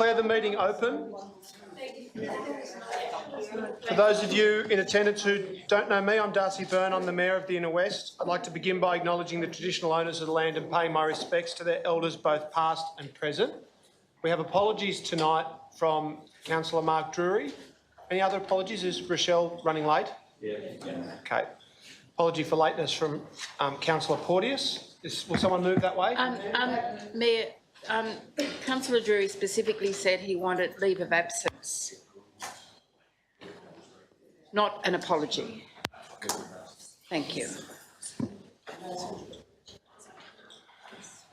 declare the meeting open. For those of you in attendance who don't know me, I'm Darcy Byrne. I'm the Mayor of the Inner West. I'd like to begin by acknowledging the traditional owners of the land and pay my respects to their elders, both past and present. We have apologies tonight from Councillor Mark Drury. Any other apologies? Is Rochelle running late? Yeah. Okay. Apology for lateness from Councillor Porteous. Will someone move that way? Mayor, Councillor Drury specifically said he wanted leave of absence, not an apology. Thank you.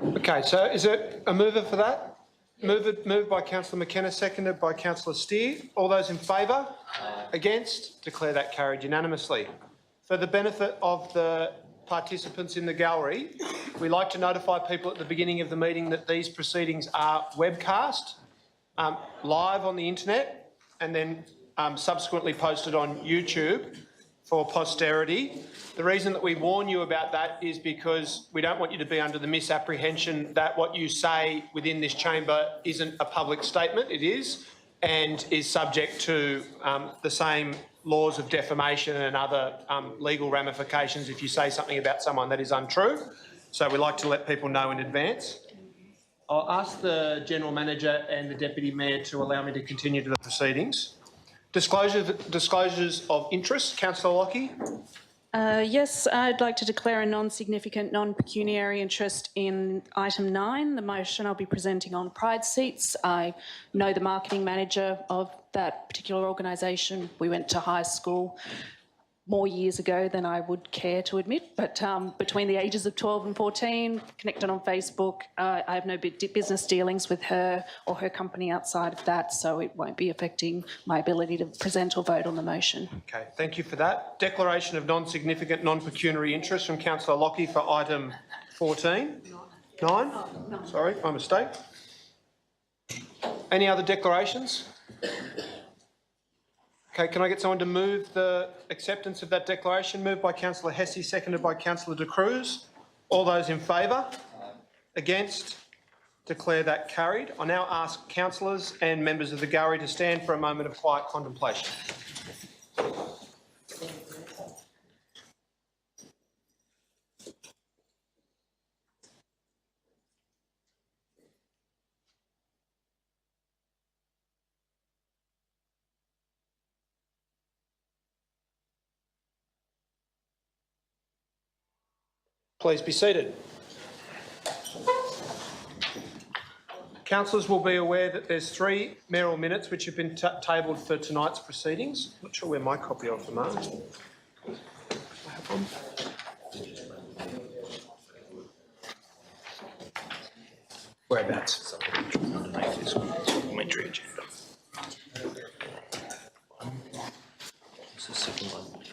Okay, so is it a mover for that? Moved by Councillor McKenna, seconded by Councillor Steer. All those in favour? Against? Declare that carried unanimously. For the benefit of the participants in the gallery, we like to notify people at the beginning of the meeting that these proceedings are webcast, live on the internet, and then subsequently posted on YouTube for posterity. The reason that we warn you about that is because we don't want you to be under the misapprehension that what you say within this chamber isn't a public statement. It is, and is subject to the same laws of defamation and other legal ramifications if you say something about someone that is untrue. So we like to let people know in advance. I'll ask the General Manager and the Deputy Mayor to allow me to continue to the proceedings. Disclosures of interest. Councillor Lockie. Yes, I'd like to declare a non-significant, non-pecuniary interest in item 9, the motion I'll be presenting on Pride Seats. I know the marketing manager of that particular organisation. We went to high school more years ago than I would care to admit, but between the ages of 12 and 14, connected on Facebook. I have no business dealings with her or her company outside of that, so it won't be affecting my ability to present or vote on the motion. Okay, thank you for that. Declaration of non-significant, non-pecuniary interest from Councillor Lockie for item 14. 9? Sorry, my mistake. Any other declarations? Okay, can I get someone to move the acceptance of that declaration? Moved by Councillor Hesse, seconded by Councillor De Cruz. All those in favour? Against? Declare that carried. I now ask councillors and members of the gallery to stand for a moment of quiet contemplation. Please be seated. Councillors will be aware that there's 3 mayoral minutes which have been tabled for tonight's proceedings. I'm not sure where my copy of them are. Whereabouts? Underneath this supplementary agenda. This is the second one.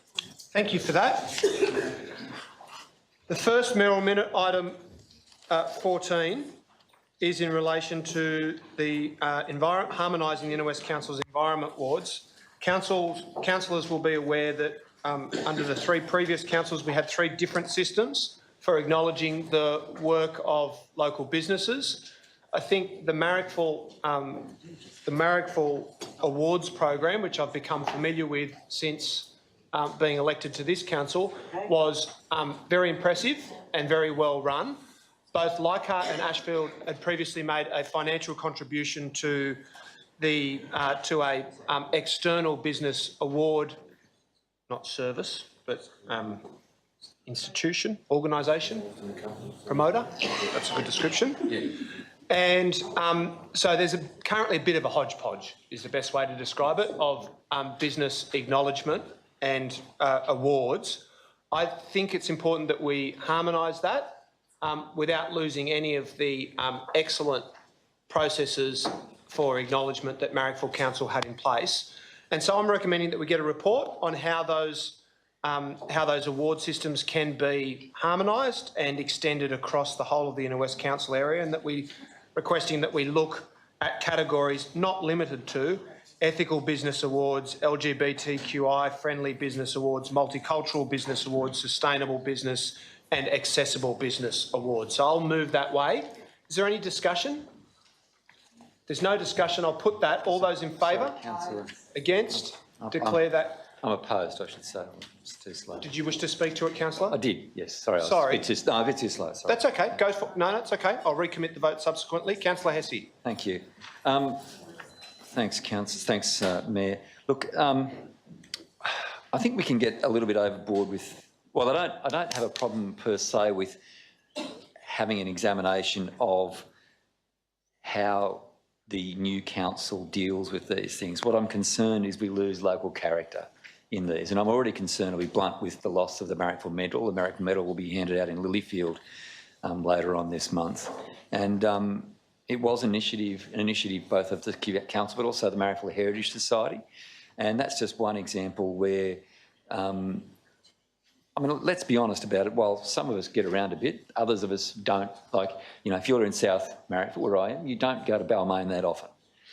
Thank you for that. The first mayoral minute, item 14, is in relation to the Harmonising the Inner West Council's environment wards. Councillors will be aware that under the 3 previous councils we had 3 different systems for acknowledging the work of local businesses. I think the Marrickville Awards program, which I've become familiar with since being elected to this council, was very impressive and very well run. Both Leichhardt and Ashfield had previously made a financial contribution to the a external business award, not service, but institution, organisation, promoter. That's a good description. Yeah. And so there's currently a bit of a hodgepodge, is the best way to describe it, of business acknowledgement and awards. I think it's important that we harmonise that without losing any of the excellent processes for acknowledgement that Marrickville Council had in place. And so I'm recommending that we get a report on how those award systems can be harmonised and extended across the whole of the Inner West Council area, and that we requesting that we look at categories not limited to ethical business awards, LGBTQI friendly business awards, multicultural business awards, sustainable business and accessible business awards. So I'll move that way. Is there any discussion? There's no discussion. I'll put that. All those in favour? Councillor. Against? Declare that. I'm opposed, I should say. It's too slow. Did you wish to speak to it, councillor? I did, yes. Sorry. Sorry. A bit too slow. Sorry. That's okay. Go for no, that's okay. I'll recommit the vote subsequently. Councillor Hesse. Thank you. Thanks, Mayor. Look, I think we can get a little bit overboard with. Well, I don't have a problem per se with having an examination of how the new council deals with these things. What I'm concerned is we lose local character in these, and I'm already concerned, I'll be blunt, with the loss of the Marion medal. The Marion medal will be handed out in Lilyfield later on this month, and it was an initiative both of the council but also the Marion Heritage Society, and that's just one example where, I mean, let's be honest about it. While some of us get around a bit, others of us don't. Like, you know, if you're in South Marion, where I am, you don't go to Balmain that often.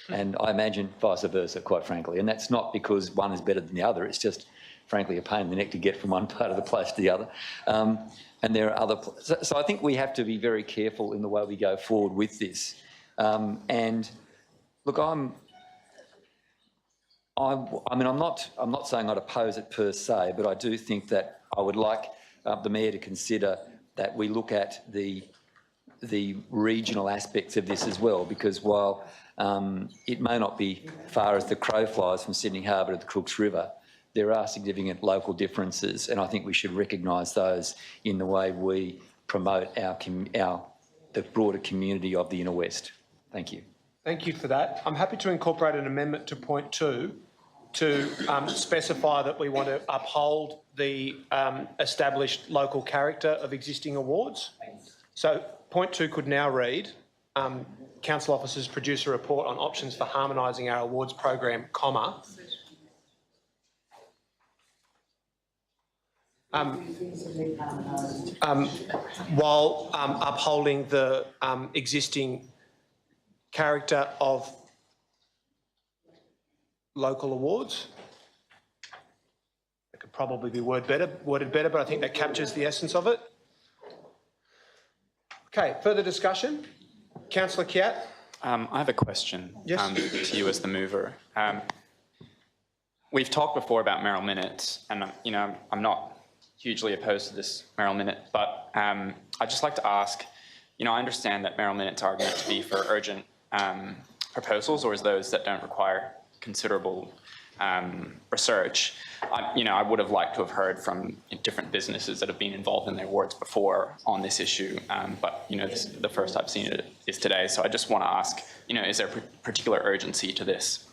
And I imagine vice versa, quite frankly. And that's not because one is better than the other. It's just, frankly, a pain in the neck to get from one part of the place to the other. And there are other... So I think we have to be very careful in the way we go forward with this. And look, I'm not saying I'd oppose it per se, but I do think that I would like the Mayor to consider that we look at the regional aspects of this as well, because while it may not be far as the crow flies from Sydney Harbour to the Crooks River, there are significant local differences, and I think we should recognise those in the way we promote the broader community of the Inner West. Thank you. Thank you for that. I'm happy to incorporate an amendment to point 2 to specify that we want to uphold the established local character of existing awards. So point 2 could now read, council officers produce a report on options for harmonising our awards program, comma, while upholding the existing character of local awards. It could probably be worded better, but I think that captures the essence of it. Okay, further discussion? Councillor Kiat. I have a question Yes. to you as the mover. We've talked before about Mayoral minutes, and I'm not hugely opposed to this Mayoral minute, but I'd just like to ask, I understand that Mayoral minutes are meant to be for urgent proposals or as those that don't require considerable research. I would have liked to have heard from different businesses that have been involved in the awards before on this issue, but the first I've seen it is today. So I just want to ask, is there particular urgency to this?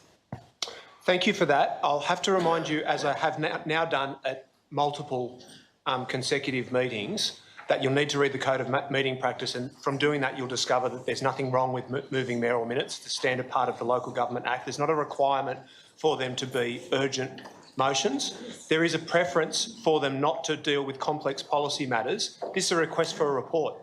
Thank you for that. I'll have to remind you, as I have now done at multiple consecutive meetings, that you'll need to read the Code of Meeting Practice, and from doing that you'll discover that there's nothing wrong with moving mayoral minutes. It's the standard part of the Local Government Act. There's not a requirement for them to be urgent motions. There is a preference for them not to deal with complex policy matters. This is a request for a report.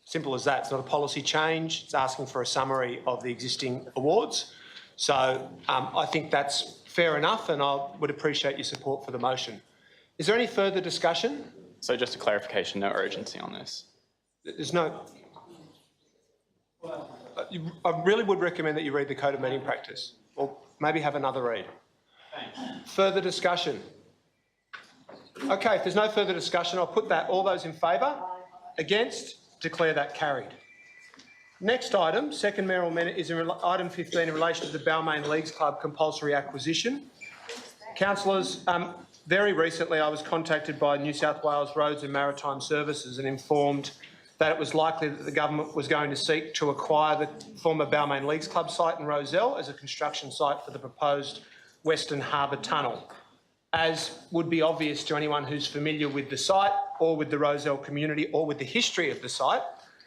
Simple as that. It's not a policy change. It's asking for a summary of the existing awards. So I think that's fair enough, and I would appreciate your support for the motion. Is there any further discussion? So just a clarification, no urgency on this. There's no... I really would recommend that you read the Code of Meeting Practice, or maybe have another read. Further discussion? Okay, if there's no further discussion, I'll put that. All those in favour? Against? Declare that carried. Next item, second mayoral minute, is item 15 in relation to the Balmain Leagues Club compulsory acquisition. Councillors, very recently I was contacted by New South Wales Roads and Maritime Services and informed that it was likely that the government was going to seek to acquire the former Balmain Leagues Club site in Rozelle as a construction site for the proposed Western Harbour Tunnel. As would be obvious to anyone who's familiar with the site or with the Rozelle community or with the history of the site,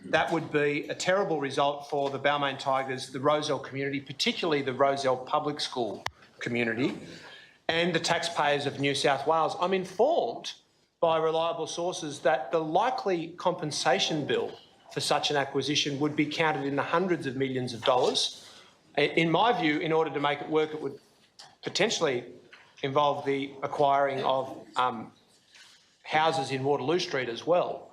that would be a terrible result for the Balmain Tigers, the Rozelle community, particularly the Rozelle Public School community, and the taxpayers of New South Wales. I'm informed by reliable sources that the likely compensation bill for such an acquisition would be counted in the hundreds of millions of dollars. In my view, in order to make it work, it would potentially involve the acquiring of houses in Waterloo Street as well.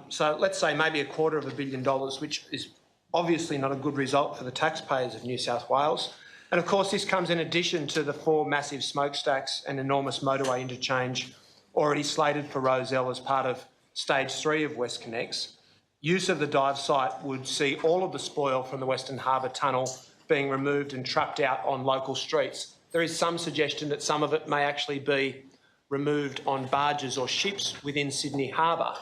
So let's say maybe $250 million, which is Obviously not a good result for the taxpayers of New South Wales. And of course, this comes in addition to the 4 massive smokestacks and enormous motorway interchange already slated for Rozelle as part of Stage 3 of WestConnex. Use of the dive site would see all of the spoil from the Western Harbour tunnel being removed and trucked out on local streets. There is some suggestion that some of it may actually be removed on barges or ships within Sydney Harbour,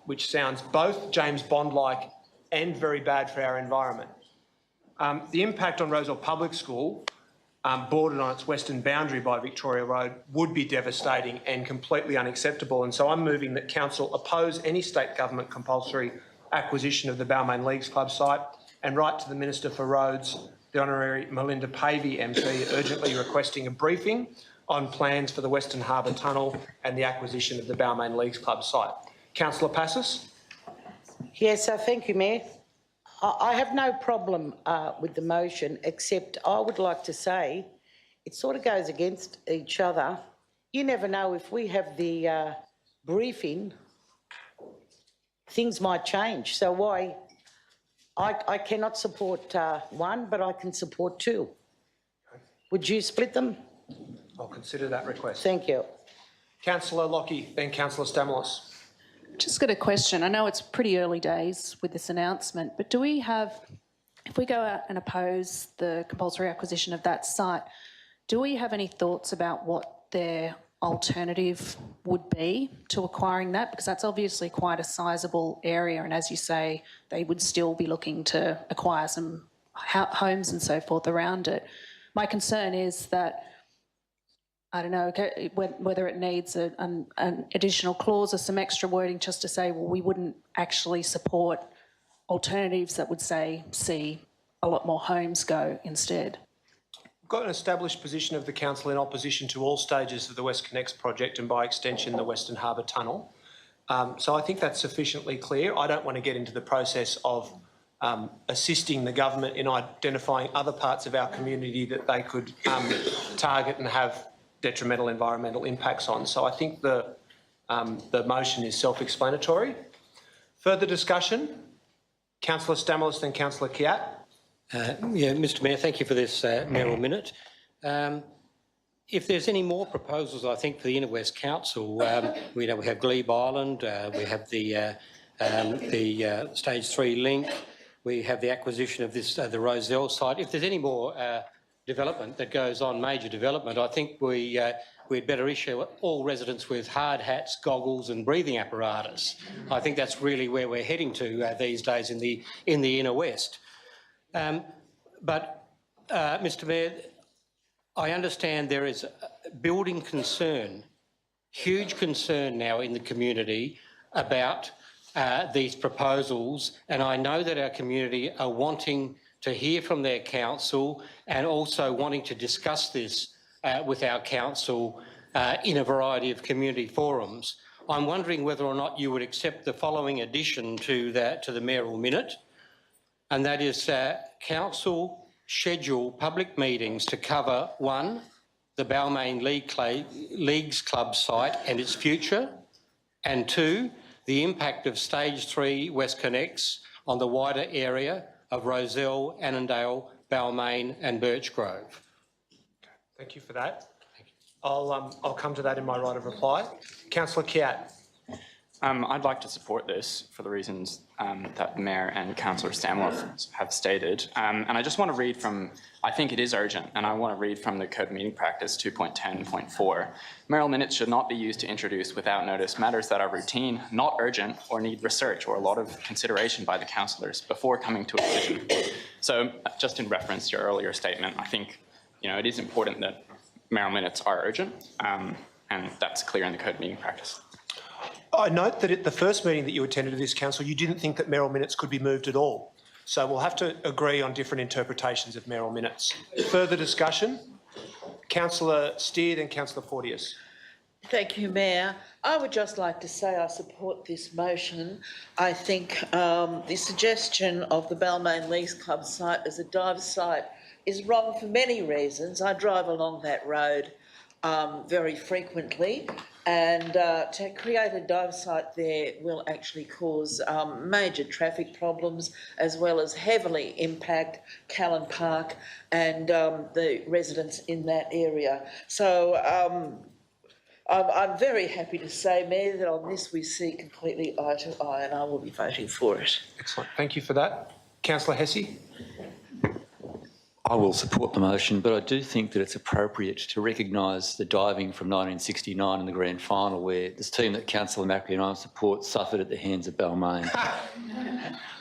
which sounds both James Bond-like and very bad for our environment. The impact on Rozelle Public School, bordered on its western boundary by Victoria Road, would be devastating and completely unacceptable. And so I'm moving that Council oppose any state government compulsory acquisition of the Balmain Leagues Club site and write to the Minister for Roads, the Honorary Melinda Pavey MP, urgently requesting a briefing on plans for the Western Harbour Tunnel and the acquisition of the Balmain Leagues Club site. Councillor Passis? Yes, thank you, Mayor. I have no problem with the motion, except I would like to say it sort of goes against each other. You never know, if we have the briefing, things might change. So why? I cannot support 1, but I can support 2. Would you split them? I'll consider that request. Thank you. Councillor Lockie, then Councillor Stamalos. Just got a question. I know it's pretty early days with this announcement, but do we have, if we go out and oppose the compulsory acquisition of that site, do we have any thoughts about what their alternative would be to acquiring that? Because that's obviously quite a sizable area, and as you say, they would still be looking to acquire some homes and so forth around it. My concern is that, I don't know, whether it needs an additional clause or some extra wording just to say, well, we wouldn't actually support alternatives that would say, see a lot more homes go instead. We've got an established position of the Council in opposition to all stages of the WestConnex project and by extension the Western Harbour Tunnel. So I think that's sufficiently clear. I don't want to get into the process of assisting the government in identifying other parts of our community that they could target and have detrimental environmental impacts on. So I think the motion is self-explanatory. Further discussion? Councillor Stamalos, then Councillor Kiat. Yeah, Mr Mayor, thank you for this mayoral minute. If there's any more proposals, I think, for the Inner West Council, we have Glebe Island, we have the Stage 3 link, we have the acquisition of this the Rozelle site. If there's any more development that goes on, major development, I think we'd better issue all residents with hard hats, goggles and breathing apparatus. I think that's really where we're heading to these days in the Inner West. Mr Mayor, I understand there is building concern, huge concern now in the community about these proposals, and I know that our community are wanting to hear from their council and also wanting to discuss this with our council in a variety of community forums. I'm wondering whether or not you would accept the following addition to the mayoral minute, and that is council schedule public meetings to cover 1, the Balmain Leagues Club site and its future, and 2, the impact of Stage 3 WestConnex on the wider area of Rozelle, Annandale, Balmain and Birchgrove. Thank you for that. I'll come to that in my right of reply. Councillor Kiat. I'd like to support this for the reasons that the Mayor and Councillor Stamalos have stated. And I just want to read from, I think it is urgent, and I want to read from the Code of Meeting Practice 2.10.4. Mayoral minutes should not be used to introduce without notice matters that are routine, not urgent, or need research or a lot of consideration by the councillors before coming to a decision. So just in reference to your earlier statement, I think it is important that mayoral minutes are urgent, and that's clear in the Code of Meeting Practice. I note that at the first meeting that you attended of this council, you didn't think that mayoral minutes could be moved at all. So we'll have to agree on different interpretations of mayoral minutes. Further discussion? Councillor Steer, then Councillor Porteous. Thank you, Mayor. I would just like to say I support this motion. I think the suggestion of the Balmain Leagues Club site as a dive site is wrong for many reasons. I drive along that road very frequently, and to create a dive site there will actually cause major traffic problems, as well as heavily impact Callan Park and the residents in that area. So I'm very happy to say, Mayor, that on this we see completely eye to eye, and I will be voting for it. Excellent. Thank you for that. Councillor Hesse? I will support the motion, but I do think that it's appropriate to recognise the diving from 1969 in the grand final, where this team that Councillor Marion and I support suffered at the hands of Balmain.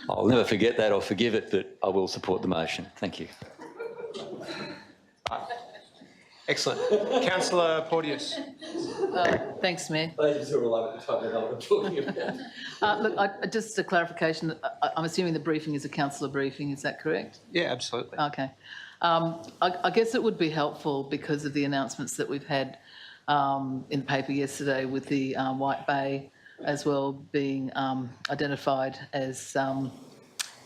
I'll never forget that or forgive it, but I will support the motion. Thank you. Excellent. Councillor Porteous? Thanks, Mayor. Ladies are all over the top of what I'm talking about. Look, just a clarification. I'm assuming the briefing is a councillor briefing. Is that correct? Yeah, absolutely. Okay. I guess it would be helpful because of the announcements that we've had in the paper yesterday with the White Bay as well being identified as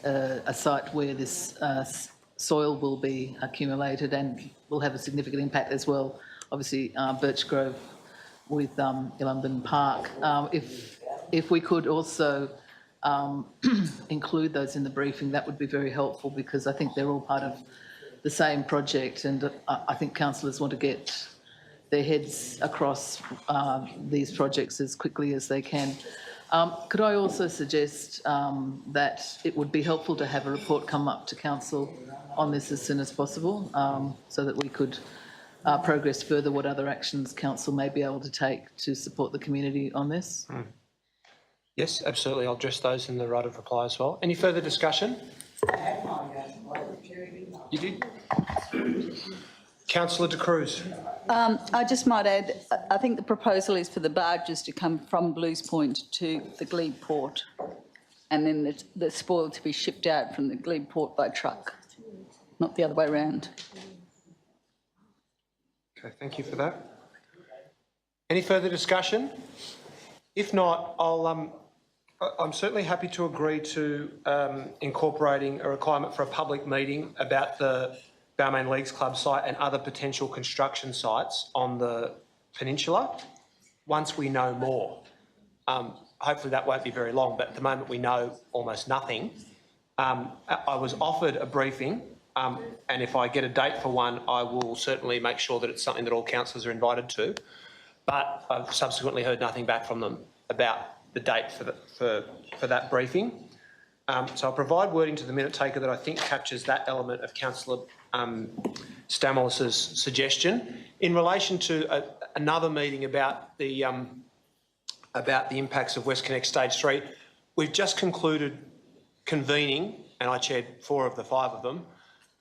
a site where this soil will be accumulated and will have a significant impact as well. Obviously, Birch Grove with London Park. If we could also include those in the briefing, that would be very helpful, because I think they're all part of the same project, and I think councillors want to get their heads across these projects as quickly as they can. Could I also suggest that it would be helpful to have a report come up to council on this as soon as possible, so that we could progress further what other actions council may be able to take to support the community on this? Yes, absolutely. I'll address those in the right of reply as well. Any further discussion? You did? Councillor De Cruz. I just might add, I think the proposal is for the barges to come from Blues Point to the Glebe port, and then the spoil to be shipped out from the Glebe port by truck, not the other way around. Okay, thank you for that. Any further discussion? If not, I'm certainly happy to agree to incorporating a requirement for a public meeting about the Balmain Leagues Club site and other potential construction sites on the peninsula once we know more. Hopefully that won't be very long, but at the moment we know almost nothing. I was offered a briefing, and if I get a date for one, I will certainly make sure that it's something that all councillors are invited to. But I've subsequently heard nothing back from them about the date for that briefing. So I'll provide wording to the minute taker that I think captures that element of Councillor Stamoulis's suggestion. In relation to another meeting about the impacts of WestConnex Stage 3, we've just concluded convening, and I chaired 4 of the 5 of them,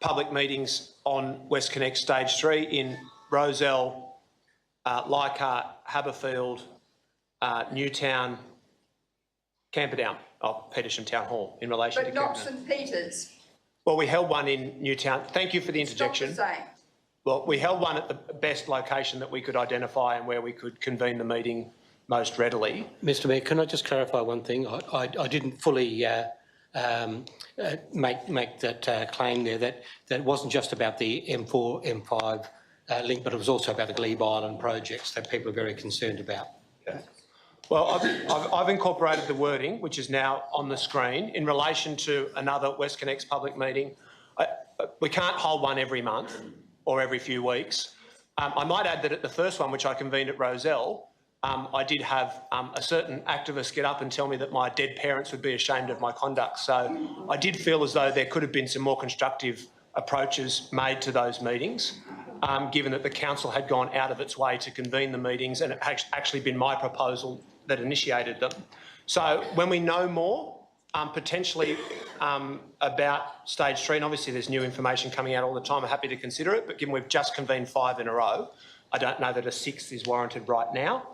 public meetings on WestConnex Stage 3 in Rozelle, Leichhardt, Harbour, Newtown, Camperdown, Petersham Town Hall in relation to But not St Peters. Well, we held one in Newtown. Thank you for the interjection. It's not the same. Well, we held one at the best location that we could identify and where we could convene the meeting most readily. Mr Mayor, can I just clarify one thing? I didn't fully make that claim there, that it wasn't just about the M4, M5 link, but it was also about the Glebe Island projects that people are very concerned about. Okay. Well, I've incorporated the wording, which is now on the screen, in relation to another WestConnex public meeting. We can't hold one every month or every few weeks. I might add that at the first one, which I convened at Rozelle, I did have a certain activist get up and tell me that my dead parents would be ashamed of my conduct. So I did feel as though there could have been some more constructive approaches made to those meetings, given that the council had gone out of its way to convene the meetings, and it had actually been my proposal that initiated them. So when we know more, potentially about Stage 3, and obviously there's new information coming out all the time, I'm happy to consider it, but given we've just convened 5 in a row, I don't know that a 6th is warranted right now.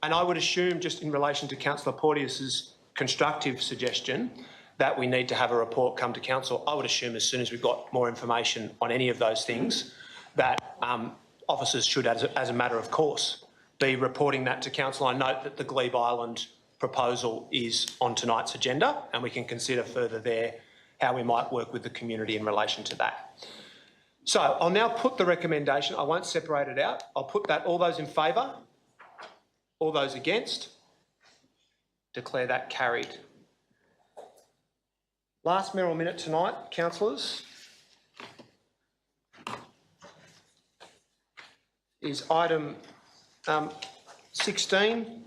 And I would assume, just in relation to Councillor Porteous's constructive suggestion, that we need to have a report come to council. I would assume as soon as we've got more information on any of those things, that officers should, as a matter of course, be reporting that to council. I note that the Glebe Island proposal is on tonight's agenda, and we can consider further there how we might work with the community in relation to that. So I'll now put the recommendation. I won't separate it out. I'll put that. All those in favour? All those against? Declare that carried. Last mayoral minute tonight, councillors, is item 16,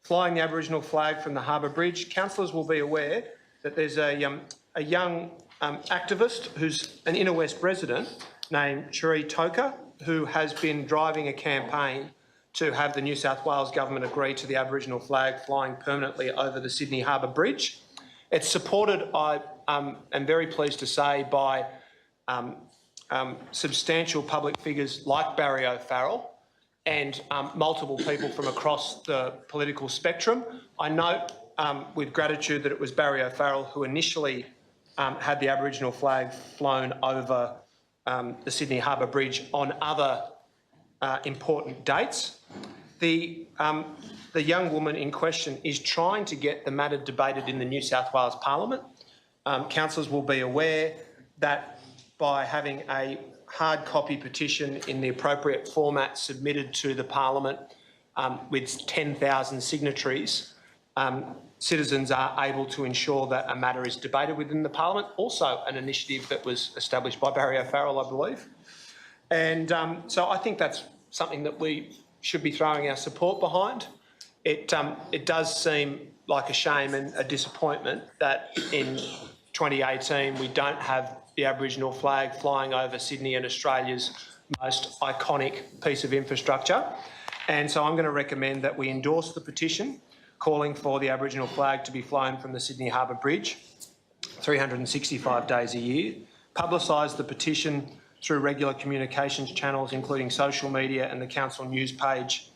flying the Aboriginal flag from the Harbour Bridge. Councillors will be aware that there's a young activist who's an Inner West resident named Cherie Toker, who has been driving a campaign to have the New South Wales government agree to the Aboriginal flag flying permanently over the Sydney Harbour Bridge. It's supported, I am very pleased to say, by substantial public figures like Barry O'Farrell and multiple people from across the political spectrum. I note with gratitude that it was Barry O'Farrell who initially had the Aboriginal flag flown over the Sydney Harbour Bridge on other important dates. The young woman in question is trying to get the matter debated in the New South Wales Parliament. Councillors will be aware that by having a hard copy petition in the appropriate format submitted to the Parliament with 10,000 signatories, citizens are able to ensure that a matter is debated within the Parliament. Also an initiative that was established by Barry O'Farrell, I believe. And so I think that's something that we should be throwing our support behind. It does seem like a shame and a disappointment that in 2018 we don't have the Aboriginal flag flying over Sydney and Australia's most iconic piece of infrastructure. And so I'm going to recommend that we endorse the petition calling for the Aboriginal flag to be flown from the Sydney Harbour Bridge 365 days a year, publicise the petition through regular communications channels including social media and the council news page,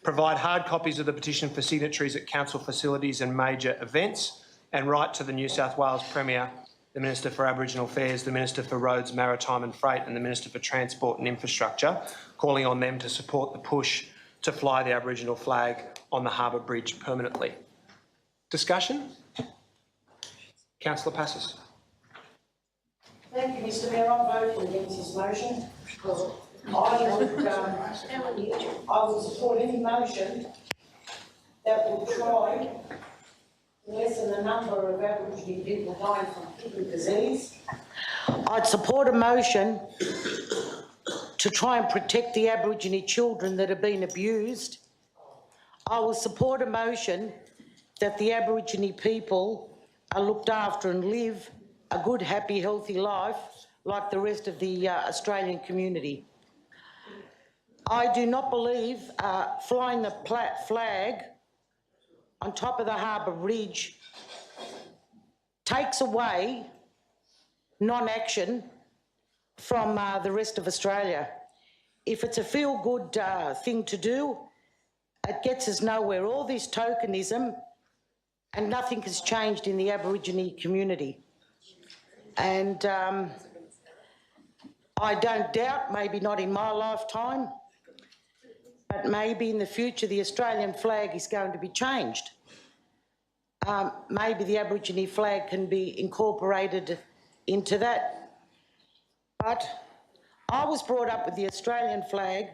provide hard copies of the petition for signatories at council facilities and major events, and write to the New South Wales Premier, the Minister for Aboriginal Affairs, the Minister for Roads, Maritime and Freight and the Minister for Transport and Infrastructure, calling on them to support the push to fly the Aboriginal flag on the Harbour Bridge permanently. Discussion? Councillor Passos. Thank you, Mr Mayor. I'm voting against this motion because I would support any motion that would try to lessen the number of Aboriginal people dying from kidney disease. I'd support a motion to try and protect the Aborigine children that have been abused. I will support a motion that the Aborigine people are looked after and live a good, happy, healthy life like the rest of the Australian community. I do not believe flying the flag on top of the Harbour Bridge takes away non-action from the rest of Australia. If it's a feel-good thing to do, it gets us nowhere. All this tokenism and nothing has changed in the Aborigine community. And I don't doubt, maybe not in my lifetime, but maybe in the future the Australian flag is going to be changed. Maybe the Aborigine flag can be incorporated into that. But I was brought up with the Australian flag,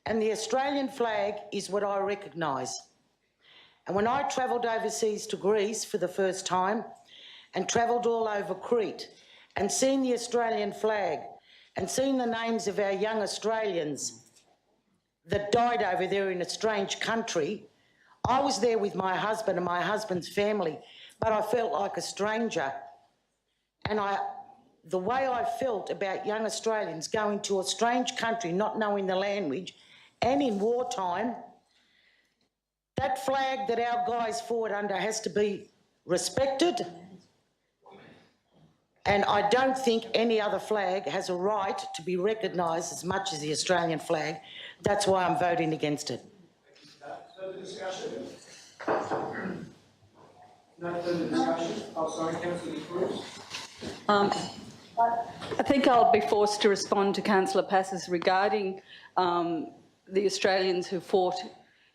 and the Australian flag is what I recognise. And when I travelled overseas to Greece for the first time and travelled all over Crete and seen the Australian flag and seen the names of our young Australians that died over there in a strange country, I was there with my husband and my husband's family, but I felt like a stranger. And the way I felt about young Australians going to a strange country, not knowing the language, and in wartime, that flag that our guys fought under has to be respected. And I don't think any other flag has a right to be recognised as much as the Australian flag. That's why I'm voting against it. Further discussion? No further discussion? Oh, sorry, Councillor Cruz. I think I'll be forced to respond to Councillor Passos regarding the Australians who fought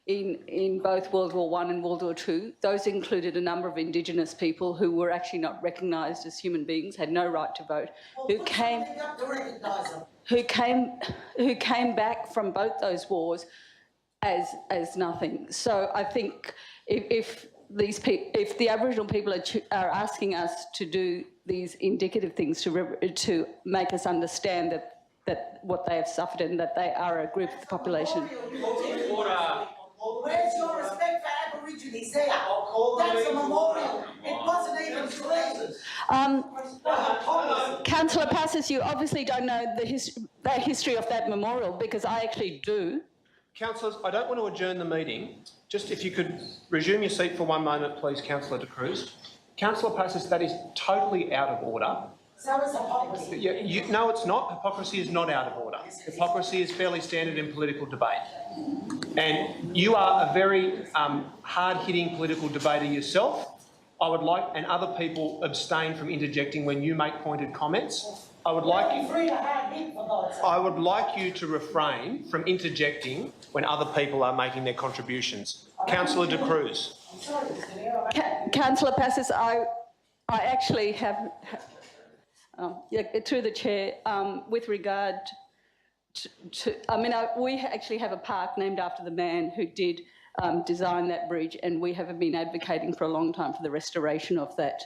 in both World War I and World War II. Those included a number of Indigenous people who were actually not recognised as human beings, had no right to vote, who came back from both those wars as nothing. So I think if the Aboriginal people are asking us to do these indicative things to make us understand that what they have suffered and that they are a group of the population. Where's your respect for Aborigines there? That's a memorial. It wasn't even trees. Councillor Passos, you obviously don't know the history of that memorial, because I actually do. Councillors, I don't want to adjourn the meeting. Just if you could resume your seat for one moment, please, Councillor De Cruz. Councillor Passos, that is totally out of order. So is hypocrisy. No, it's not. Hypocrisy is not out of order. Hypocrisy is fairly standard in political debate. And you are a very hard-hitting political debater yourself. I would like, and other people abstain from interjecting when you make pointed comments. I would like you to refrain from interjecting when other people are making their contributions. Councillor De Cruz. Councillor Passos, I actually have, through the chair, with regard we actually have a park named after the man who did design that bridge, and we have been advocating for a long time for the restoration of that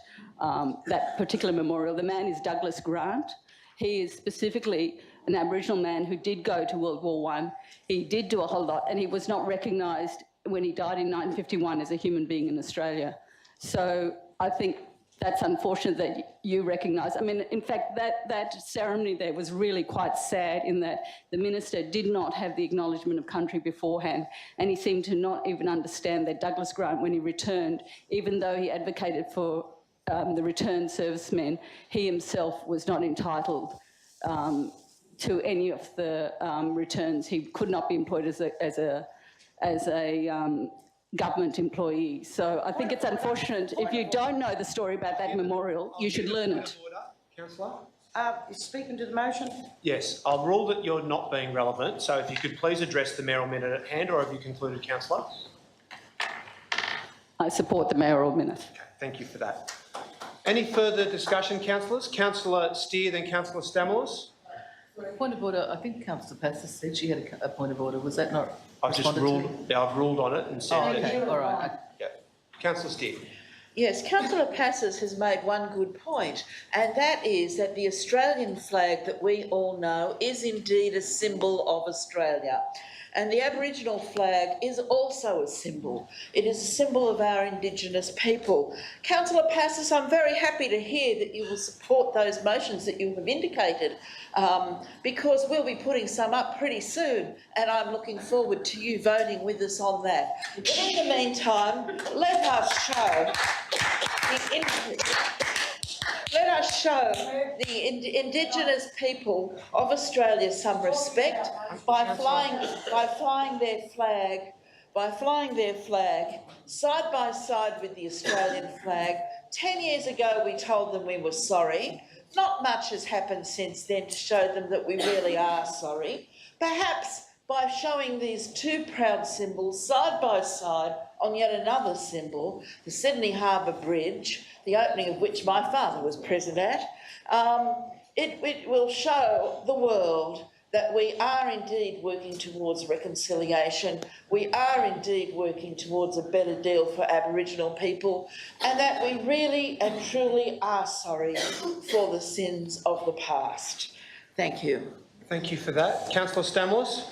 particular memorial. The man is Douglas Grant. He is specifically an Aboriginal man who did go to World War I. He did do a whole lot, and he was not recognised when he died in 1951 as a human being in Australia. So I think that's unfortunate that you recognise. I mean, in fact, that ceremony there was really quite sad in that the minister did not have the acknowledgement of country beforehand, and he seemed to not even understand that Douglas Grant, when he returned, even though he advocated for the returned servicemen, he himself was not entitled to any of the returns. He could not be employed as a government employee. So I think it's unfortunate. If you don't know the story about that memorial, you should learn it. Councillor? Speaking to the motion? Yes, I'll rule that you're not being relevant. So if you could please address the mayoral minute at hand, or have you concluded, Councillor? I support the mayoral minute. Okay, thank you for that. Any further discussion, councillors? Councillor Steer, then Councillor Stamoulis. Point of order, I think Councillor Passos said she had a point of order. Was that not I've just ruled. I've ruled on it and said. Oh, okay, all right. Yeah, Councillor Steer. Yes, Councillor Passos has made one good point, and that is that the Australian flag that we all know is indeed a symbol of Australia. And the Aboriginal flag is also a symbol. It is a symbol of our Indigenous people. Councillor Passos, I'm very happy to hear that you will support those motions that you have indicated, because we'll be putting some up pretty soon, and I'm looking forward to you voting with us on that. But in the meantime, let us show the Indigenous people of Australia some respect by flying their flag side by side with the Australian flag. 10 years ago, we told them we were sorry. Not much has happened since then to show them that we really are sorry. Perhaps by showing these two proud symbols side by side on yet another symbol, the Sydney Harbour Bridge, the opening of which my father was present at, it will show the world that we are indeed working towards reconciliation, we are indeed working towards a better deal for Aboriginal people, and that we really and truly are sorry for the sins of the past. Thank you. Thank you for that. Councillor Stamoulis.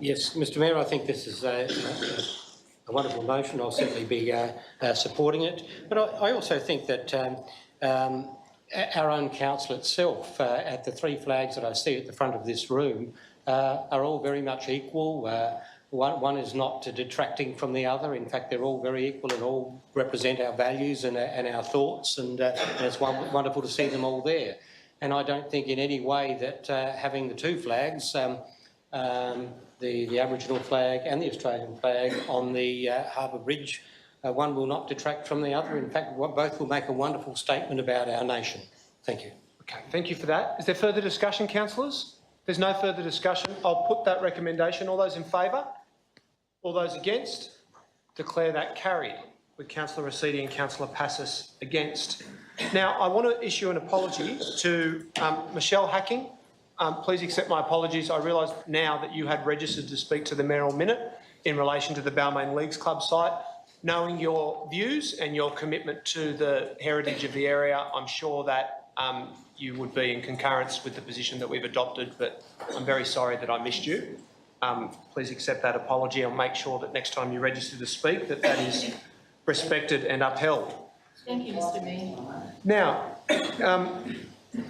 Yes, Mr Mayor, I think this is a wonderful motion. I'll certainly be supporting it. But I also think that our own council itself, at the three flags that I see at the front of this room, are all very much equal. One is not detracting from the other. In fact, they're all very equal and all represent our values and our thoughts, and it's wonderful to see them all there. And I don't think in any way that having the two flags, the Aboriginal flag and the Australian flag on the Harbour Bridge, one will not detract from the other. In fact, both will make a wonderful statement about our nation. Thank you. Okay, thank you for that. Is there further discussion, councillors? There's no further discussion. I'll put that recommendation. All those in favour? All those against? Declare that carried, with Councillor Rescind and Councillor Passos against. Now, I want to issue an apology to Michelle Hacking. Please accept my apologies. I realise now that you had registered to speak to the mayoral minute. in relation to the Balmain Leagues Club site. Knowing your views and your commitment to the heritage of the area, I'm sure that you would be in concurrence with the position that we've adopted, but I'm very sorry that I missed you. Please accept that apology. I'll make sure that next time you register to speak that is respected and upheld. Thank you, Mr Mayor. Now,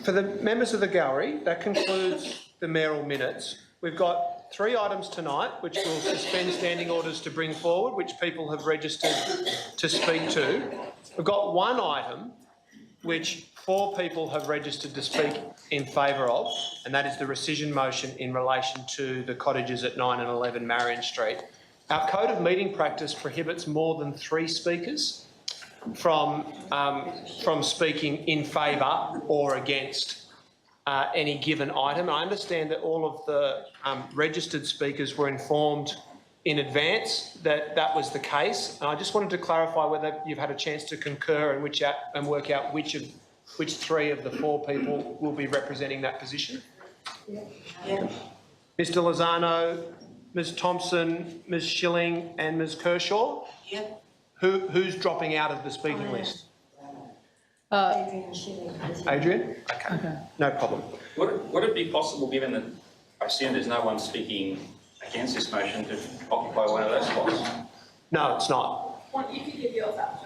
for the members of the gallery, that concludes the mayoral minutes. We've got 3 items tonight which will suspend standing orders to bring forward, which people have registered to speak to. We've got 1 item which 4 people have registered to speak in favour of, and that is the rescission motion in relation to the cottages at 9 and 11 Marion Street. Our code of meeting practice prohibits more than 3 speakers from speaking in favour or against any given item. I understand that all of the registered speakers were informed in advance that that was the case, and I just wanted to clarify whether you've had a chance to concur and work out which 3 of the 4 people will be representing that position. Yeah. Mr Lozano, Ms Thompson, Ms Schilling and Ms Kershaw. Yeah. Who's dropping out of the speaking list? Adrian? Okay. No problem. Would it be possible, given that I assume there's no one speaking against this motion, to occupy one of those spots? No, it's not. You can give yours up.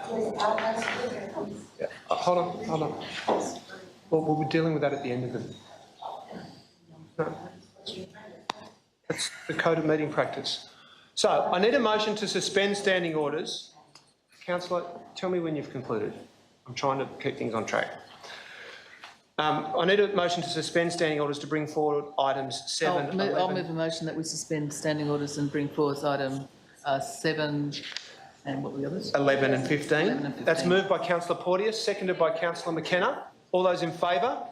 Yeah. Hold on. Well, we'll be dealing with that at the end of the... No. That's the code of meeting practice. So, I need a motion to suspend standing orders. Councillor, tell me when you've concluded. I'm trying to keep things on track. I need a motion to suspend standing orders to bring forward items 7, 11... I'll move a motion that we suspend standing orders and bring forward item 7 and what were the others? 11 and 15. 11 and 15. That's moved by Councillor Porteous, seconded by Councillor McKenna. All those in favour?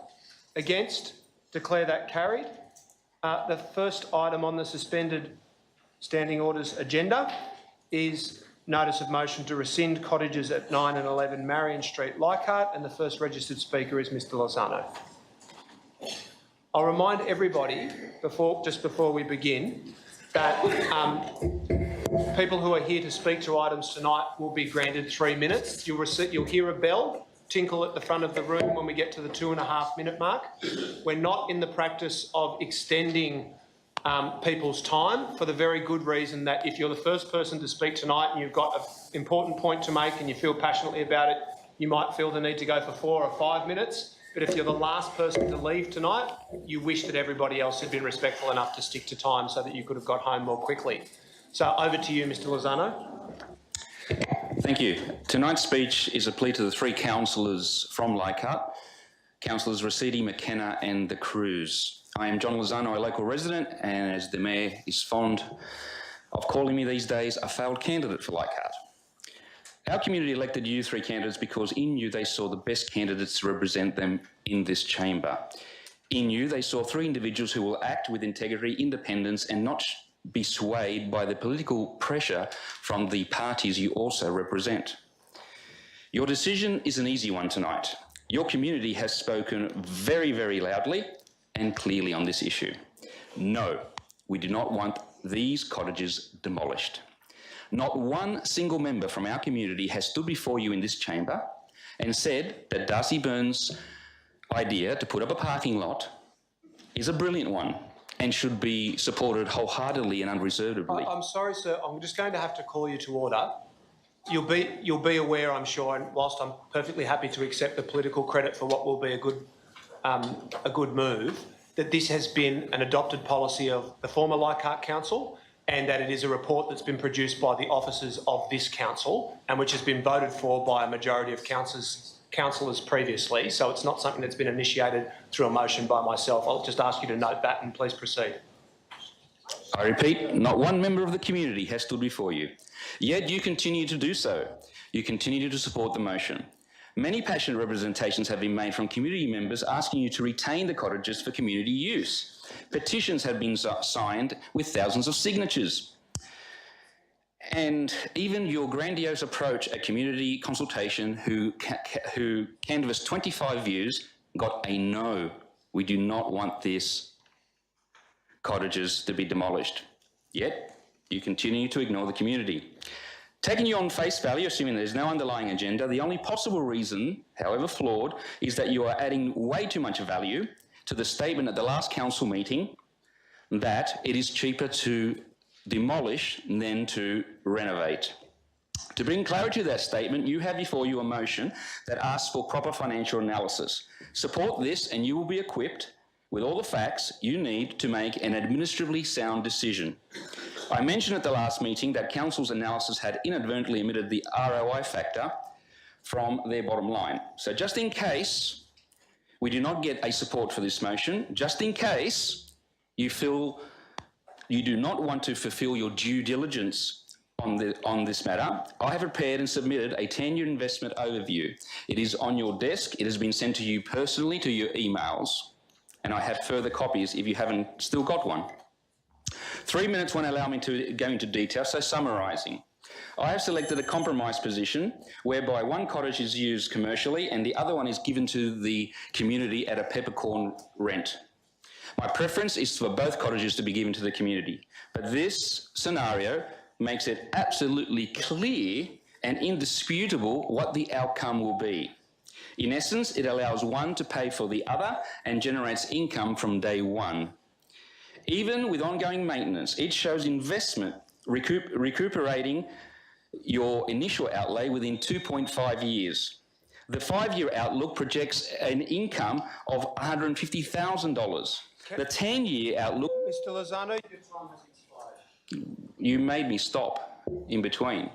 Against? Declare that carried. The first item on the suspended standing orders agenda is notice of motion to rescind cottages at 9 and 11 Marion Street, Leichhardt, and the first registered speaker is Mr Lozano. I'll remind everybody, just before we begin, that people who are here to speak to items tonight will be granted 3 minutes. You'll hear a bell tinkle at the front of the room when we get to the 2.5 minute mark. We're not in the practice of extending people's time, for the very good reason that if you're the first person to speak tonight and you've got an important point to make and you feel passionately about it, you might feel the need to go for 4 or 5 minutes. But if you're the last person to leave tonight, you wish that everybody else had been respectful enough to stick to time so that you could have got home more quickly. So over to you, Mr Lozano. Thank you. Tonight's speech is a plea to the 3 councillors from Leichhardt, Councillors Rescind, McKenna and the Cruz. I am John Lozano, a local resident, and as the Mayor is fond of calling me these days, a failed candidate for Leichhardt. Our community elected you 3 candidates because in you they saw the best candidates to represent them in this chamber. In you they saw 3 individuals who will act with integrity, independence and not be swayed by the political pressure from the parties you also represent. Your decision is an easy one tonight. Your community has spoken very, very loudly and clearly on this issue. No, we do not want these cottages demolished. Not one single member from our community has stood before you in this chamber and said that Darcy Byrne's idea to put up a parking lot is a brilliant one and should be supported wholeheartedly and unreservedly. I'm sorry, sir. I'm just going to have to call you to order. You'll be aware, I'm sure, and whilst I'm perfectly happy to accept the political credit for what will be a good move, that this has been an adopted policy of the former Leichhardt Council, and that it is a report that's been produced by the officers of this council and which has been voted for by a majority of councillors previously. So it's not something that's been initiated through a motion by myself. I'll just ask you to note that and please proceed. I repeat, not one member of the community has stood before you. Yet you continue to do so. You continue to support the motion. Many passionate representations have been made from community members asking you to retain the cottages for community use. Petitions have been signed with thousands of signatures. And even your grandiose approach at community consultation, who canvassed 25 views, got a no. We do not want these cottages to be demolished. Yet You continue to ignore the community. Taking you on face value, assuming there's no underlying agenda, the only possible reason, however flawed, is that you are adding way too much value to the statement at the last council meeting that it is cheaper to demolish than to renovate. To bring clarity to that statement, you have before you a motion that asks for proper financial analysis. Support this and you will be equipped with all the facts you need to make an administratively sound decision. I mentioned at the last meeting that Council's analysis had inadvertently omitted the ROI factor from their bottom line. So just in case we do not get a support for this motion, just in case you feel you do not want to fulfil your due diligence on this matter, I have prepared and submitted a 10-year investment overview. It is on your desk. It has been sent to you personally to your emails, and I have further copies if you haven't still got one. 3 minutes won't allow me to go into detail, so summarising. I have selected a compromise position whereby one cottage is used commercially and the other one is given to the community at a peppercorn rent. My preference is for both cottages to be given to the community, but this scenario makes it absolutely clear and indisputable what the outcome will be. In essence, it allows one to pay for the other and generates income from day one. Even with ongoing maintenance, it shows investment recuperating your initial outlay within 2.5 years. The 5-year outlook projects an income of $150,000. The 10-year outlook... Mr Lozano, your time has expired. You made me stop in between.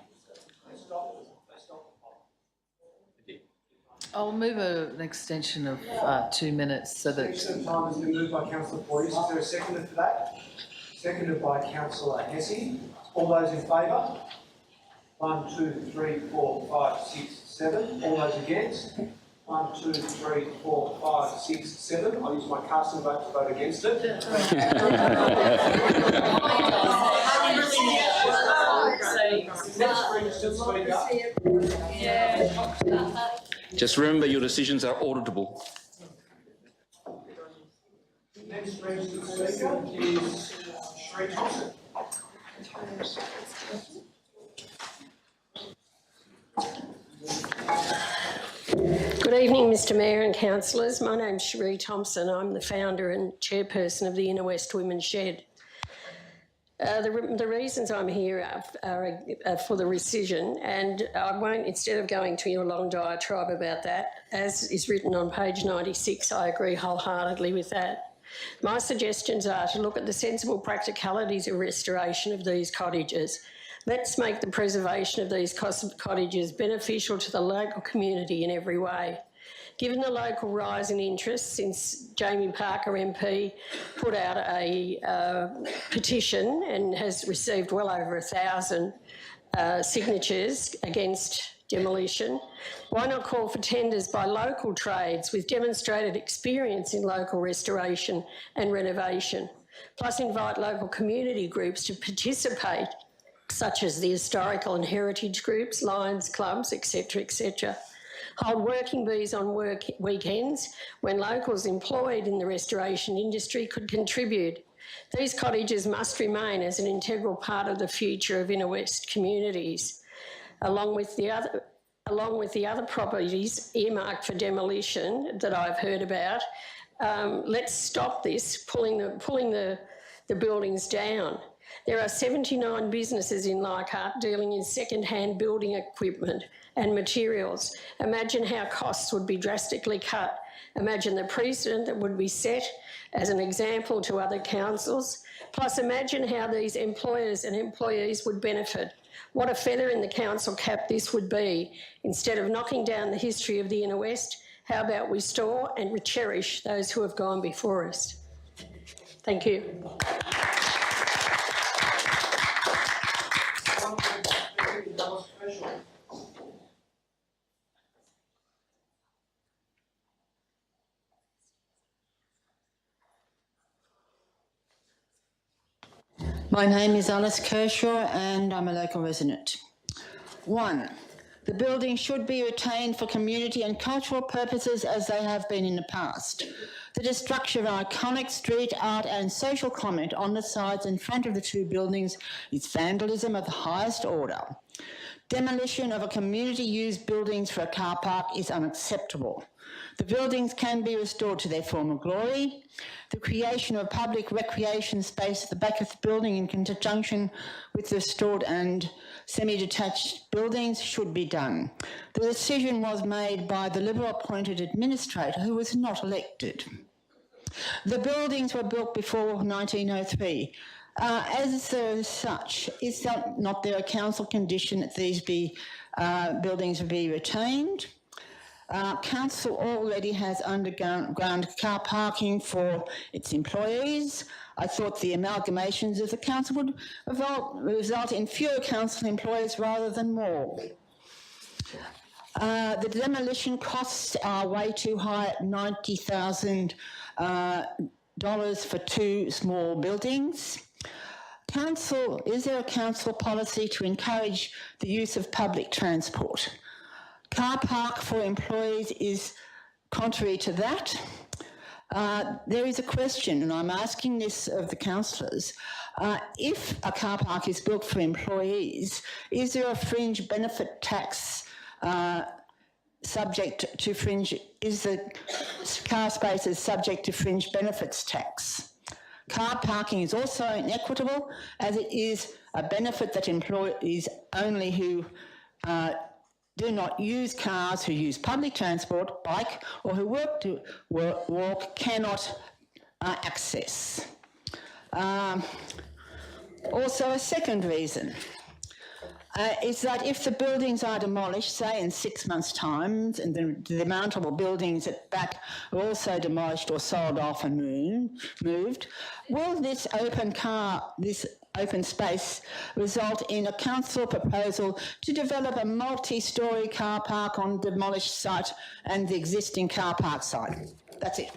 I'll move an extension of 2 minutes so that... Extension time has been moved by Councillor Boyce. Is there a seconder for that? Seconded by Councillor Hesse. All those in favour? 1, 2, 3, 4, 5, 6, 7. All those against? 1, 2, 3, 4, 5, 6, 7. I'll use my casting vote to vote against it. Just remember your decisions are auditable. Next registered speaker is Sri Thompson. Good evening, Mr Mayor and councillors. My name's Cherie Thompson. I'm the founder and chairperson of the Inner West Women's Shed. The reasons I'm here are for the rescission, and I won't, instead of going to your long diatribe about that, as is written on page 96, I agree wholeheartedly with that. My suggestions are to look at the sensible practicalities of restoration of these cottages. Let's make the preservation of these cottages beneficial to the local community in every way. Given the local rise in interest since Jamie Parker MP put out a petition and has received well over 1,000 signatures against demolition, why not call for tenders by local trades with demonstrated experience in local restoration and renovation, plus invite local community groups to participate, such as the historical and heritage groups, Lions clubs, etc., etc. Hold working bees on weekends when locals employed in the restoration industry could contribute. These cottages must remain as an integral part of the future of Inner West communities, along with the other properties earmarked for demolition that I've heard about. Let's stop this, pulling the buildings down. There are 79 businesses in Leichhardt dealing in second-hand building equipment and materials. Imagine how costs would be drastically cut. Imagine the precedent that would be set as an example to other councils. Plus, imagine how these employers and employees would benefit. What a feather in the council cap this would be. Instead of knocking down the history of the Inner West, how about we restore and cherish those who have gone before us? Thank you. My name is Alice Kershaw and I'm a local resident. 1, The buildings should be retained for community and cultural purposes as they have been in the past. The destruction of iconic street art and social comment on the sides and front of the two buildings is vandalism of the highest order. Demolition of a community-used buildings for a car park is unacceptable. The buildings can be restored to their former glory. The creation of public recreation space at the back of the building in conjunction with restored and semi-detached buildings should be done. The decision was made by the Liberal-appointed administrator who was not elected. The buildings were built before 1903. As such, is not there a council condition that these buildings be retained? Council already has underground car parking for its employees. I thought the amalgamations of the council would result in fewer council employees rather than more. The demolition costs are way too high at $90,000 for two small buildings. Council, is there a council policy to encourage the use of public transport? Car park for employees is contrary to that. There is a question, and I'm asking this of the councillors. If a car park is built for employees, is there a fringe benefit tax subject to fringe, is the car spaces subject to fringe benefits tax? Car parking is also inequitable as it is a benefit that employees only who do not use cars, who use public transport, bike, or who walk cannot access. Also, a second reason is that if the buildings are demolished, say in 6 months' time, and the demountable buildings at back are also demolished or sold off and moved, will this open space result in a council proposal to develop a multi-storey car park on the demolished site and the existing car park site? That's it.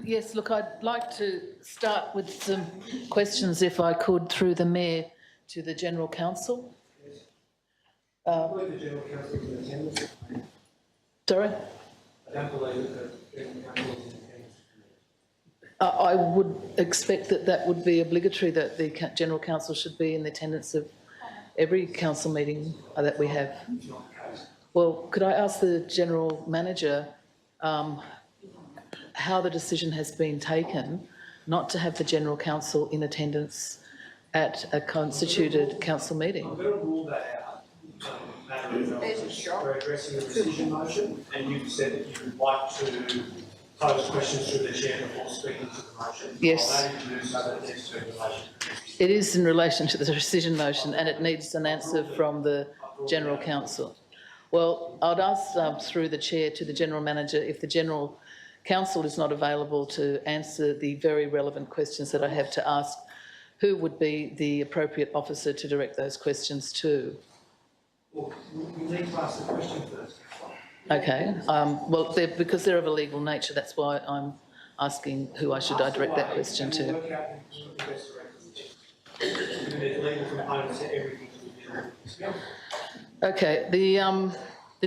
Yes, look, I'd like to start with some questions, if I could, through the Mayor to the General Counsel. I believe the General Counsel is in attendance. Sorry? I don't believe that the General Counsel is in attendance. I would expect that that would be obligatory, that the General Counsel should be in the attendance of every council meeting that we have. Well, could I ask the General Manager how the decision has been taken not to have the General Counsel in attendance at a constituted council meeting? I'm going to rule that out. We're addressing the rescission motion, and you've said that you would like to pose questions through the chair before speaking to the motion. Yes. I'll allow you to do so, that it's in relation to this. It is in relation to the rescission motion, and it needs an answer from the General Counsel. Well, I'd ask through the chair to the General Manager if the General Counsel is not available to answer the very relevant questions that I have to ask, who would be the appropriate officer to direct those questions to? Well, we need to ask the question first. Okay, well, because they're of a legal nature, that's why I'm asking who I should direct that question to. Work out the best direction. There's legal components to everything we do. Okay, the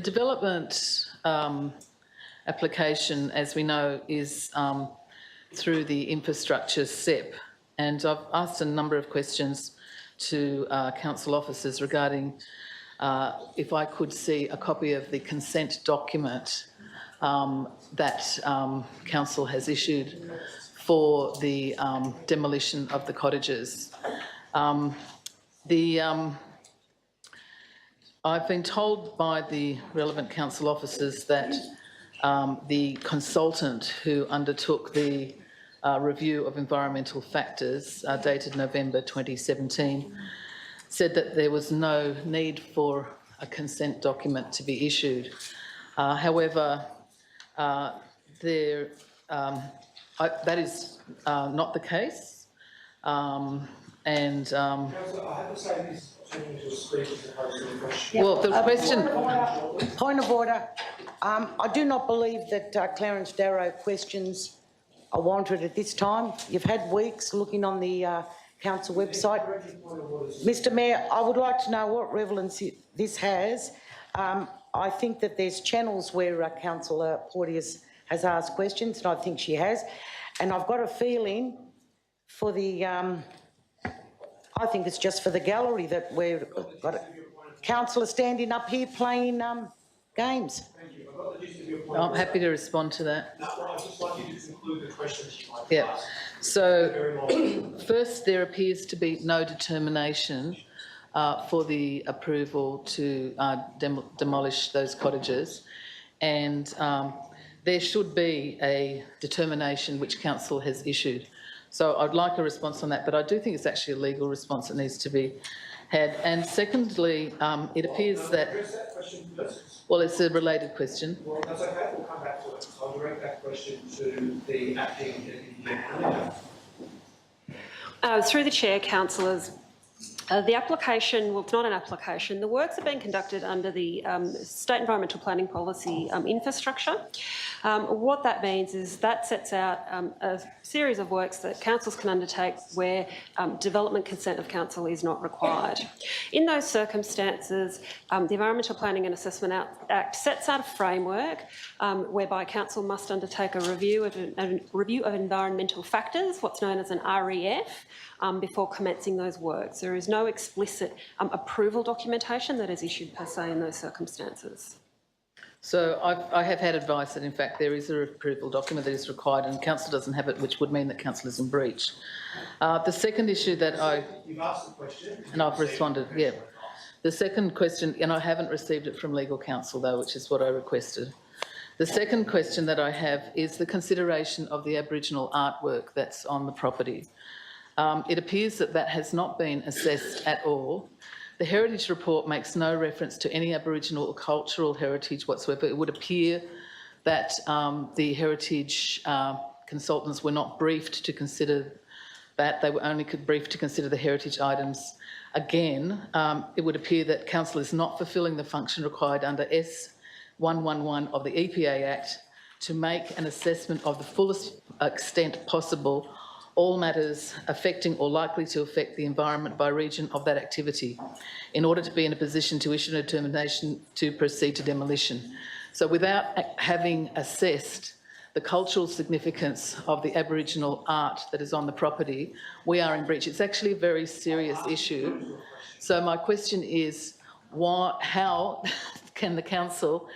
development application, as we know, is through the infrastructure SEP, and I've asked a number of questions to council officers regarding if I could see a copy of the consent document that council has issued for the demolition of the cottages. I've been told by the relevant council officers that the consultant who undertook the review of environmental factors, dated November 2017, said that there was no need for a consent document to be issued. However, that is not the case. Councillor, I have to say this turning into a speech as opposed to a question. Well, the question... Point of order. I do not believe that Clarence Darrow questions I want it at this time. You've had weeks looking on the council website. Mr Mayor, I would like to know what relevance this has. I think that there's channels where Councillor Porteous has asked questions, and I think she has. And I've got a feeling for the, I think it's just for the gallery that we've got a councillor standing up here playing games. I'm happy to respond to that. No, I'd just like you to conclude the questions you might Yeah. ask. So first, there appears to be no determination for the approval to demolish those cottages, and there should be a determination which council has issued. So I'd like a response on that, but I do think it's actually a legal response that needs to be had. And secondly, it appears that, Address that question first. well, it's a related question. Well, that's okay, we'll come back to it. So I'll direct that question to the acting deputy manager. Through the chair, councillors, the application, well, it's not an application. The works are being conducted under the State Environmental Planning Policy infrastructure. What that means is that sets out a series of works that councils can undertake where development consent of council is not required. In those circumstances, the Environmental Planning and Assessment Act sets out a framework whereby council must undertake a review of environmental factors, what's known as an REF, before commencing those works. There is no explicit approval documentation that is issued per se in those circumstances. So I have had advice that in fact there is an approval document that is required and council doesn't have it, which would mean that council is in breach. The second issue that You've asked the question. and I've responded, yeah. The second question, and I haven't received it from legal counsel though, which is what I requested. The second question that I have is the consideration of the Aboriginal artwork that's on the property. It appears that that has not been assessed at all. The heritage report makes no reference to any Aboriginal or cultural heritage whatsoever. It would appear that the heritage consultants were not briefed to consider that. They were only briefed to consider the heritage items. Again, it would appear that council is not fulfilling the function required under S111 of the EPA Act to make an assessment of the fullest extent possible all matters affecting or likely to affect the environment by region of that activity in order to be in a position to issue a determination to proceed to demolition. So without having assessed the cultural significance of the Aboriginal art that is on the property, we are in breach. It's actually a very serious issue. So my question is, how can the council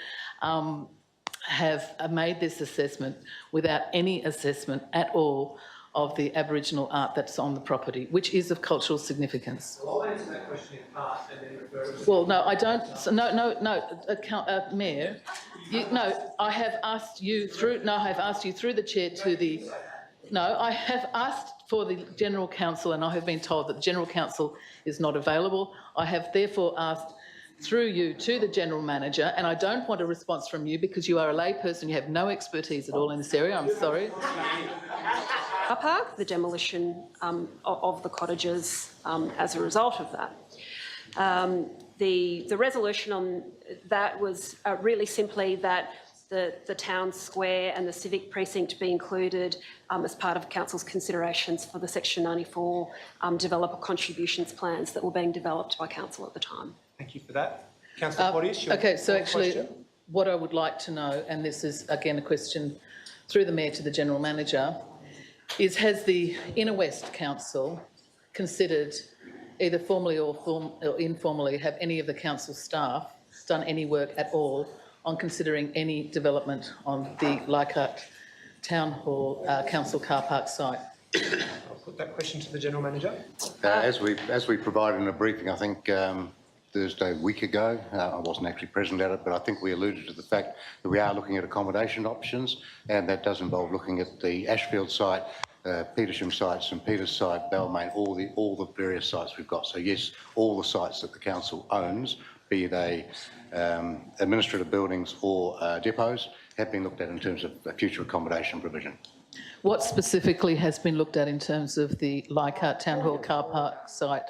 have made this assessment without any assessment at all of the Aboriginal art that's on the property, which is of cultural significance? Well, I'll answer that question in part and then refer it to... Well, no, I don't. Mayor, I have asked you through the chair to the... No, I have asked for the General Counsel and I have been told that the General Counsel is not available. I have therefore asked through you to the General Manager, and I don't want a response from you because you are a layperson, you have no expertise at all in this area, I'm sorry. Car park, the demolition of the cottages as a result of that. The resolution on that was really simply that the town square and the civic precinct be included as part of council's considerations for the Section 94 developer contributions plans that were being developed by council at the time. Thank you for that. Councillor Porteous, Okay, so actually what I would like to know, and this is again a question through the Mayor to the General Manager, is has the Inner West Council considered, either formally or informally, have any of the council staff done any work at all on considering any development on the Leichhardt Town Hall Council car park site? I'll put that question to the General Manager. As we provided in a briefing, I think Thursday a week ago, I wasn't actually present at it, but I think we alluded to the fact that we are looking at accommodation options, and that does involve looking at the Ashfield site, Petersham site, St Peter's site, Balmain, all the various sites we've got. So yes, all the sites that the council owns, be they administrative buildings or depots, have been looked at in terms of future accommodation provision. What specifically has been looked at in terms of the Leichhardt Town Hall car park site?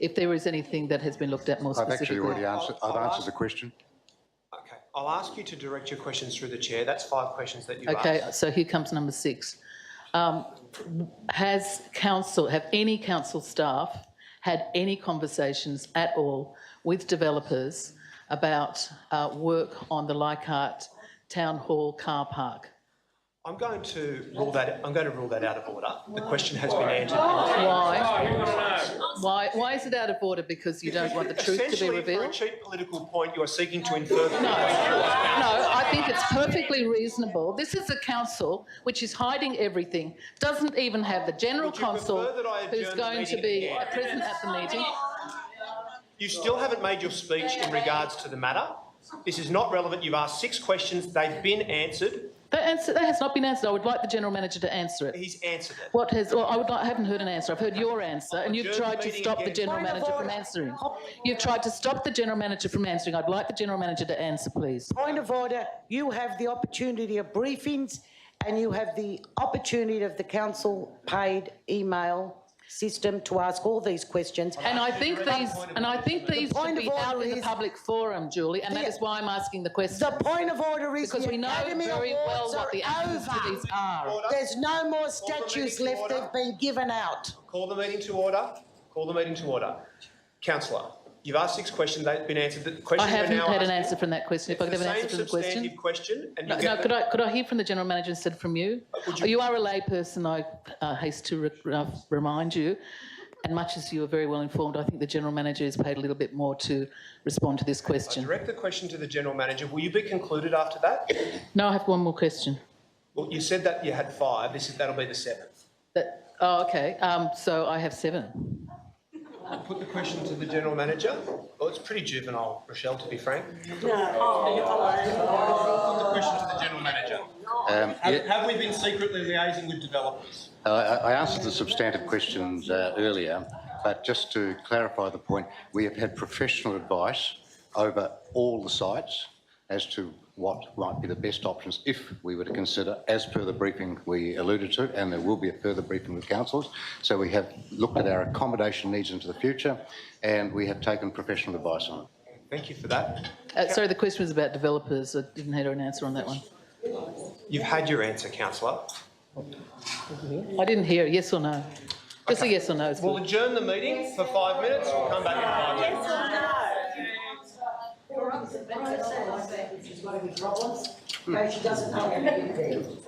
If there is anything that has been looked at more specifically. I've actually already answered. I've answered the question. Okay, I'll ask you to direct your questions through the chair. That's 5 questions that you've asked. Okay, so here comes number 6. Have any council staff had any conversations at all with developers about work on the Leichhardt Town Hall car park? I'm going to rule that out of order. The question has been answered. Why is it out of order? Because you don't want the truth to be Essentially, revealed? for a cheap political point, you are seeking to infer. No, I think it's perfectly reasonable. This is a council which is hiding everything, doesn't even have the general counsel who's going to be present at the meeting. You still haven't made your speech in regards to the matter. This is not relevant. You've asked 6 questions. They've been answered. That has not been answered. I would like the General Manager to answer it. He's answered it. I haven't heard an answer. I've heard your answer, and you've tried to stop the General Manager from answering. You've tried to stop the General Manager from answering. I'd like the General Manager to answer, please. Point of order. You have the opportunity of briefings and you have the opportunity of the council paid email system to ask all these questions. And I think these should be out in the public forum, Julie, and that is why I'm asking the question. The point of order is because we know very well what the answers to these are. There's no more statues left. They've been given out. Call the meeting to order. Call the meeting to order. Councillor, you've asked 6 questions. They've been answered. The question I haven't now had an asking, answer from that question. If I could have an answer from the question. And No, could I hear from the General Manager instead from you? You are a layperson, I haste to remind you, and much as you are very well informed, I think the General Manager is paid a little bit more to respond to this question. I direct the question to the General Manager. Will you be concluded after that? No, I have one more question. Well, you said that you had 5. That'll be the 7th. Okay. So I have 7. I'll put the question to the General Manager. Well, it's pretty juvenile, Rochelle, to be frank. Put the question to the General Manager. Have we been secretly liaising with developers? I answered the substantive questions earlier, but just to clarify the point, we have had professional advice over all the sites as to what might be the best options if we were to consider, as per the briefing we alluded to, and there will be a further briefing with councils. So we have looked at our accommodation needs into the future, and we have taken professional advice on it. Thank you for that. Sorry, the question was about developers. I didn't hear an answer on that one. You've had your answer, Councillor. I didn't hear yes or no. Just a yes or no. We'll adjourn the meeting for 5 minutes. We'll come back in 5 minutes. Yes or no? She's got any problems? No, she doesn't know anything.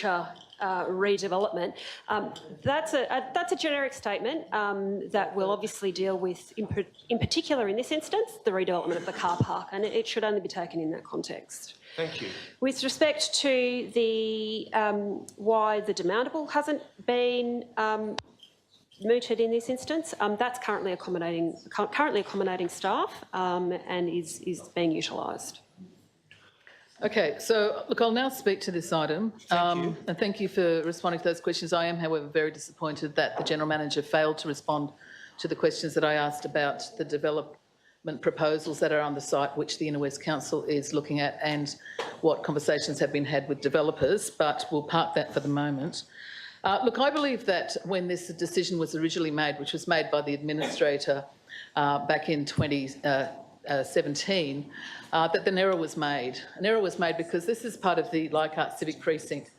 future redevelopment. That's a generic statement that will obviously deal with, in particular in this instance, the redevelopment of the car park, and it should only be taken in that context. Thank you. With respect to the why the demandable hasn't been mooted in this instance, that's currently accommodating staff and is being utilised. Okay, so look, I'll now speak to this item. And thank you for responding to those questions. I am, however, very disappointed that the General Manager failed to respond to the questions that I asked about the development proposals that are on the site, which the Inner West Council is looking at, and what conversations have been had with developers, but we'll park that for the moment. Look, I believe that when this decision was originally made, which was made by the Administrator back in 2017, that an error was made. An error was made because this is part of the Leichhardt Civic Precinct.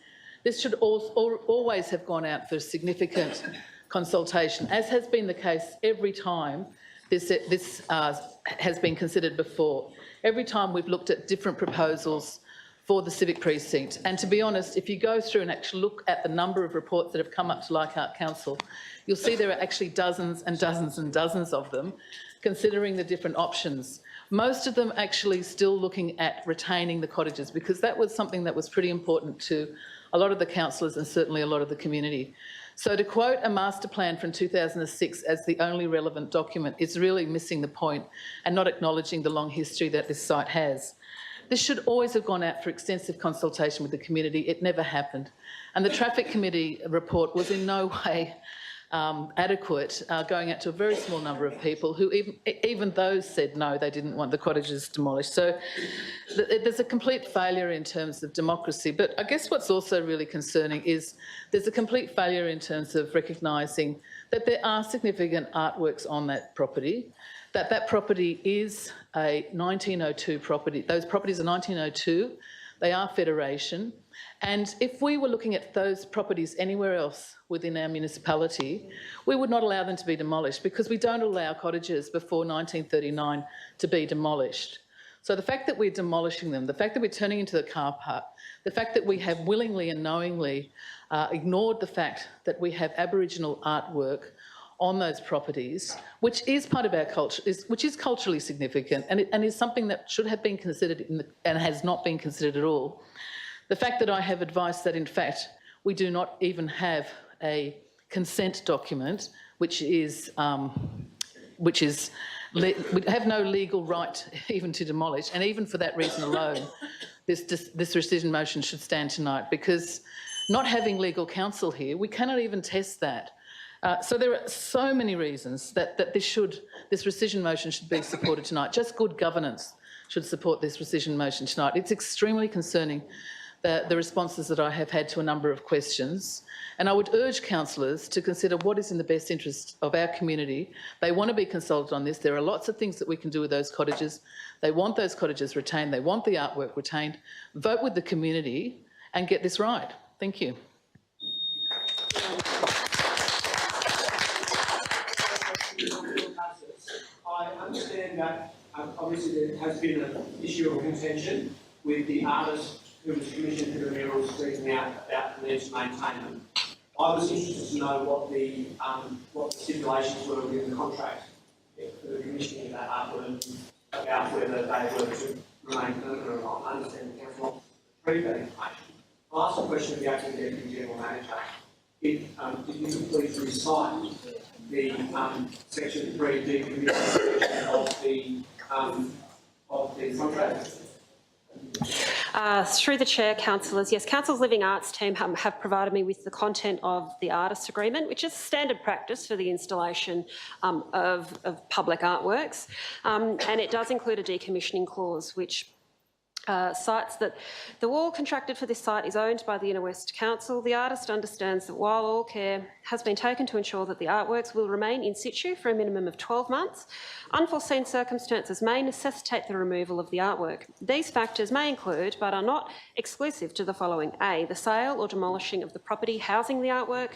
This should always have gone out for significant consultation, as has been the case every time this has been considered before. Every time we've looked at different proposals for the Civic Precinct. And to be honest, if you go through and actually look at the number of reports that have come up to Leichhardt Council, you'll see there are actually dozens and dozens and dozens of them, considering the different options. Most of them actually still looking at retaining the cottages, because that was something that was pretty important to a lot of the councillors and certainly a lot of the community. So to quote a master plan from 2006 as the only relevant document is really missing the point and not acknowledging the long history that this site has. This should always have gone out for extensive consultation with the community. It never happened. And the Traffic Committee report was in no way adequate, going out to a very small number of people who even those said no, they didn't want the cottages demolished. So there's a complete failure in terms of democracy. But I guess what's also really concerning is there's a complete failure in terms of recognising that there are significant artworks on that property, that property is a 1902 property. Those properties are 1902. They are Federation. And if we were looking at those properties anywhere else within our municipality, we would not allow them to be demolished, because we don't allow cottages before 1939 to be demolished. So the fact that we're demolishing them, the fact that we're turning into the car park, the fact that we have willingly and knowingly ignored the fact that we have Aboriginal artwork on those properties, which is part of our culture, which is culturally significant and is something that should have been considered and has not been considered at all. The fact that I have advice that, in fact, we do not even have a consent document, we have no legal right even to demolish, and even for that reason alone, this rescission motion should stand tonight, because not having legal counsel here, we cannot even test that. So there are so many reasons that this rescission motion should be supported tonight. Just good governance should support this rescission motion tonight. It's extremely concerning, the responses that I have had to a number of questions. And I would urge councillors to consider what is in the best interest of our community. They want to be consulted on this. There are lots of things that we can do with those cottages. They want those cottages retained. They want the artwork retained. Vote with the community and get this right. Thank you. I understand that obviously there has been an issue of contention with the artist who was commissioned to the murals speaking out about the need to maintain them. I was interested to know what the stipulations were within the contract for the commissioning of that artwork, about whether they were to remain permanent or not. I understand the council wants to retrieve that information. I'll ask a question of the acting Deputy General Manager. If you could please recite the section 3 decommissioning of the contract. Through the Chair, councillors, yes, Council's Living Arts team have provided me with the content of the artist agreement, which is standard practice for the installation of public artworks, and it does include a decommissioning clause which cites that the wall contracted for this site is owned by the Inner West Council. The artist understands that while all care has been taken to ensure that the artworks will remain in situ for a minimum of 12 months, unforeseen circumstances may necessitate the removal of the artwork. These factors may include, but are not exclusive to, the following: A, the sale or demolishing of the property housing the artwork,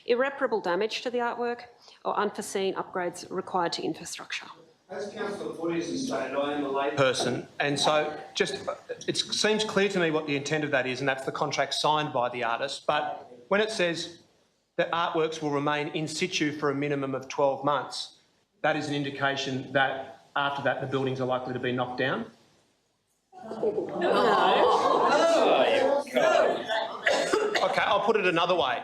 irreparable damage to the artwork, or unforeseen upgrades required to infrastructure. As Councillor Porteous has stated, I am a layperson, and so it seems clear to me what the intent of that is, and that's the contract signed by the artist. But when it says that artworks will remain in situ for a minimum of 12 months, that is an indication that after that the buildings are likely to be knocked down. Okay, I'll put it another way.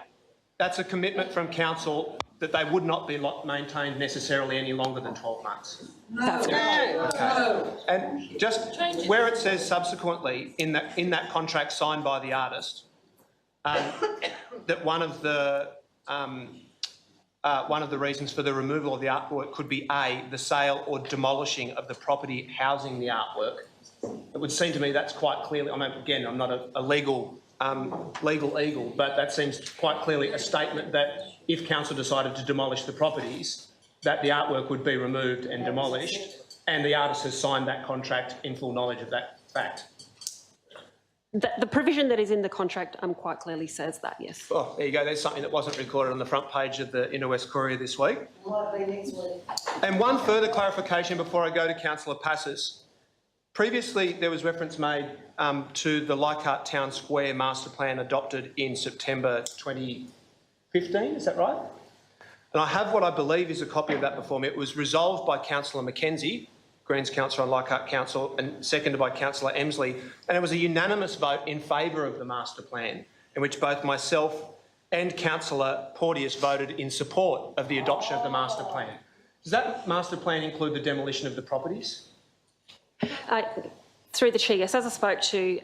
That's a commitment from council that they would not be maintained necessarily any longer than 12 months. That's correct. Okay. And just where it says subsequently in that contract signed by the artist, that one of the reasons for the removal of the artwork could be A, the sale or demolishing of the property housing the artwork. It would seem to me that's quite clearly, I mean, again, I'm not a legal eagle, but that seems quite clearly a statement that if council decided to demolish the properties, that the artwork would be removed and demolished, and the artist has signed that contract in full knowledge of that fact. The provision that is in the contract quite clearly says that, yes. Oh, there you go. There's something that wasn't recorded on the front page of the Inner West Courier this week. Might be next week. And one further clarification before I go to Councillor Passes. Previously, there was reference made to the Leichhardt Town Square master plan adopted in September 2015, is that right? And I have what I believe is a copy of that before me. It was resolved by Councillor Mackenzie, Greens councillor on Leichhardt Council, and seconded by Councillor Emsley. And it was a unanimous vote in favour of the master plan, in which both myself and Councillor Porteous voted in support of the adoption of the master plan. Does that master plan include the demolition of the properties? Through the chair, yes, as I spoke to,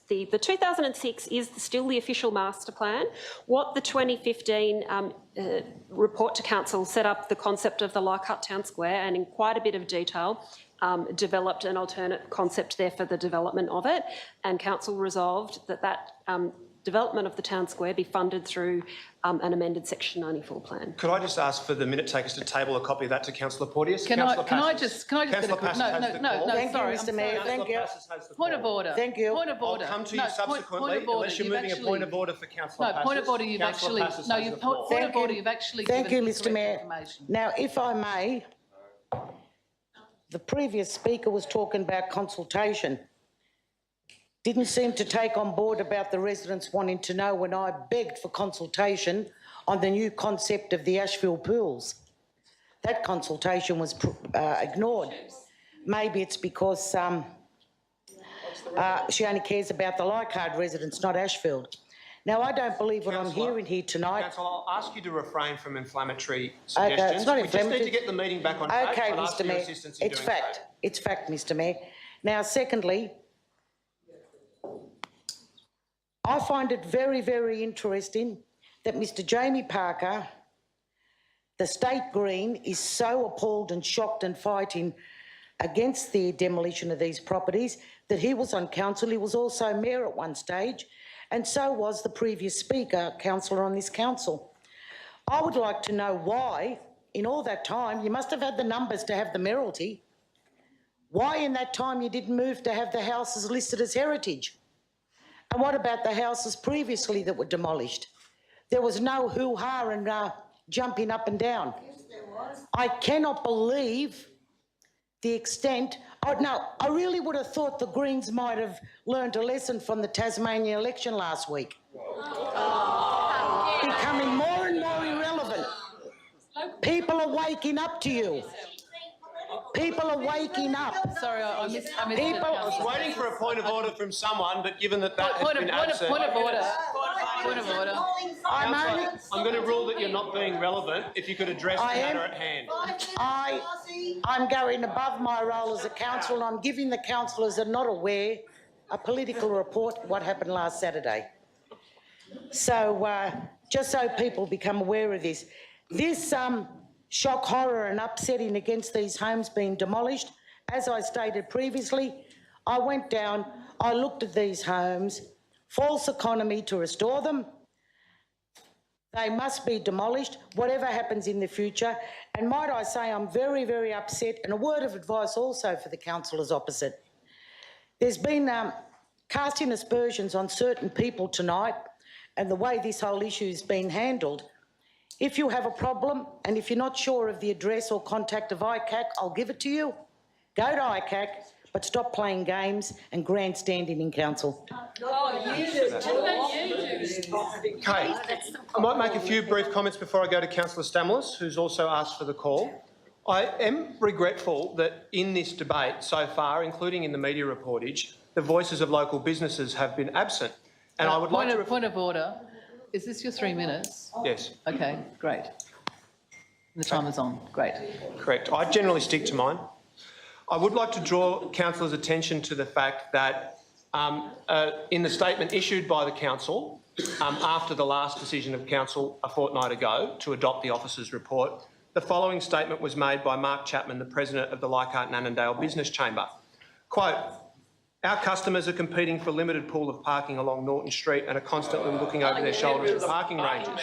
the 2006 is still the official master plan. What the 2015 report to council set up the concept of the Leichhardt Town Square, and in quite a bit of detail developed an alternate concept there for the development of it, and council resolved that development of the town square be funded through an amended Section 94 plan. Could I just ask for the minute takers to table a copy of that to Councillor Porteous? Can I just get a quick... No, Thank sorry. you, Mr Mayor. Thank you. Point of order. Thank you. Point of order. I'll come to you subsequently, unless you're moving a point of order for Councillor Passes. No, point of order you've actually... No, point of order you've actually given Thank you, Mr Mayor. information. Now, if I may, the previous speaker was talking about consultation. Didn't seem to take on board about the residents wanting to know when I begged for consultation on the new concept of the Ashfield pools. That consultation was ignored. Maybe it's because she only cares about the Leichhardt residents, not Ashfield. Now, I don't believe what I'm hearing here tonight. Councillor, I'll ask you to refrain from inflammatory suggestions. Okay, it's not inflammatory. We just need to get the meeting back on track. Okay, I'll ask Mr for your Mayor, assistance in it's doing fact. so. It's fact, Mr Mayor. Now, secondly, I find it very, very interesting that Mr Jamie Parker, the State Green, is so appalled and shocked and fighting against the demolition of these properties that he was on council. He was also mayor at one stage, and so was the previous speaker, councillor on this council. I would like to know why, in all that time, you must have had the numbers to have the mayoralty, why in that time you didn't move to have the houses listed as heritage? And what about the houses previously that were demolished? There was no hoo-ha and jumping up and down. Yes, there was. I cannot believe the extent. Oh, no, I really would have thought the Greens might have learned a lesson from the Tasmania election last week. Becoming more and more irrelevant. People are waking up to you. People are waking up. Sorry, I missed People, I was waiting for a point of order from someone, but given that that has been absent... Point of order. Point of order. I'm going to rule that you're not being relevant if you could address the matter at hand. I'm going above my role as a councillor, and I'm giving the councillors that are not aware a political report of what happened last Saturday. So, just so people become aware of this. This shock, horror and upsetting against these homes being demolished, as I stated previously, I went down, I looked at these homes, false economy to restore them. They must be demolished, whatever happens in the future. And might I say, I'm very, very upset, and a word of advice also for the councillors opposite. There's been casting aspersions on certain people tonight, and the way this whole issue has been handled If you have a problem and if you're not sure of the address or contact of ICAC, I'll give it to you. Go to ICAC, but stop playing games and grandstanding in council. Okay, I might make a few brief comments before I go to Councillor Stamoulis, who's also asked for the call. I am regretful that in this debate so far, including in the media reportage, the voices of local businesses have been absent. And I would like to... Point of order. Is this your 3 minutes? Yes. Okay, great. The time is on. Great. Correct. I generally stick to mine. I would like to draw councillors' attention to the fact that in the statement issued by the council after the last decision of council a fortnight ago to adopt the officer's report, the following statement was made by Mark Chapman, the president of the Leichhardt and Annandale Business Chamber. Quote, "Our customers are competing for a limited pool of parking along Norton Street and are constantly looking over their shoulders at parking ranges.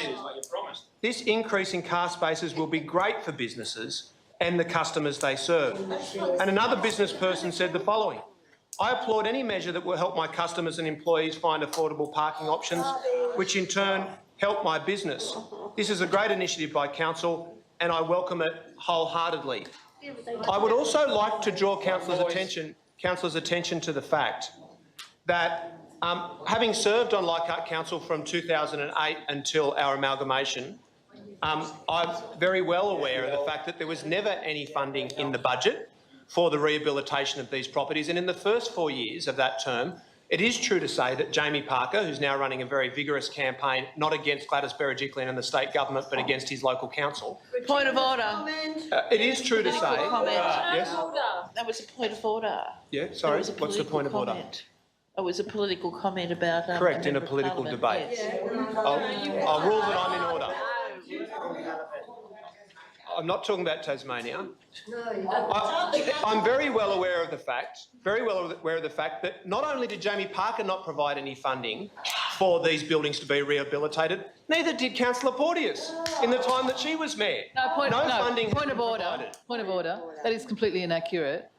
This increase in car spaces will be great for businesses and the customers they serve." And another business person said the following, "I applaud any measure that will help my customers and employees find affordable parking options, which in turn help my business. This is a great initiative by council and I welcome it wholeheartedly." I would also like to draw councillors' attention to the fact that having served on Leichhardt Council from 2008 until our amalgamation, I'm very well aware of the fact that there was never any funding in the budget for the rehabilitation of these properties. And in the first 4 years of that term, it is true to say that Jamie Parker, who's now running a very vigorous campaign, not against Gladys Berejiklian and the state government, but against his local council. Point of order. It is true to say... yes? That was a point of order. Yeah, sorry, what's the point of order? It was a political comment about... Correct, in a political debate. Yes. I'll rule that I'm in order. I'm not talking about Tasmania. I'm very well aware of the fact, that not only did Jamie Parker not provide any funding for these buildings to be rehabilitated, neither did Councillor Porteous in the time that she was mayor. Point of funding order. That is completely inaccurate.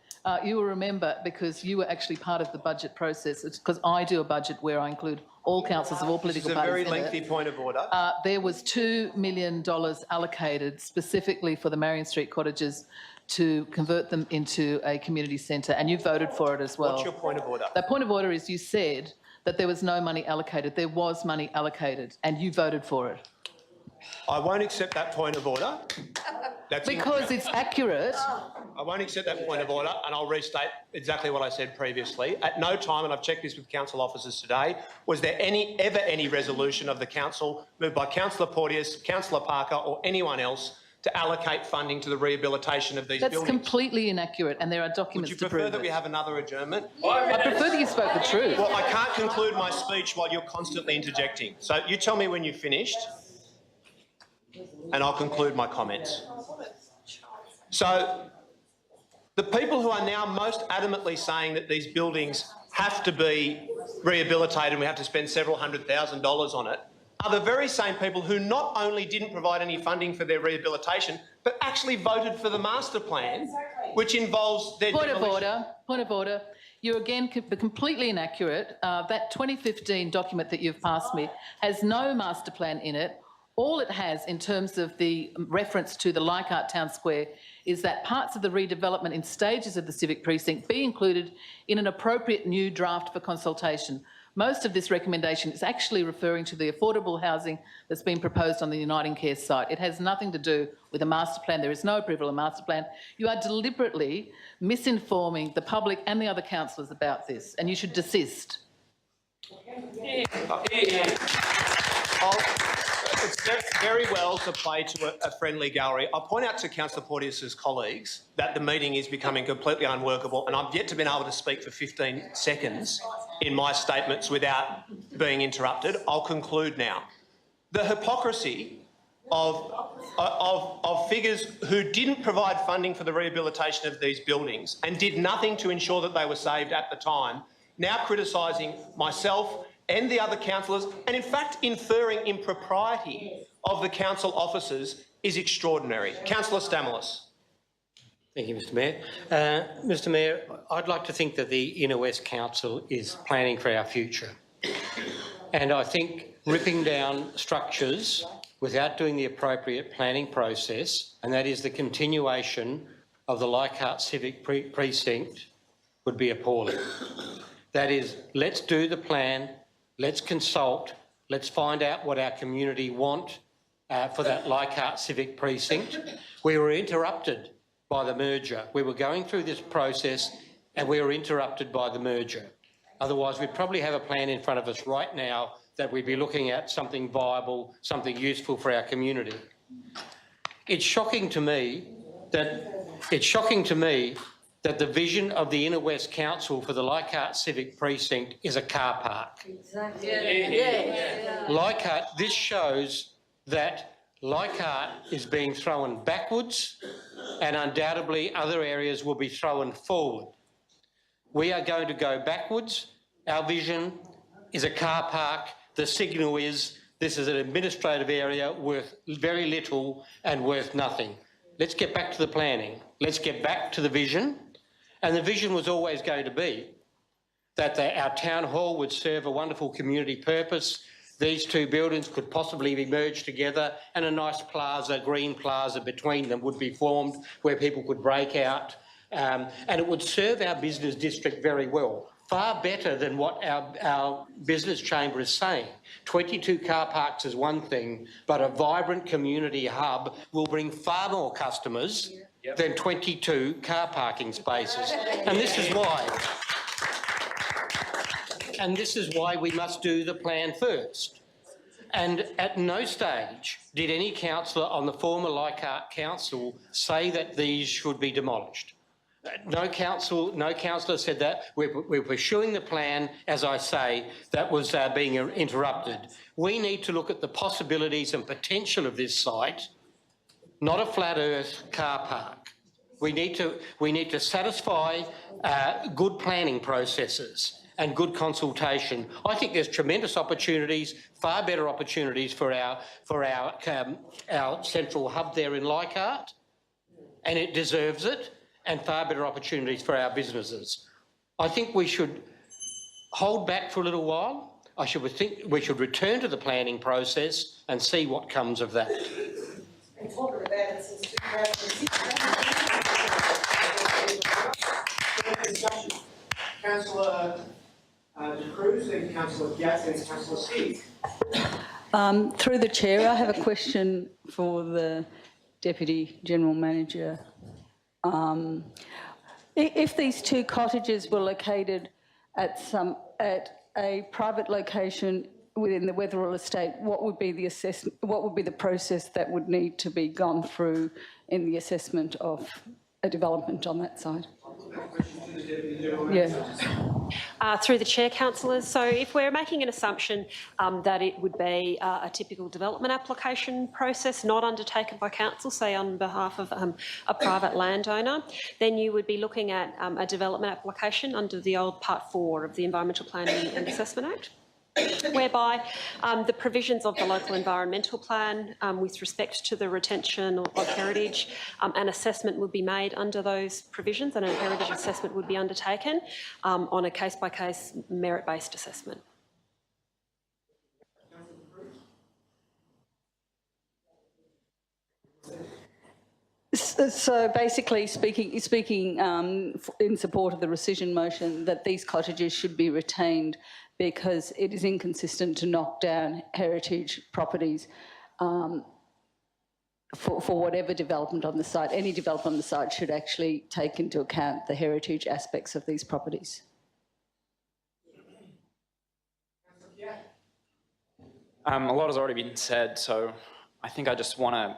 You will remember, because you were actually part of the budget process, it's because I do a budget where I include all councillors of all political parties. This is a very lengthy point of order. There was $2 million allocated specifically for the Marion Street cottages to convert them into a community centre, and you voted for it as well. What's your point of order? The point of order is you said that there was no money allocated. There was money allocated, and you voted for it. I won't accept that point of order. Because it's accurate. I won't accept that point of order, and I'll restate exactly what I said previously. At no time, and I've checked this with council officers today, was there ever any resolution of the council moved by Councillor Porteous, Councillor Parker or anyone else to allocate funding to the rehabilitation of these buildings. That's completely inaccurate, and there are documents to prove it. Would you prefer that we have another adjournment? I prefer that you spoke the truth. Well, I can't conclude my speech while you're constantly interjecting. So you tell me when you've finished, and I'll conclude my comments. So the people who are now most adamantly saying that these buildings have to be rehabilitated and we have to spend several $100,000 on it are the very same people who not only didn't provide any funding for their rehabilitation, but actually voted for the master plan, which involves their demolition. Point of order. You're again completely inaccurate. That 2015 document that you've passed me has no master plan in it. All it has in terms of the reference to the Leichhardt Town Square is that parts of the redevelopment in stages of the civic precinct be included in an appropriate new draft for consultation. Most of this recommendation is actually referring to the affordable housing that's been proposed on the Uniting Care site. It has nothing to do with a master plan. There is no approval of a master plan. You are deliberately misinforming the public and the other councillors about this, and you should desist. It's very well to play to a friendly gallery. I'll point out to Councillor Porteous's colleagues that the meeting is becoming completely unworkable, and I've yet to be able to speak for 15 seconds in my statements without being interrupted. I'll conclude now. The hypocrisy of figures who didn't provide funding for the rehabilitation of these buildings and did nothing to ensure that they were saved at the time, now criticising myself and the other councillors, and in fact inferring impropriety of the council officers is extraordinary. Councillor Stamoulis. Thank you, Mr Mayor. Mr Mayor, I'd like to think that the Inner West Council is planning for our future. And I think ripping down structures without doing the appropriate planning process, and that is the continuation of the Leichhardt Civic Precinct, would be appalling. That is, let's do the plan, let's consult, let's find out what our community want for that Leichhardt Civic Precinct. We were interrupted by the merger. We were going through this process and we were interrupted by the merger. Otherwise, we'd probably have a plan in front of us right now that we'd be looking at something viable, something useful for our community. It's shocking to me that the vision of the Inner West Council for the Leichhardt Civic Precinct is a car park. Exactly. Leichhardt, this shows that Leichhardt is being thrown backwards and undoubtedly other areas will be thrown forward. We are going to go backwards. Our vision is a car park. The signal is this is an administrative area worth very little and worth nothing. Let's get back to the planning. Let's get back to the vision. And the vision was always going to be that our town hall would serve a wonderful community purpose. These two buildings could possibly be merged together and a nice plaza, green plaza between them would be formed where people could break out. And it would serve our business district very well, far better than what our business chamber is saying. 22 car parks is one thing, but a vibrant community hub will bring far more customers than 22 car parking spaces. And this is why we must do the plan first. And at no stage did any councillor on the former Leichhardt Council say that these should be demolished. No councillor said that. We're pursuing the plan, as I say, that was being interrupted. We need to look at the possibilities and potential of this site, not a flat earth car park. We need to satisfy good planning processes and good consultation. I think there's tremendous opportunities, far better opportunities for our central hub there in Leichhardt, and it deserves it, and far better opportunities for our businesses. I think we should hold back for a little while. think we should return to the planning process and see what comes of that. Been talking about it since 2006. Councillor De Cruz, then Councillor Piat, then Councillor Speedy. Through the chair, I have a question for the Deputy General Manager. If these two cottages were located at a private location within the Wetherill estate, what would be the assessment? What would be the process that would need to be gone through in the assessment of a development on that side? Yeah. Through the chair, councillors. So if we're making an assumption that it would be a typical development application process not undertaken by council, say on behalf of a private landowner, then you would be looking at a development application under the old Part 4 of the Environmental Planning and Assessment Act, whereby the provisions of the local environmental plan with respect to the retention of heritage, an assessment would be made under those provisions and a heritage assessment would be undertaken on a case-by-case merit-based assessment. So basically speaking in support of the rescission motion, that these cottages should be retained because it is inconsistent to knock down heritage properties for whatever development on the site. Any development on the site should actually take into account the heritage aspects of these properties. A lot has already been said, so I think I just want to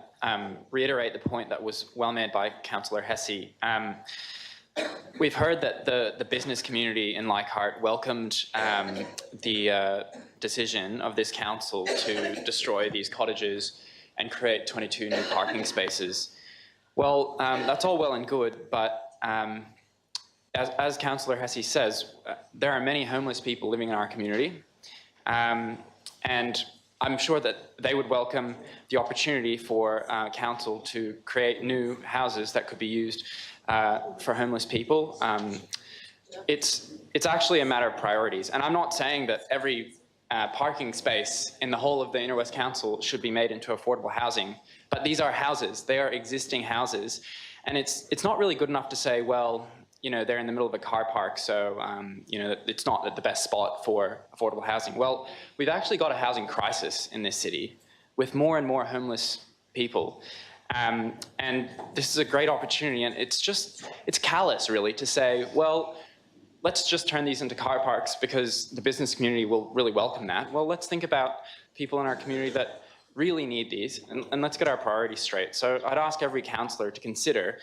reiterate the point that was well made by Councillor Hesse. We've heard that the business community in Leichhardt welcomed the decision of this council to destroy these cottages and create 22 new parking spaces. Well, that's all well and good, but as Councillor Hesse says, there are many homeless people living in our community, and I'm sure that they would welcome the opportunity for council to create new houses that could be used for homeless people. It's actually a matter of priorities, and I'm not saying that every parking space in the whole of the Inner West Council should be made into affordable housing. But these are houses, they are existing houses. And it's not really good enough to say, well, you know, they're in the middle of a car park, so, you know, it's not the best spot for affordable housing. Well, we've actually got a housing crisis in this city with more and more homeless people. And this is a great opportunity, and it's callous really to say, well, let's just turn these into car parks because the business community will really welcome that. Well, let's think about people in our community that really need these, and let's get our priorities straight. So I'd ask every councillor to consider,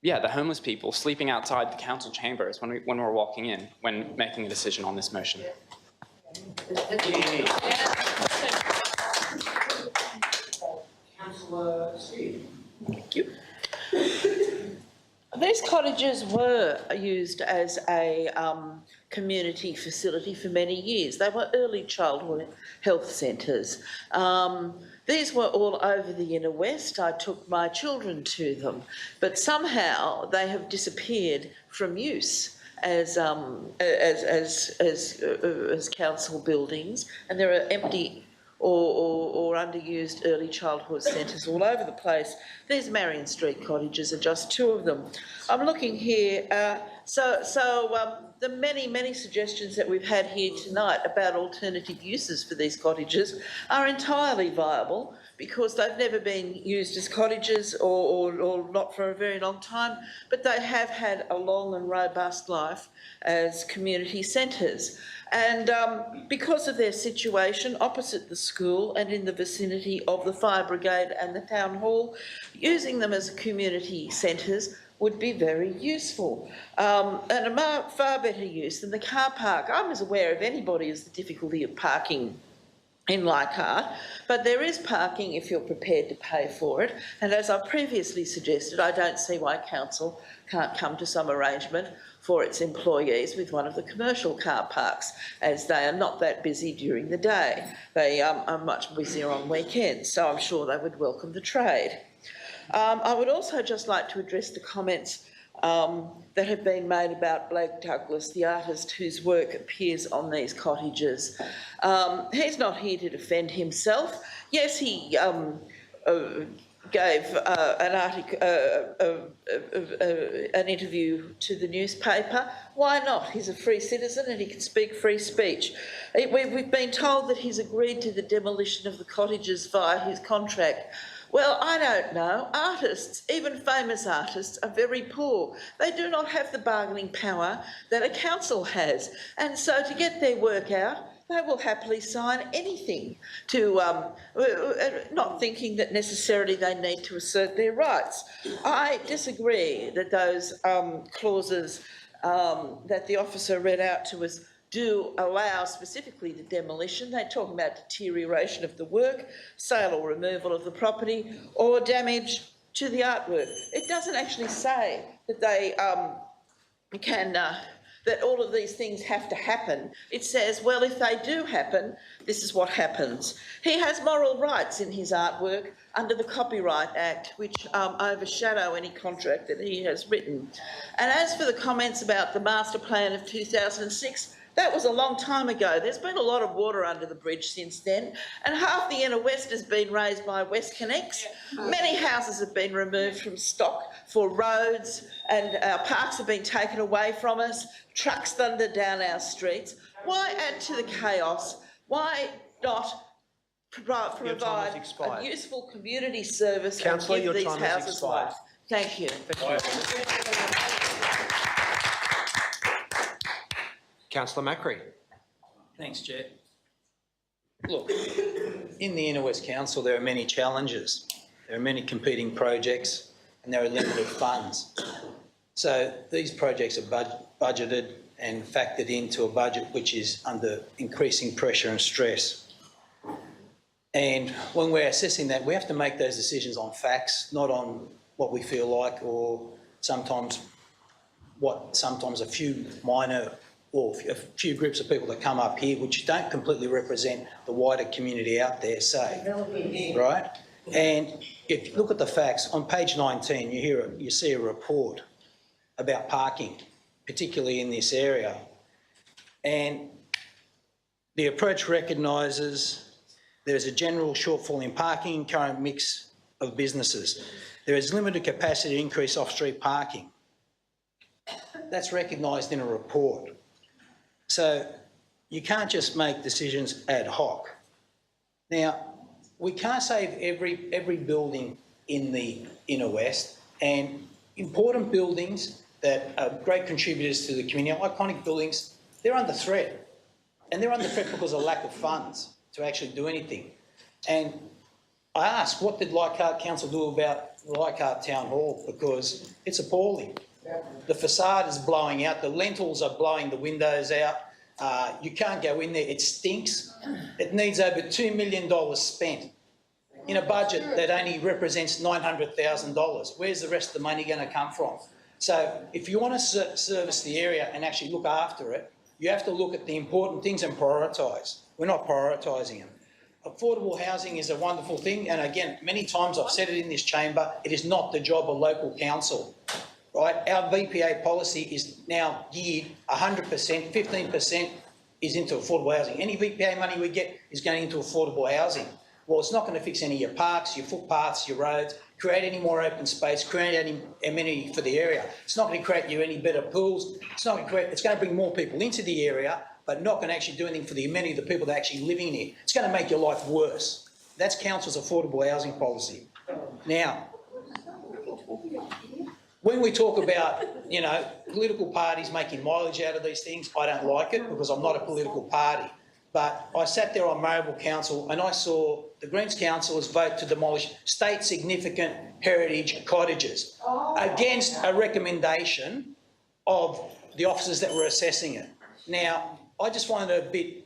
yeah, the homeless people sleeping outside the council chambers when we're walking in, when making a decision on this motion. Councillor Speedy. Thank you. These cottages were used as a community facility for many years. They were early childhood health centres. These were all over the Inner West. I took my children to them, but somehow they have disappeared from use as council buildings, and there are empty or underused early childhood centres all over the place. These Marion Street cottages are just two of them. I'm looking here, the many suggestions that we've had here tonight about alternative uses for these cottages are entirely viable because they've never been used as cottages or not for a very long time, but they have had a long and robust life as community centres. And because of their situation opposite the school and in the vicinity of the fire brigade and the town hall, using them as community centres would be very useful and a far better use than the car park. I'm as aware of anybody as the difficulty of parking in Leichhardt, but there is parking if you're prepared to pay for it. And as I previously suggested, I don't see why council can't come to some arrangement for its employees with one of the commercial car parks, as they are not that busy during the day. They are much busier on weekends, so I'm sure they would welcome the trade. I would also just like to address the comments that have been made about Blake Douglas, the artist whose work appears on these cottages. He's not here to defend himself. Yes, he gave an interview to the newspaper. Why not? He's a free citizen and he can speak free speech. We've been told that he's agreed to the demolition of the cottages via his contract. Well, I don't know. Artists, even famous artists, are very poor. They do not have the bargaining power that a council has. And so to get their work out, they will happily sign anything to, not thinking that necessarily they need to assert their rights. I disagree that those clauses that the officer read out to us do allow specifically the demolition. They talk about deterioration of the work, sale or removal of the property, or damage to the artwork. It doesn't actually say that they that all of these things have to happen. It says, well, if they do happen, this is what happens. He has moral rights in his artwork under the Copyright Act, which overshadow any contract that he has written. And as for the comments about the master plan of 2006, that was a long time ago. There's been a lot of water under the bridge since then, and half the Inner West has been raised by WestConnex. Many houses have been removed from stock for roads, and our parks have been taken away from us, trucks thundered down our streets. Why add to the chaos? Why not provide a useful community service and give these houses life? Thank you. Councillor Macri. Thanks, Chair. Look, in the Inner West Council there are many challenges. There are many competing projects and there are limited funds. So these projects are budgeted and factored into a budget which is under increasing pressure and stress. And when we're assessing that, we have to make those decisions on facts, not on what we feel like or sometimes a few minor or a few groups of people that come up here which don't completely represent the wider community out there say, right? And if you look at the facts, on page 19 you see a report about parking, particularly in this area. And The approach recognises there is a general shortfall in parking in current mix of businesses. There is limited capacity to increase off-street parking. That's recognised in a report. So you can't just make decisions ad hoc. Now, we can't save every building in the inner west, and important buildings that are great contributors to the community, iconic buildings, they're under threat. And they're under threat because of lack of funds to actually do anything. And I asked, what did Leichhardt Council do about Leichhardt Town Hall? Because it's appalling. The facade is blowing out, the lentils are blowing the windows out. You can't go in there, it stinks. It needs over $2 million spent in a budget that only represents $900,000. Where's the rest of the money going to come from? So if you want to service the area and actually look after it, you have to look at the important things and prioritise. We're not prioritising them. Affordable housing is a wonderful thing, and again, many times I've said it in this chamber, it is not the job of local council, right? Our VPA policy is now geared 100%, 15% is into affordable housing. Any VPA money we get is going into affordable housing. Well, it's not going to fix any of your parks, your footpaths, your roads, create any more open space, create any amenity for the area. It's not going to create you any better pools. It's not going to create, it's going to bring more people into the area, but not going to actually do anything for the amenity of the people that are actually living there. It's going to make your life worse. That's council's affordable housing policy. Now, when we talk about, you know, political parties making mileage out of these things, I don't like it because I'm not a political party. But I sat there on Mayoral Council and I saw the Greens councillors vote to demolish state significant heritage cottages against a recommendation of the officers that were assessing it. Now, I just find it a bit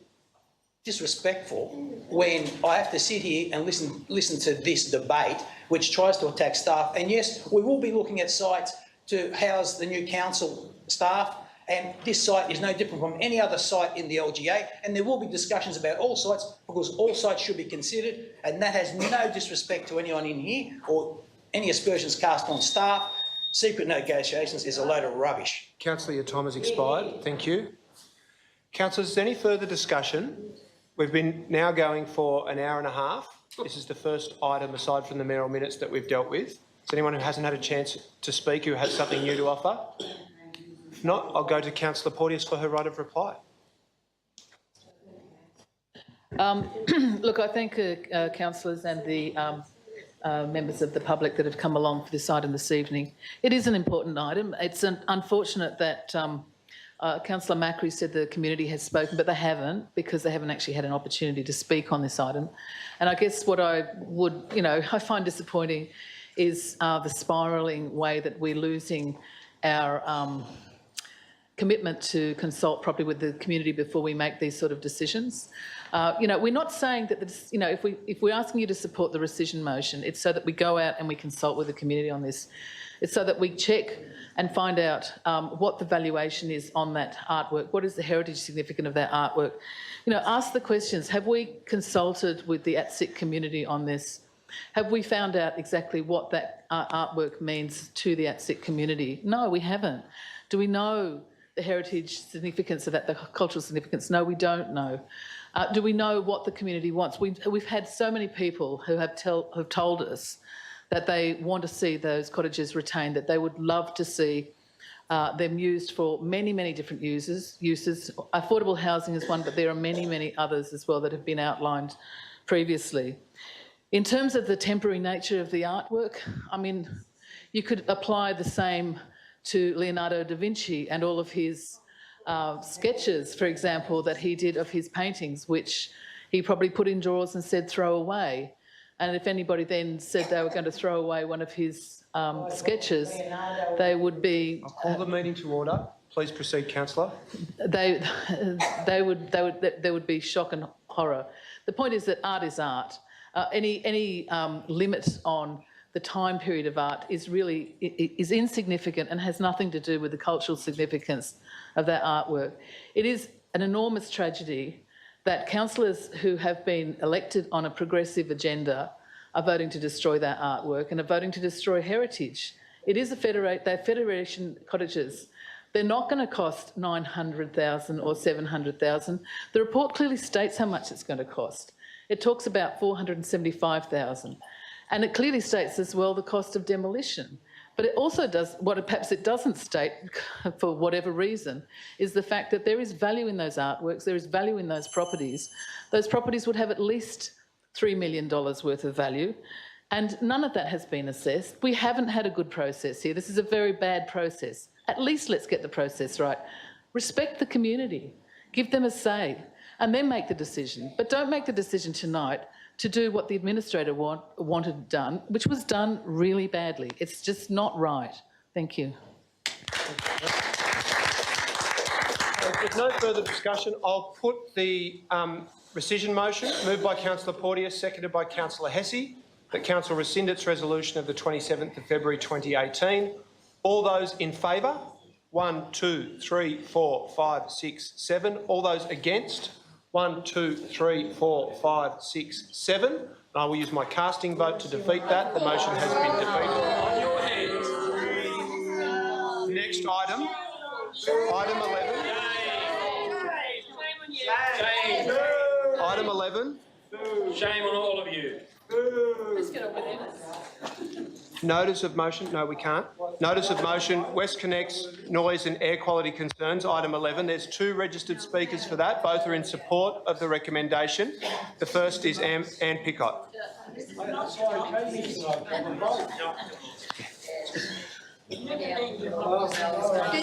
disrespectful when I have to sit here and listen to this debate which tries to attack staff. And yes, we will be looking at sites to house the new council staff, and this site is no different from any other site in the LGA, and there will be discussions about all sites because all sites should be considered, and that has no disrespect to anyone in here or any aspersions cast on staff. Secret negotiations is a load of rubbish. Councillor, your time has expired. Thank you. Councillors, is there any further discussion? We've been now going for an hour and a half. This is the first item aside from the mayoral minutes that we've dealt with. Is there anyone who hasn't had a chance to speak who has something new to offer? If not, I'll go to Councillor Porteous for her right of reply. Look, I thank councillors and the members of the public that have come along for this item this evening. It is an important item. It's unfortunate that Councillor Macri said the community has spoken, but they haven't, because they haven't actually had an opportunity to speak on this item. And I guess what I would, I find disappointing is the spiralling way that we're losing our commitment to consult properly with the community before we make these sort of decisions. We're not saying that, if we're asking you to support the rescission motion, it's so that we go out and we consult with the community on this. It's so that we check and find out what the valuation is on that artwork. What is the heritage significance of that artwork? Ask the questions. Have we consulted with the ATSIC community on this? Have we found out exactly what that artwork means to the ATSIC community? No, we haven't. Do we know the heritage significance of that, the cultural significance? No, we don't know. Do we know what the community wants? We've had so many people who have told us that they want to see those cottages retained, that they would love to see them used for many, many different uses. Affordable housing is one, but there are many, many others as well that have been outlined previously. In terms of the temporary nature of the artwork, I mean, you could apply the same to Leonardo da Vinci and all of his sketches, for example, that he did of his paintings, which he probably put in drawers and said throw away. And if anybody then said they were going to throw away one of his sketches, they would be... I'll call the meeting to order. Please proceed, councillor. There would be shock and horror. The point is that art is art. Any limit on the time period of art is insignificant and has nothing to do with the cultural significance of that artwork. It is an enormous tragedy that councillors who have been elected on a progressive agenda are voting to destroy that artwork and are voting to destroy heritage. It is they're Federation cottages. They're not going to cost 900,000 or 700,000. The report clearly states how much it's going to cost. It talks about 475,000. And it clearly states as well the cost of demolition. But it also does, what perhaps it doesn't state, for whatever reason, is the fact that there is value in those artworks, there is value in those properties. Those properties would have at least $3 million worth of value, and none of that has been assessed. We haven't had a good process here. This is a very bad process. At least let's get the process right. Respect the community, give them a say, and then make the decision. But don't make the decision tonight to do what the administrator wanted done, which was done really badly. It's just not right. Thank you. If there's no further discussion, I'll put the rescission motion, moved by Councillor Porteous, seconded by Councillor Hesse, that Council rescind its resolution of the 27th of February 2018. All those in favour? 1, 2, 3, 4, 5, 6, 7. All those against? 1, 2, 3, 4, 5, 6, 7. And I will use my casting vote to defeat that. The motion has been defeated. Next item, item 11. Item 11. Shame on all of you. Notice of motion. No, we can't. Notice of motion. WestConnex noise and air quality concerns. Item 11. There's 2 registered speakers for that. Both are in support of the recommendation. The first is Anne Picott. Did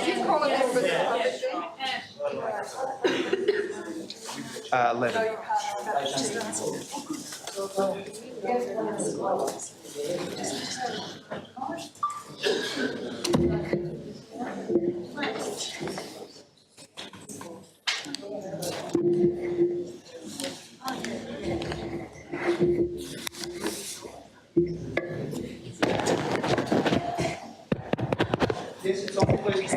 you call it 11. Yes, it's on, please.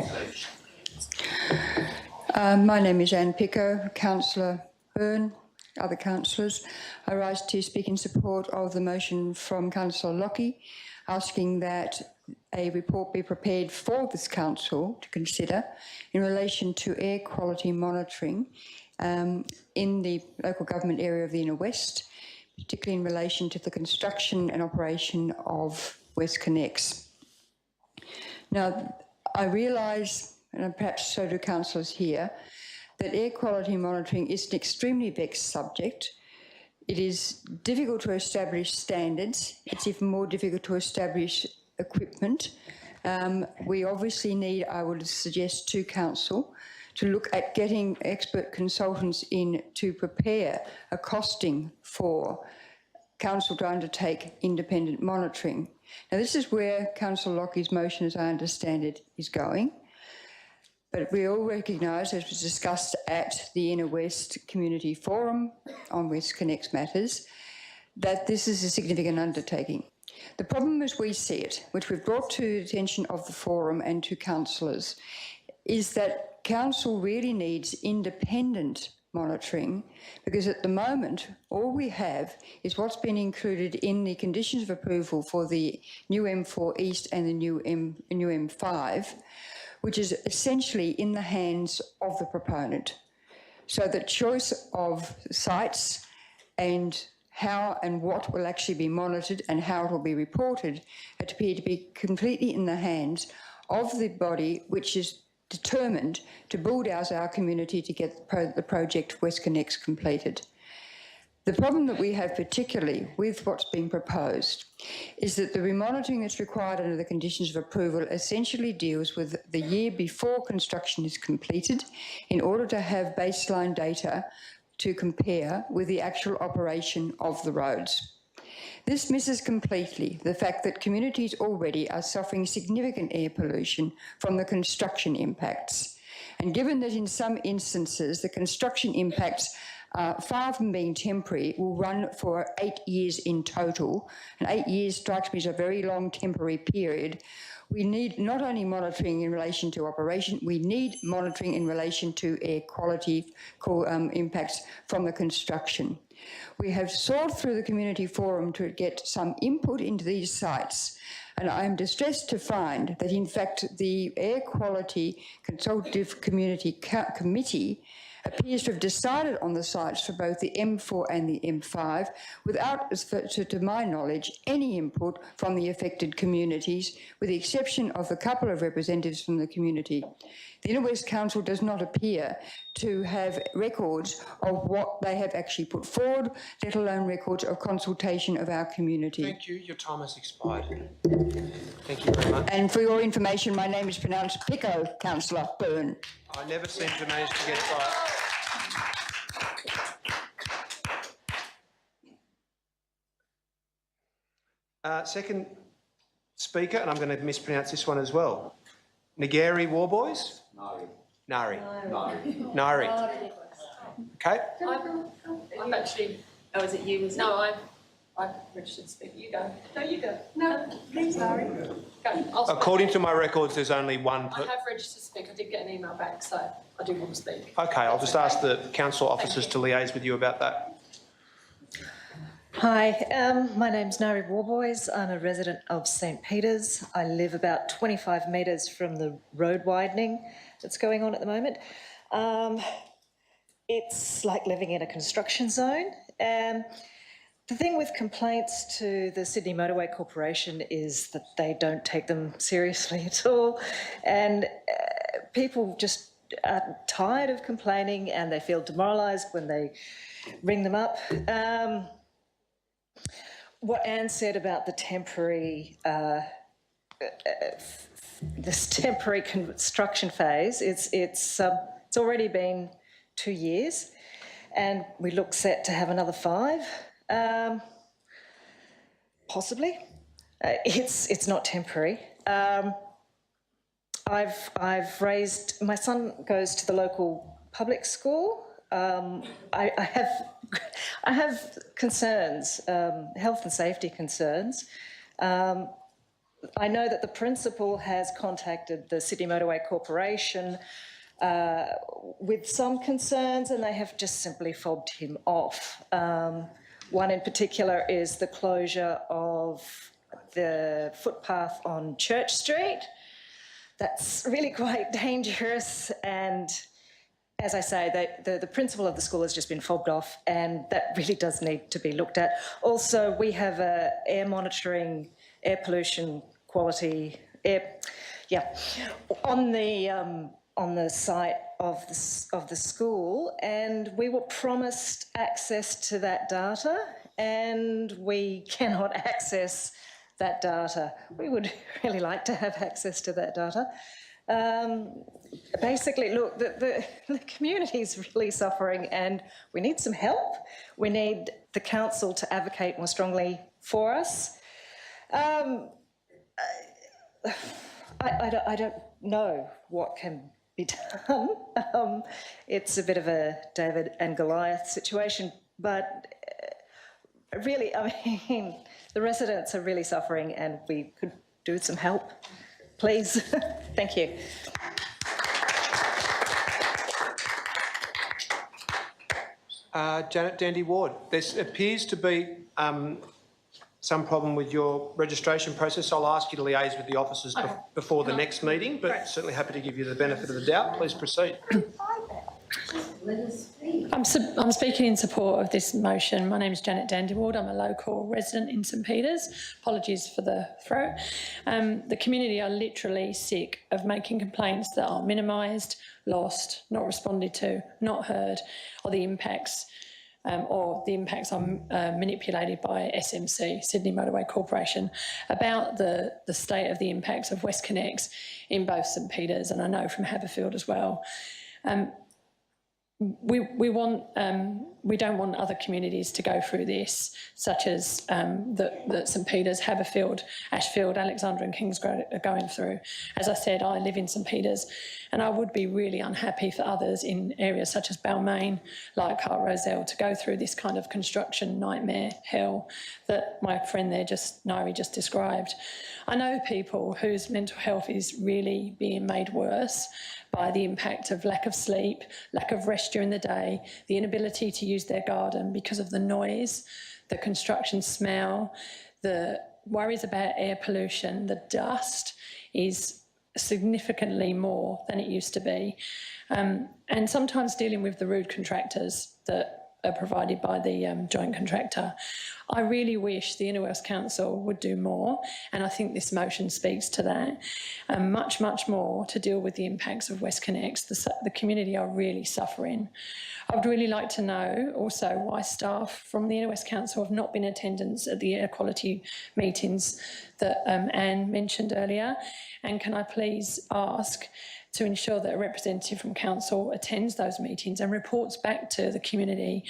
My name is Anne Pico, Councillor Byrne, other councillors. I rise to speak in support of the motion from Councillor Lockie, asking that a report be prepared for this council to consider in relation to air quality monitoring in the local government area of the Inner West, particularly in relation to the construction and operation of WestConnex. Now, I realise, and perhaps so do councillors here, that air quality monitoring is an extremely vexed subject. It is difficult to establish standards. It's even more difficult to establish equipment. We obviously need, I would suggest to council, to look at getting expert consultants in to prepare a costing for council to undertake independent monitoring. Now, this is where Councillor Lockie's motion, as I understand it, is going. But we all recognise, as was discussed at the Inner West Community Forum on WestConnex matters, that this is a significant undertaking. The problem as we see it, which we've brought to the attention of the forum and to councillors, is that council really needs independent monitoring, because at the moment all we have is what's been included in the conditions of approval for the new M4 East and the new M5, which is essentially in the hands of the proponent. So the choice of sites and how and what will actually be monitored and how it will be reported appear to be completely in the hands of the body which is determined to bulldoze our community to get the project WestConnex completed. The problem that we have particularly with what's being proposed is that the remonitoring that's required under the conditions of approval essentially deals with the year before construction is completed in order to have baseline data to compare with the actual operation of the roads. This misses completely the fact that communities already are suffering significant air pollution from the construction impacts. And given that in some instances the construction impacts, far from being temporary, will run for 8 years in total, and 8 years strikes me as a very long temporary period, we need not only monitoring in relation to operation, we need monitoring in relation to air quality impacts from the construction. We have sought through the community forum to get some input into these sites, And I am distressed to find that, in fact, the Air Quality Consultative Committee appears to have decided on the sites for both the M4 and the M5 without, to my knowledge, any input from the affected communities, with the exception of a couple of representatives from the community. The Inner West Council does not appear to have records of what they have actually put forward, let alone records of consultation of our community. Thank you. Your time has expired. Thank you very much. And for your information, my name is pronounced Pico, Councillor Byrne. I never seem to manage to get it right. Second speaker, and I'm going to mispronounce this one as well. Nagari Warboys? Nari. Nari. Okay. I'm actually. Oh, is it you? No, I'm registered speaker. You go. No, you go. No, please, Nari. Go. According to my records, there's only one. I have registered speaker. I did get an email back, so I do want to speak. Okay, I'll just ask the council officers to liaise with you about that. Hi, my name's Nari Warboys. I'm a resident of St Peter's. I live about 25 metres from the road widening that's going on at the moment. It's like living in a construction zone. The thing with complaints to the Sydney Motorway Corporation is that they don't take them seriously at all, and people just are tired of complaining and they feel demoralised when they ring them up. What Anne said about the temporary, this temporary construction phase, it's already been 2 years, and we look set to have another 5, possibly. It's not temporary. I've raised. My son goes to the local public school. I have concerns, health and safety concerns. I know that the principal has contacted the Sydney Motorway Corporation with some concerns, and they have just simply fobbed him off. One in particular is the closure of the footpath on Church Street. That's really quite dangerous, and as I say, the principal of the school has just been fobbed off, and that really does need to be looked at. Also, we have air monitoring, air pollution quality, on the site of the school, and we were promised access to that data, and we cannot access that data. We would really like to have access to that data. Basically, look, the community is really suffering, and we need some help. We need the council to advocate more strongly for us. I don't know what can be done. It's a bit of a David and Goliath situation, but really, I mean, the residents are really suffering, and we could do with some help. Please. Thank you. Janet Dandy Ward, there appears to be some problem with your registration process. I'll ask you to liaise with the officers before the next meeting, but certainly happy to give you the benefit of the doubt. Please proceed. I'm speaking in support of this motion. My name is Janet Dandyward. I'm a local resident in St Peters. Apologies for the throat. The community are literally sick of making complaints that are minimised, lost, not responded to, not heard, or the impacts are manipulated by SMC, Sydney Motorway Corporation, about the state of the impacts of WestConnex in both St Peters and I know from Haberfield as well. We don't want other communities to go through this, such as that St Peters, Haberfield, Ashfield, Alexandra and Kingsgrove are going through. As I said, I live in St Peters, and I would be really unhappy for others in areas such as Balmain, Leichhardt, Rozelle, to go through this kind of construction nightmare hell that my friend there, Nari, just described. I know people whose mental health is really being made worse by the impact of lack of sleep, lack of rest during the day, the inability to use their garden because of the noise, the construction smell, the worries about air pollution, the dust is significantly more than it used to be. And sometimes dealing with the rude contractors that are provided by the joint contractor. I really wish the Inner West Council would do more, and I think this motion speaks to that, much, much more to deal with the impacts of WestConnex. The community are really suffering. I would really like to know also why staff from the Inner West Council have not been in attendance at the air quality meetings that Anne mentioned earlier, and can I please ask to ensure that a representative from council attends those meetings and reports back to the community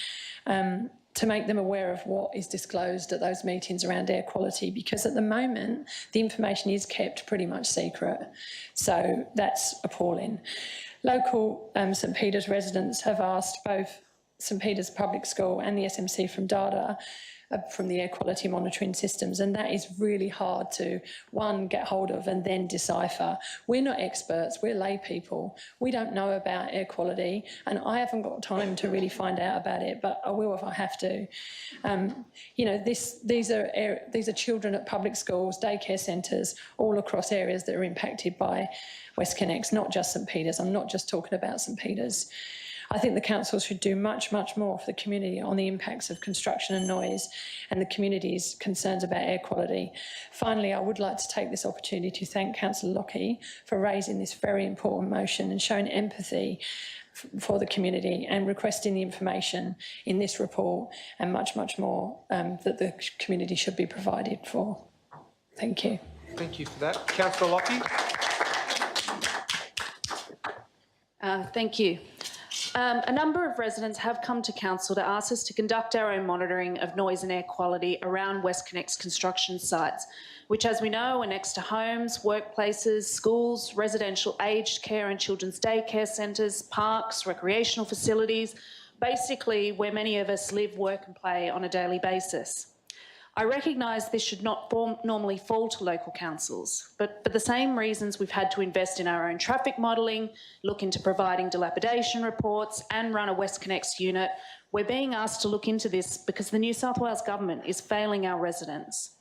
to make them aware of what is disclosed at those meetings around air quality, because at the moment the information is kept pretty much secret. So that's appalling. Local St Peter's residents have asked both St Peter's Public School and the SMC from data from the air quality monitoring systems, and that is really hard to, one, get hold of and then decipher. We're not experts, we're lay people. We don't know about air quality, and I haven't got time to really find out about it, but I will if I have to. You know, these are children at public schools, daycare centres, all across areas that are impacted by WestConnex, not just St Peter's. I'm not just talking about St Peter's. I think the council should do much, much more for the community on the impacts of construction and noise and the community's concerns about air quality. Finally, I would like to take this opportunity to thank Councillor Lockie for raising this very important motion and showing empathy for the community and requesting the information in this report and much, much more that the community should be provided for. Thank you. Thank you for that. Councillor Lockie. Thank you. A number of residents have come to council to ask us to conduct our own monitoring of noise and air quality around WestConnex construction sites, which, as we know, are next to homes, workplaces, schools, residential aged care and children's daycare centres, parks, recreational facilities, basically where many of us live, work and play on a daily basis. I recognise this should not normally fall to local councils, but for the same reasons we've had to invest in our own traffic modelling, look into providing dilapidation reports and run a WestConnex unit, we're being asked to look into this because the New South Wales Government is failing our residents.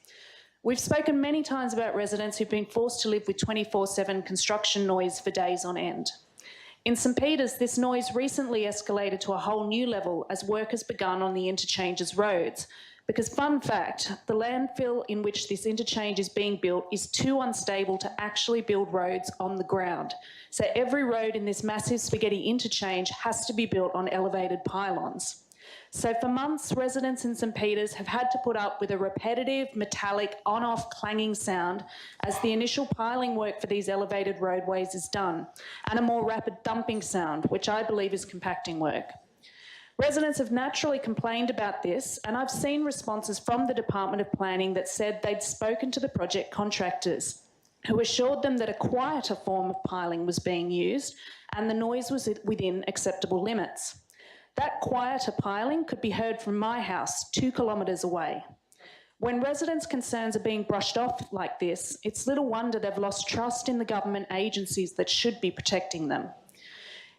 We've spoken many times about residents who've been forced to live with 24/7 construction noise for days on end. In St Peter's, this noise recently escalated to a whole new level as work has begun on the interchange's roads. Because, fun fact, the landfill in which this interchange is being built is too unstable to actually build roads on the ground. So every road in this massive spaghetti interchange has to be built on elevated pylons. So for months, residents in St Peter's have had to put up with a repetitive, metallic, on-off clanging sound as the initial piling work for these elevated roadways is done, and a more rapid dumping sound, which I believe is compacting work. Residents have naturally complained about this, and I've seen responses from the Department of Planning that said they'd spoken to the project contractors, who assured them that a quieter form of piling was being used and the noise was within acceptable limits. That quieter piling could be heard from my house 2 kilometres away. When residents' concerns are being brushed off like this, it's little wonder they've lost trust in the government agencies that should be protecting them.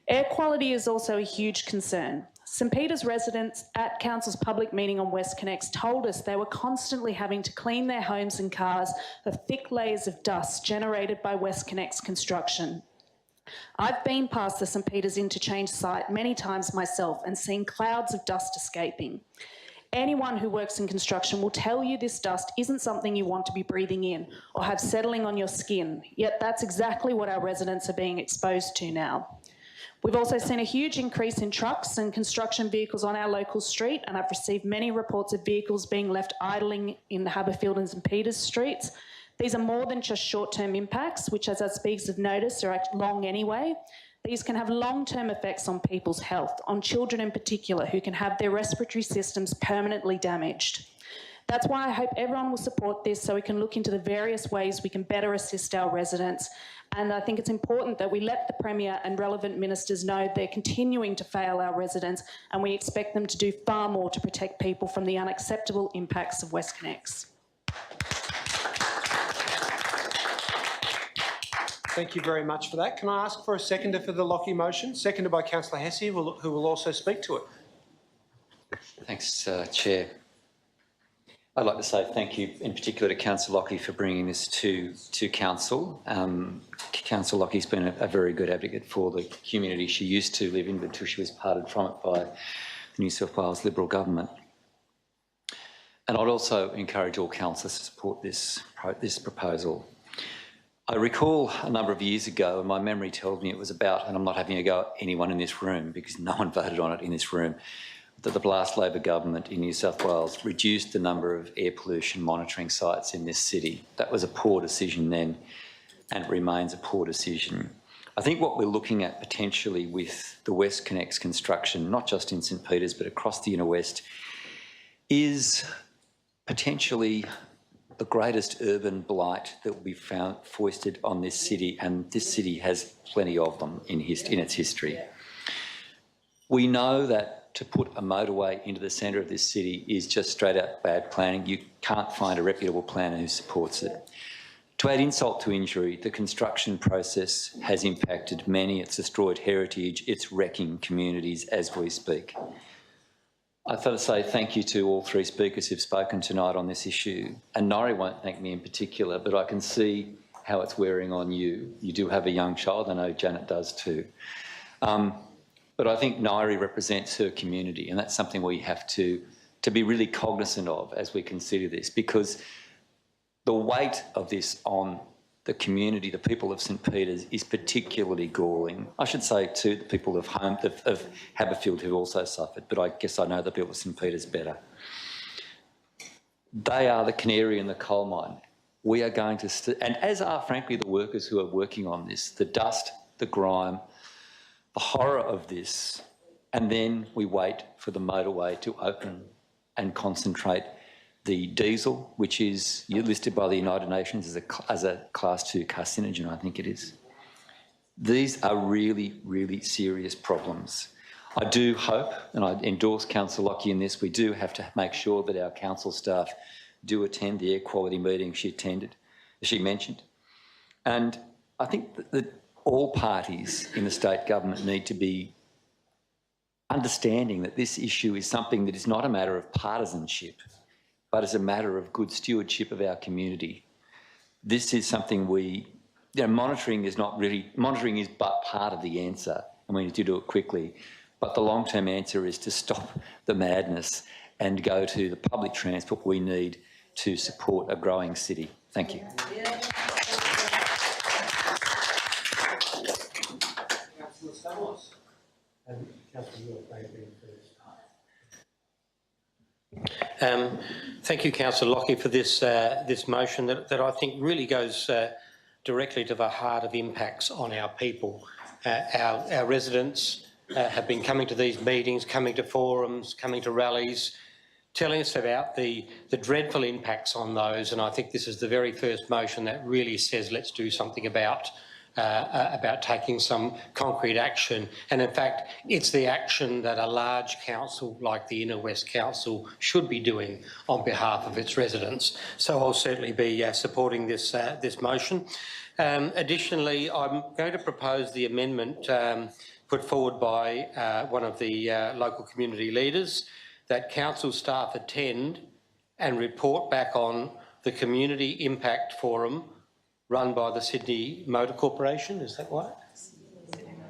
Air quality is also a huge concern. St Peter's residents at Council's public meeting on WestConnex told us they were constantly having to clean their homes and cars of thick layers of dust generated by WestConnex construction. I've been past the St Peter's interchange site many times myself and seen clouds of dust escaping. Anyone who works in construction will tell you this dust isn't something you want to be breathing in or have settling on your skin, yet that's exactly what our residents are being exposed to now. We've also seen a huge increase in trucks and construction vehicles on our local street, and I've received many reports of vehicles being left idling in the Harbour and St Peter's streets. These are more than just short-term impacts, which, as our speakers have noticed, are long anyway. These can have long-term effects on people's health, on children in particular, who can have their respiratory systems permanently damaged. That's why I hope everyone will support this so we can look into the various ways we can better assist our residents. And I think it's important that we let the Premier and relevant ministers know they're continuing to fail our residents, and we expect them to do far more to protect people from the unacceptable impacts of WestConnex. Thank you very much for that. Can I ask for a seconder for the Lockie motion? Seconded by Councillor Hesse, who will also speak to it. Thanks, Chair. I'd like to say thank you in particular to Councillor Lockie for bringing this to Council. Councillor Lockie's been a very good advocate for the community she used to live in until she was parted from it by the New South Wales Liberal government. And I'd also encourage all councillors to support this proposal. I recall a number of years ago, and my memory tells me it was about, and I'm not having a go at anyone in this room because no one voted on it in this room, that the last Labor government in New South Wales reduced the number of air pollution monitoring sites in this city. That was a poor decision then, and it remains a poor decision. I think what we're looking at potentially with the WestConnex construction, not just in St Peters but across the Inner West, is potentially the greatest urban blight that will be foisted on this city, and this city has plenty of them in its history. We know that to put a motorway into the centre of this city is just straight out bad planning. You can't find a reputable planner who supports it. To add insult to injury, the construction process has impacted many. It's destroyed heritage. It's wrecking communities as we speak. I thought to say thank you to all three speakers who've spoken tonight on this issue. And Nori won't thank me in particular, but I can see how it's wearing on you. You do have a young child. I know Janet does too. But I think Nairi represents her community, and that's something we have to be really cognizant of as we consider this, because the weight of this on the community, the people of St Peters, is particularly galling. I should say too, the people of Haberfield who also suffered, but I guess I know the people of St Peters better. They are the canary in the coal mine. We are going to, and as are frankly the workers who are working on this, the dust, the grime, the horror of this, and then we wait for the motorway to open and concentrate the diesel, which is listed by the United Nations as a Class 2 carcinogen, I think it is. These are really, really serious problems. I do hope, and I endorse Councillor Lockie in this, we do have to make sure that our council staff do attend the air quality meeting she mentioned. And I think that all parties in the state government need to be understanding that this issue is something that is not a matter of partisanship, but is a matter of good stewardship of our community. This is something monitoring is but part of the answer, and we need to do it quickly. But the long-term answer is to stop the madness and go to the public transport we need to support a growing city. Thank you. Thank you, Councillor Lockie, for this motion that I think really goes directly to the heart of impacts on our people. Our residents have been coming to these meetings, coming to forums, coming to rallies, telling us about the dreadful impacts on those, and I think this is the very first motion that really says let's do something about taking some concrete action. And in fact, it's the action that a large council like the Inner West Council should be doing on behalf of its residents. So I'll certainly be supporting this motion. Additionally, I'm going to propose the amendment put forward by one of the local community leaders, that council staff attend and report back on the Community Impact Forum run by the Sydney Motor Corporation, is that right?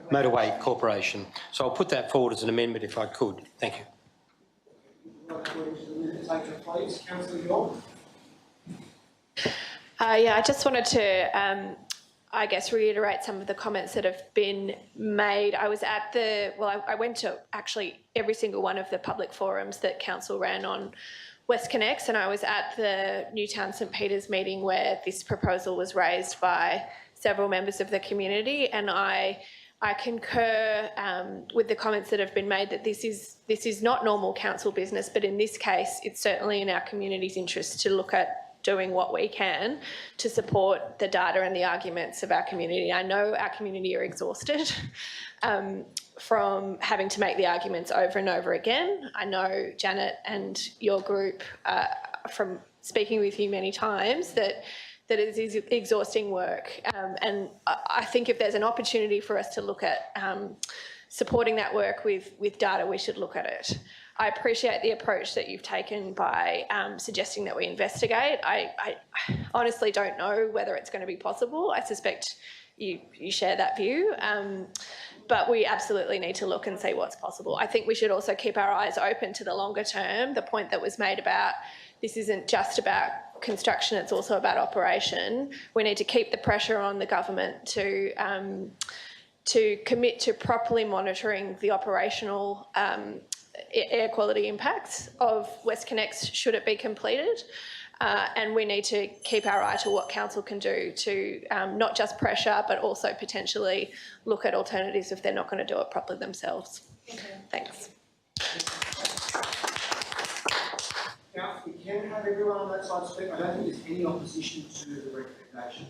Motorway Corporation. So I'll put that forward as an amendment if I could. Thank you. Yeah, I just wanted to, I guess, reiterate some of the comments that have been made. I was at I went to actually every single one of the public forums that Council ran on WestConnex, and I was at the Newtown St Peters meeting where this proposal was raised by several members of the community, and I concur with the comments that have been made that this is not normal council business, but in this case it's certainly in our community's interest to look at doing what we can to support the data and the arguments of our community. I know our community are exhausted from having to make the arguments over and over again. I know, Janet, and your group, from speaking with you many times, that it is exhausting work. And I think if there's an opportunity for us to look at supporting that work with data, we should look at it. I appreciate the approach that you've taken by suggesting that we investigate. I honestly don't know whether it's going to be possible. I suspect you share that view. But we absolutely need to look and see what's possible. I think we should also keep our eyes open to the longer term. The point that was made about this isn't just about construction, it's also about operation. We need to keep the pressure on the government to commit to properly monitoring the operational air quality impacts of WestConnex should it be completed. And we need to keep our eye to what council can do to not just pressure, but also potentially look at alternatives if they're not going to do it properly themselves. Thanks. Now, we can have everyone on that side speak. I don't think there's any opposition to the recommendation.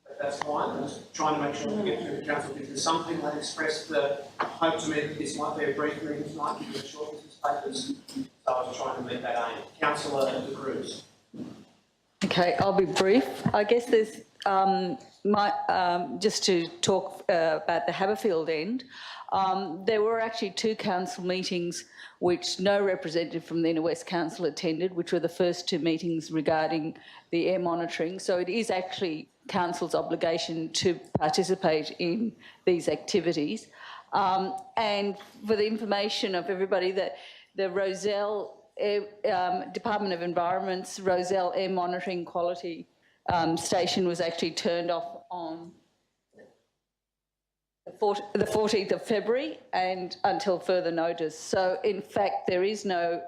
But that's fine. I'm just trying to make sure we get through the council because some people have expressed the hope to me that this might be a brief meeting tonight because of short business papers. So I was trying to meet that aim. Councillor De Cruz. Okay, I'll be brief. I guess there's just to talk about the Haberfield end. There were actually 2 council meetings which no representative from the Inner West Council attended, which were the first 2 meetings regarding the air monitoring. So it is actually council's obligation to participate in these activities. And for the information of everybody, that the Rozelle Department of Environment's Rozelle air monitoring quality station was actually turned off on the 14th of February and until further notice. So in fact, there is no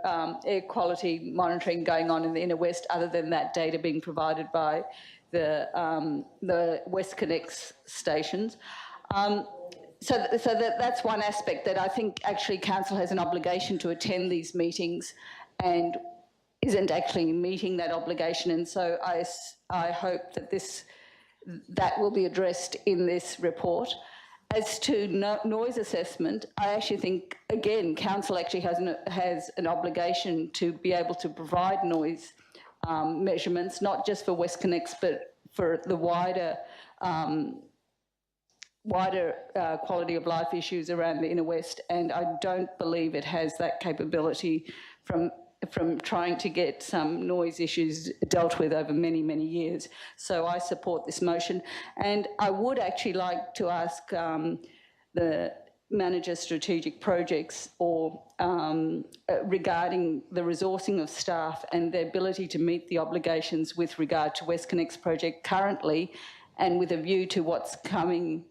air quality monitoring going on in the Inner West other than that data being provided by the WestConnex stations. So that's one aspect that I think actually council has an obligation to attend these meetings and isn't actually meeting that obligation. And so I hope that that will be addressed in this report. As to noise assessment, I actually think, again, council actually has an obligation to be able to provide noise measurements, not just for WestConnex, but for the wider quality of life issues around the Inner West, and I don't believe it has that capability from trying to get some noise issues dealt with over many, many years. So I support this motion, and I would actually like to ask the manager strategic projects or regarding the resourcing of staff and their ability to meet the obligations with regard to WestConnex project currently, and with a view to what's coming,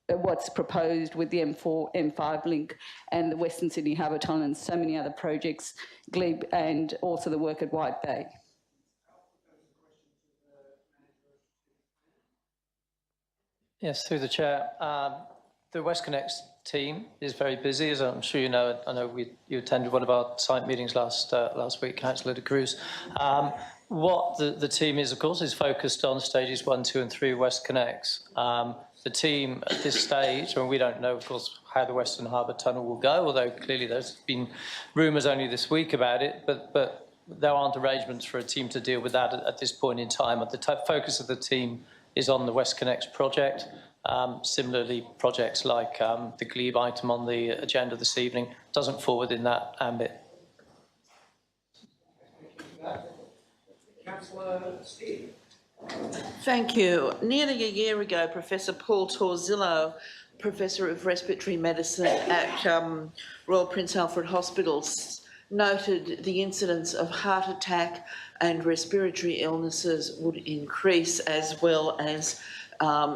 what's proposed with the M4, M5 link and the Western Sydney Harbour Tunnel and so many other projects, Glebe, and also the work at White Bay. Yes, through the chair. The WestConnex team is very busy, as I'm sure you know. I know you attended one of our site meetings last week, Councillor De Cruz. What the team is, of course, is focused on stages 1, 2 and 3 WestConnex. The team at this stage, and we don't know, of course, how the Western Harbour Tunnel will go, although clearly there's been rumours only this week about it, but there aren't arrangements for a team to deal with that at this point in time. The focus of the team is on the WestConnex project. Similarly, projects like the Glebe item on the agenda this evening doesn't fall within that ambit. Councillor Speedy. Thank you. Nearly a year ago, Professor Paul Torzillo, Professor of Respiratory Medicine at Royal Prince Alfred Hospitals, noted the incidence of heart attack and respiratory illnesses would increase, as well as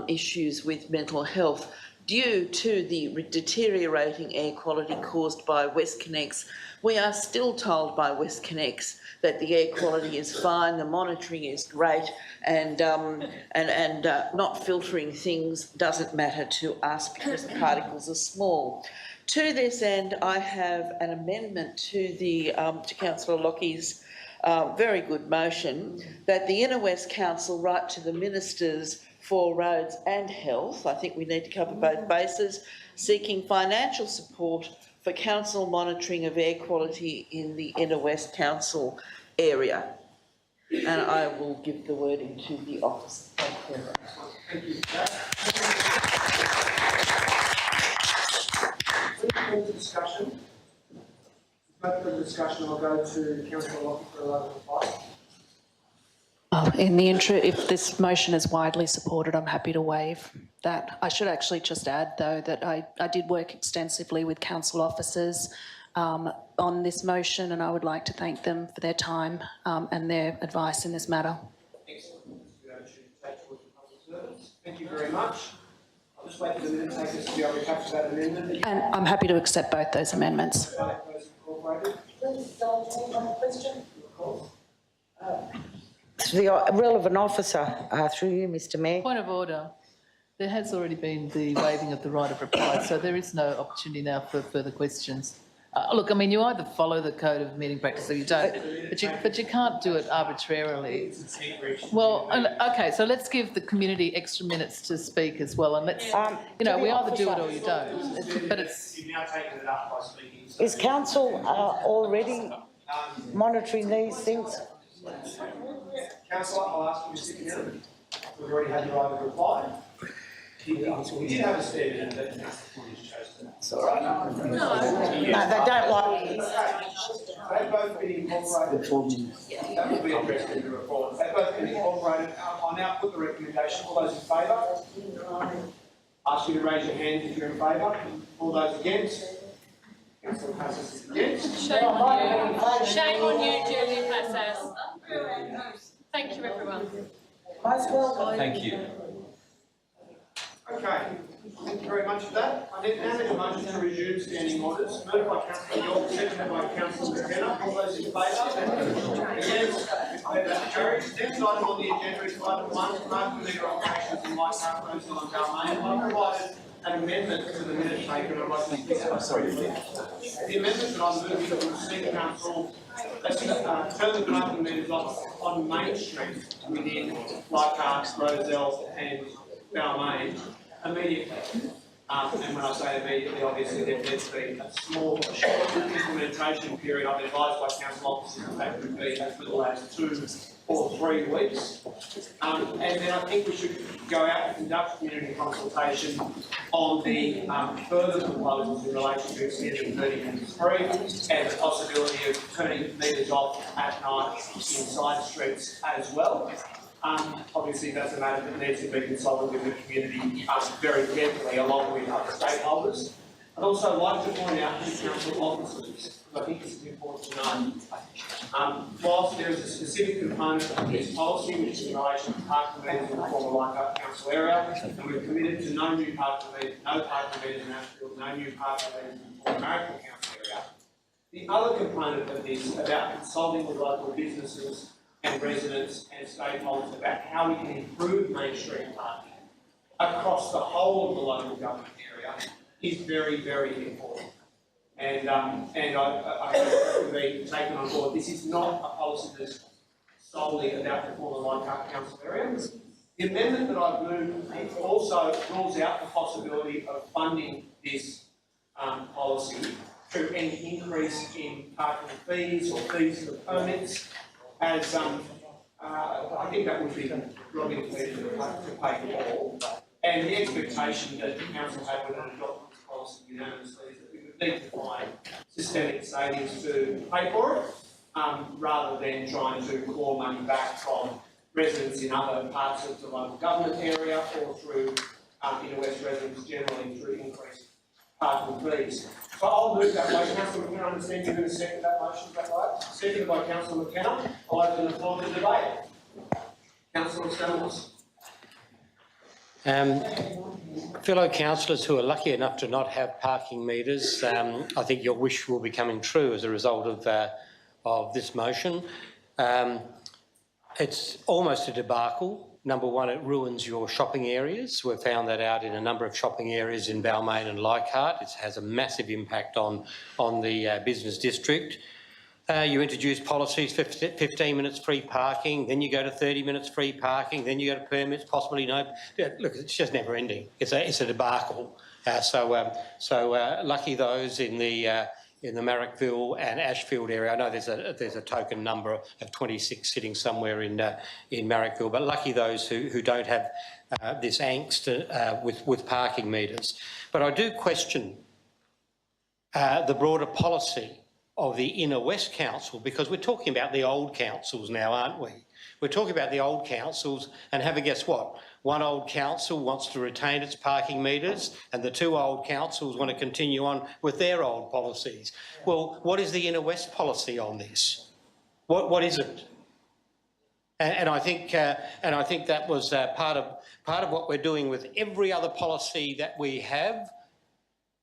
issues with mental health due to the deteriorating air quality caused by WestConnex. We are still told by WestConnex that the air quality is fine, the monitoring is great, and not filtering things doesn't matter to us because the particles are small. To this end, I have an amendment to to Councillor Lockie's very good motion that the Inner West Council write to the Ministers for Roads and Health, I think we need to cover both bases, seeking financial support for council monitoring of air quality in the Inner West Council area. And I will give the wording to the office. Thank you. Thank you. Discussion. No further discussion. I'll go to Councillor Lockie for a local reply. In the interim, if this motion is widely supported, I'm happy to waive that. I should actually just add, though, that I did work extensively with council officers on this motion, and I would like to thank them for their time and their advice in this matter. Excellent. Thank you very much. I'll just wait for the minute takers to be able to capture that amendment. And I'm happy to accept both those amendments. The relevant officer, through you, Mr Mayor. Point of order. There has already been the waiving of the right of reply, so there is no opportunity now for further questions. Look, I mean, you either follow the code of meeting practice or you don't, but you can't do it arbitrarily. Well, okay, so let's give the community extra minutes to speak as well, and let's, you know, we either do it or you don't. But it's. Is council already monitoring these things? Councillor, I'll ask you to stick it in. We've already had the right of reply. We did have a statement, but it's all right. No, they don't like. They've both been incorporated. That will be addressed in the report. They've both been incorporated. I'll now put the recommendation. All those in favour? Ask you to raise your hand if you're in favour. All those against? Councillor Passos is against. Shame on you. Shame on you, Julie Passos. Thank you, everyone. Thank you. Okay, thank you very much for that. I now need a motion to resume standing orders. Moved by Councillor York, seconded by Councillor McKenna. All those in favour? Against? That carries. Next item on the agenda is item 1, market meter operations in Leichhardt, Rozelle and Balmain. I provided an amendment to the minute taken, and I'd like to pick that up briefly. The amendment that I'm moving to City Council, turn the market meters off on Main Street within Leichhardt, Rozelle and Balmain immediately. And when I say immediately, obviously there needs to be a small, short implementation period. I'm advised by council officers that would be as little as 2 or 3 weeks. And then I think we should go out and conduct community consultation on the further proposals in relation to extending 30 minutes free and the possibility of turning meters off at night in side streets as well. Obviously, that's a matter that needs to be consulted with the community very carefully, along with other stakeholders. I'd also like to point out to council officers, because I think this is important to know, whilst there is a specific component of this policy, which is in relation to parking meters in the former Leichhardt Council area, and we're committed to no new parking meters, no parking meters in Ashfield, no new parking meters in the former Marion Council area. The other component of this, about consulting with local businesses and residents and stakeholders about how we can improve Main Street parking across the whole of the local government area is very, very important. And I hope to be taken on board. This is not a policy that's solely about the former Leichhardt Council area. The amendment that I've moved also rules out the possibility of funding this policy through any increase in parking fees or fees for permits, as I think that would be robbing people to pay for all. And the expectation that the council had when it adopted this policy unanimously is that we would need to find systemic savings to pay for it, rather than trying to claw money back from residents in other parts of the local government area or through inner west residents generally through increased parking fees. So I'll move that way. Councillor McKenna, I understand you're going to second that motion, is that right? Seconded by Councillor McKenna. I'll open the floor to debate. Councillor Stelmos. Fellow councillors who are lucky enough to not have parking meters, I think your wish will be coming true as a result of this motion. It's almost a debacle. Number one, it ruins your shopping areas. We've found that out in a number of shopping areas in Balmain and Leichhardt. It has a massive impact on the business district. You introduce policies, 15 minutes free parking, then you go to 30 minutes free parking, then you go to permits, possibly no. Look, it's just never ending. It's a debacle. So lucky those in the Marrickville and Ashfield area. I know there's a token number of 26 sitting somewhere in Marrickville, but lucky those who don't have this angst with parking meters. But I do question the broader policy of the Inner West Council, because we're talking about the old councils now, aren't we? We're talking about the old councils, and have a guess what? One old council wants to retain its parking metres and the two old councils want to continue on with their old policies. Well, what is the Inner West policy on this? What is it? And I think that was part of what we're doing with every other policy that we have,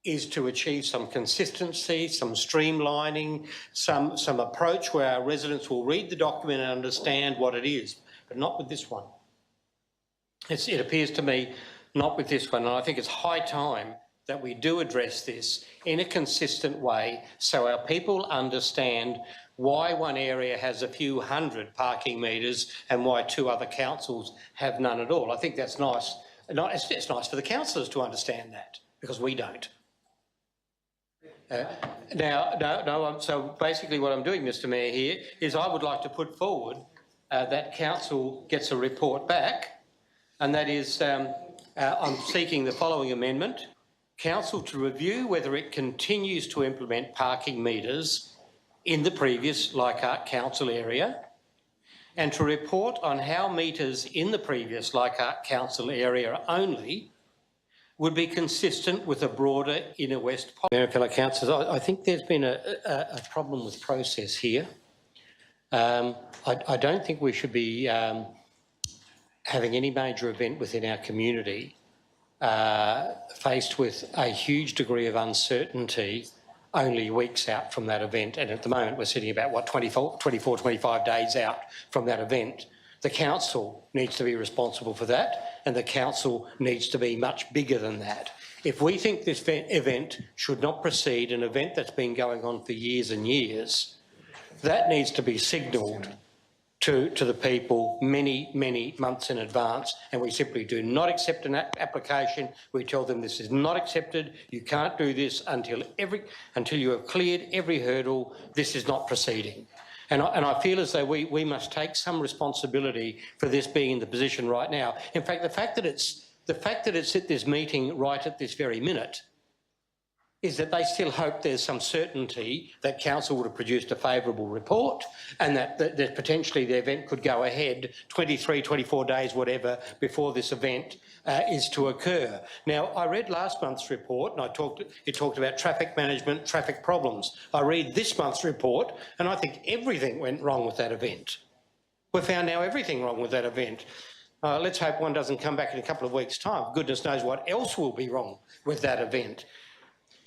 is to achieve some consistency, some streamlining, some approach where our residents will read the document and understand what it is, but not with this one. It appears to me not with this one, and I think it's high time that we do address this in a consistent way so our people understand why one area has a few hundred parking metres and why two other councils have none at all. I think that's nice. It's nice for the councillors to understand that, because we don't. So basically what I'm doing, Mr Mayor, here is I would like to put forward that council gets a report back, and that is I'm seeking the following amendment. Council to review whether it continues to implement parking metres in the previous Leichhardt Council area, and to report on how metres in the previous Leichhardt Council area only would be consistent with a broader Inner West policy. Mayor and fellow councillors, I think there's been a problem with process here. I don't think we should be having any major event within our community faced with a huge degree of uncertainty only weeks out from that event. And at the moment we're sitting about, what, 24, 25 days out from that event. The council needs to be responsible for that, and the council needs to be much bigger than that. If we think this event should not proceed, an event that's been going on for years and years, that needs to be signalled to the people many months in advance, and we simply do not accept an application. We tell them this is not accepted, you can't do this until you have cleared every hurdle, this is not proceeding. And I feel as though we must take some responsibility for this being in the position right now. In fact, the fact that it's at this meeting right at this very minute is that they still hope there's some certainty that council would have produced a favourable report, and that potentially the event could go ahead 23, 24 days, whatever, before this event is to occur. Now, I read last month's report, and it talked about traffic management, traffic problems. I read this month's report, and I think everything went wrong with that event. We've found now everything wrong with that event. Let's hope one doesn't come back in a couple of weeks' time. Goodness knows what else will be wrong with that event.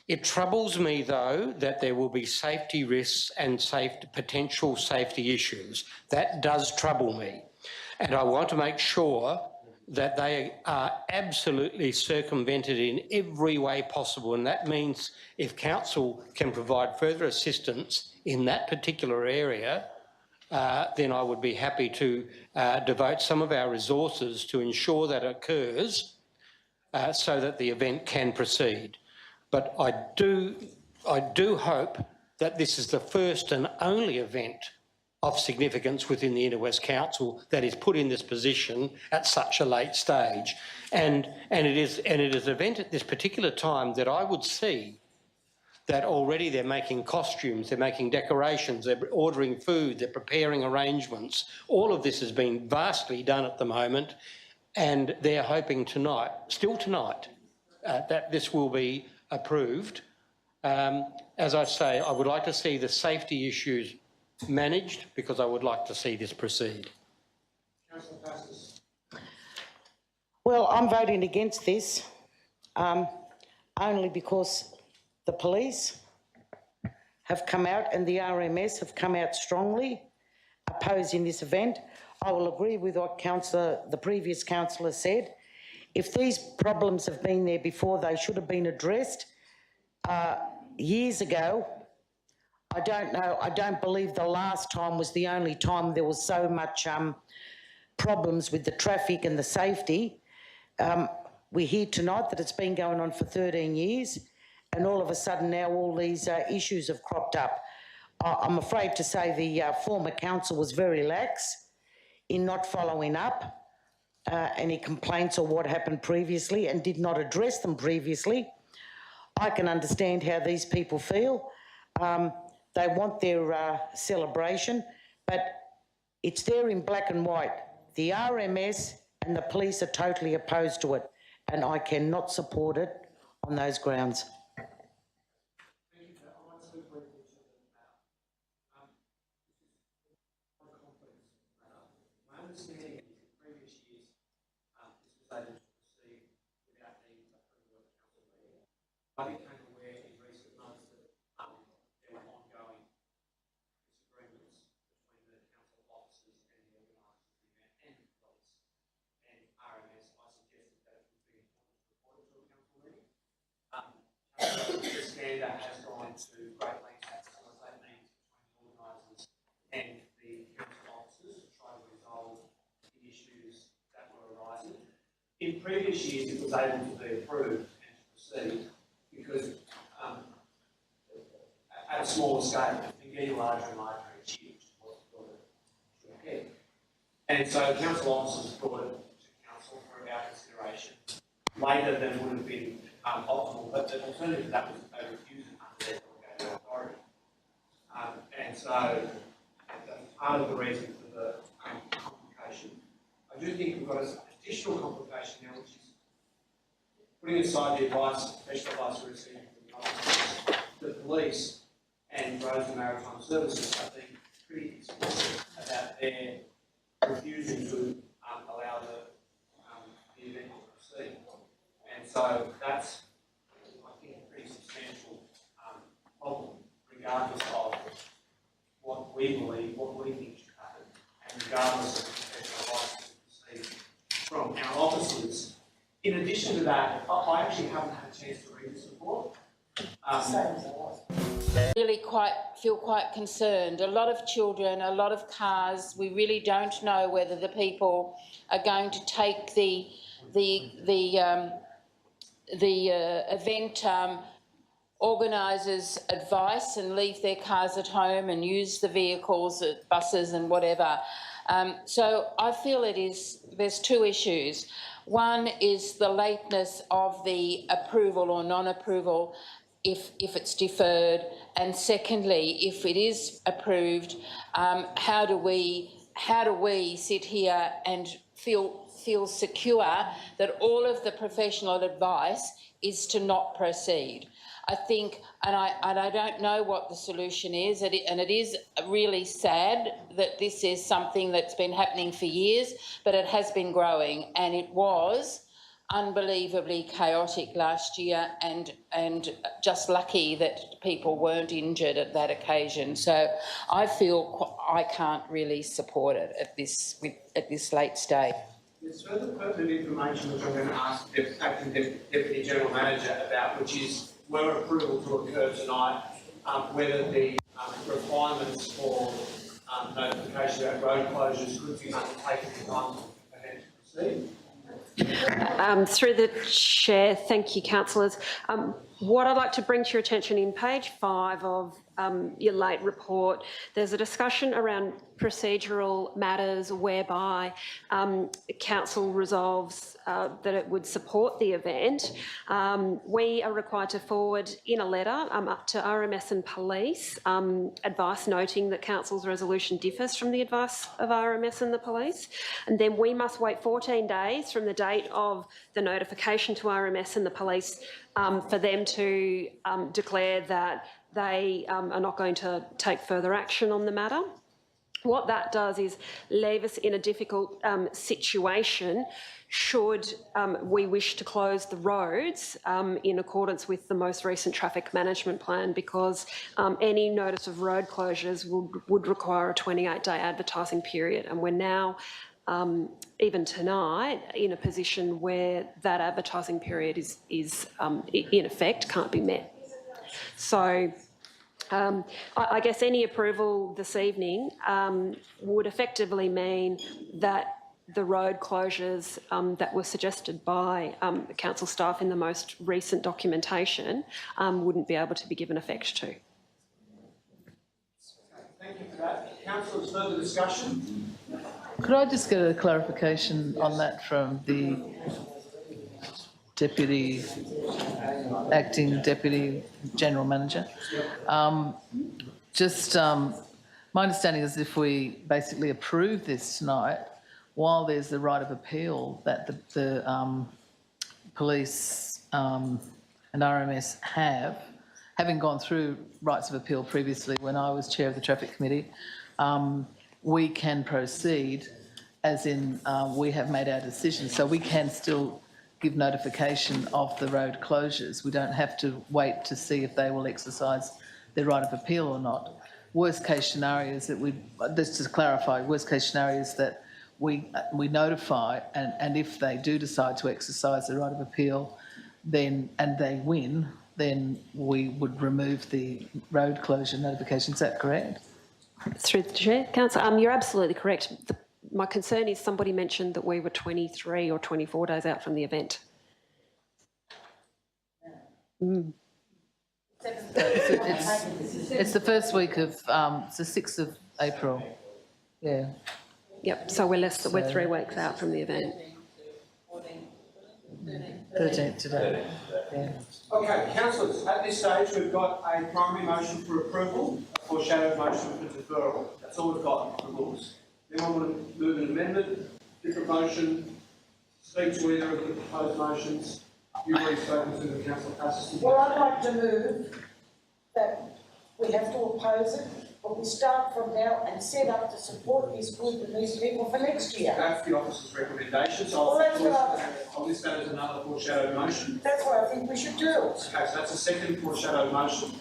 It troubles me, though, that there will be safety risks and potential safety issues. That does trouble me. And I want to make sure that they are absolutely circumvented in every way possible. And that means if council can provide further assistance in that particular area, then I would be happy to devote some of our resources to ensure that occurs so that the event can proceed. But I do hope that this is the first and only event of significance within the Inner West Council that is put in this position at such a late stage. And it is an event at this particular time that I would see that already they're making costumes, they're making decorations, they're ordering food, they're preparing arrangements. All of this has been vastly done at the moment, and they're hoping tonight, still tonight, that this will be approved. As I say, I would like to see the safety issues managed, because I would like to see this proceed. Well, I'm voting against this only because the police have come out and the RMS have come out strongly opposing this event. I will agree with what the previous councillor said. If these problems have been there before, they should have been addressed years ago. I don't know, I don't believe the last time was the only time there was so much problems with the traffic and the safety. We hear tonight that it's been going on for 13 years, and all of a sudden now all these issues have cropped up. I'm afraid to say the former council was very lax in not following up any complaints or what happened previously, and did not address them previously. I can understand how these people feel. they want their celebration, but it's there in black and white. The RMS and the police are totally opposed to it, and I cannot support it on those grounds. I became aware in recent months that there were ongoing disagreements between the council officers and the organisers of the event and the police and RMS. I suggested that it would be important to report it to a council meeting. The Skander has gone to great lengths to facilitate meetings between the organisers and the council officers to try to resolve the issues that were arising. In previous years, it was able to be approved and to proceed, because at a smaller scale, it's been getting larger and larger each year, which is what's brought it to a head. And so council officers brought it to council for our consideration later than would have been optimal, but the alternative to that was that they refused it under their delegated authority. And so that's part of the reason for the complication. I do think we've got an additional complication now, which is putting aside the advice, special advice we're receiving from the officers, the police and roads and maritime services have been pretty explicit about their refusing to allow the event to proceed. And so that's, I think, a pretty substantial problem, regardless of what we believe, what we think should happen, and regardless of the special advice we receive from our officers. In addition to that, I actually haven't had a chance to read this report. Really feel quite concerned. A lot of children, a lot of cars. We really don't know whether the people are going to take the event organisers' advice and leave their cars at home and use the vehicles, buses and whatever. So I feel there's two issues. One is the lateness of the approval or non-approval if it's deferred, and secondly, if it is approved, how do we sit here and feel secure that all of the professional advice is to not proceed? I think, and I don't know what the solution is, and it is really sad that this is something that's been happening for years, but it has been growing, and it was unbelievably chaotic last year, and just lucky that people weren't injured at that occasion. So I feel I can't really support it at this late stage. There's further pertinent information which I'm going to ask the Acting Deputy General Manager about, which is, were approval to occur tonight, whether the requirements for notification about road closures could be undertaken in time for the event to proceed. Through the chair, thank you, councillors. What I'd like to bring to your attention in page 5 of your late report, there's a discussion around procedural matters whereby council resolves that it would support the event. We are required to forward in a letter up to RMS and police advice noting that council's resolution differs from the advice of RMS and the police, and then we must wait 14 days from the date of the notification to RMS and the police for them to declare that they are not going to take further action on the matter. What that does is leave us in a difficult situation should we wish to close the roads in accordance with the most recent traffic management plan, because any notice of road closures would require a 28-day advertising period, and we're now even tonight in a position where that advertising period is in effect can't be met. So I guess any approval this evening would effectively mean that the road closures that were suggested by council staff in the most recent documentation wouldn't be able to be given effect to. Thank you for that. Councillors, further discussion? Could I just get a clarification on that from the Acting Deputy General Manager? Just, my understanding is if we basically approve this tonight, while there's the right of appeal that the police and RMS have, having gone through rights of appeal previously when I was chair of the traffic committee, we can proceed as in we have made our decision. So we can still give notification of the road closures. We don't have to wait to see if they will exercise their right of appeal or not. Worst case scenario is that just to clarify, worst case scenario is that we notify, and if they do decide to exercise the right of appeal, then and they win, then we would remove the road closure notification. Is that correct? Through the chair, Councillor, you're absolutely correct. My concern is somebody mentioned that we were 23 or 24 days out from the event. It's the first week of, it's the 6th of April. Yeah. Yep, so we're 3 weeks out from the event. 13th today. Yeah. Okay, councillors, at this stage we've got a primary motion for approval, a foreshadowed motion for deferral. That's all we've got in the rules. Anyone want to move an amendment, different motion, speak to either of the proposed motions? You've already spoken to the council passes. Well, I'd like to move that we have to oppose it, but we start from now and set up to support this group and these people for next year. That's the officer's recommendation, so I'll list that as another foreshadowed motion. That's what I think we should do. Okay, so that's a second foreshadowed motion. Is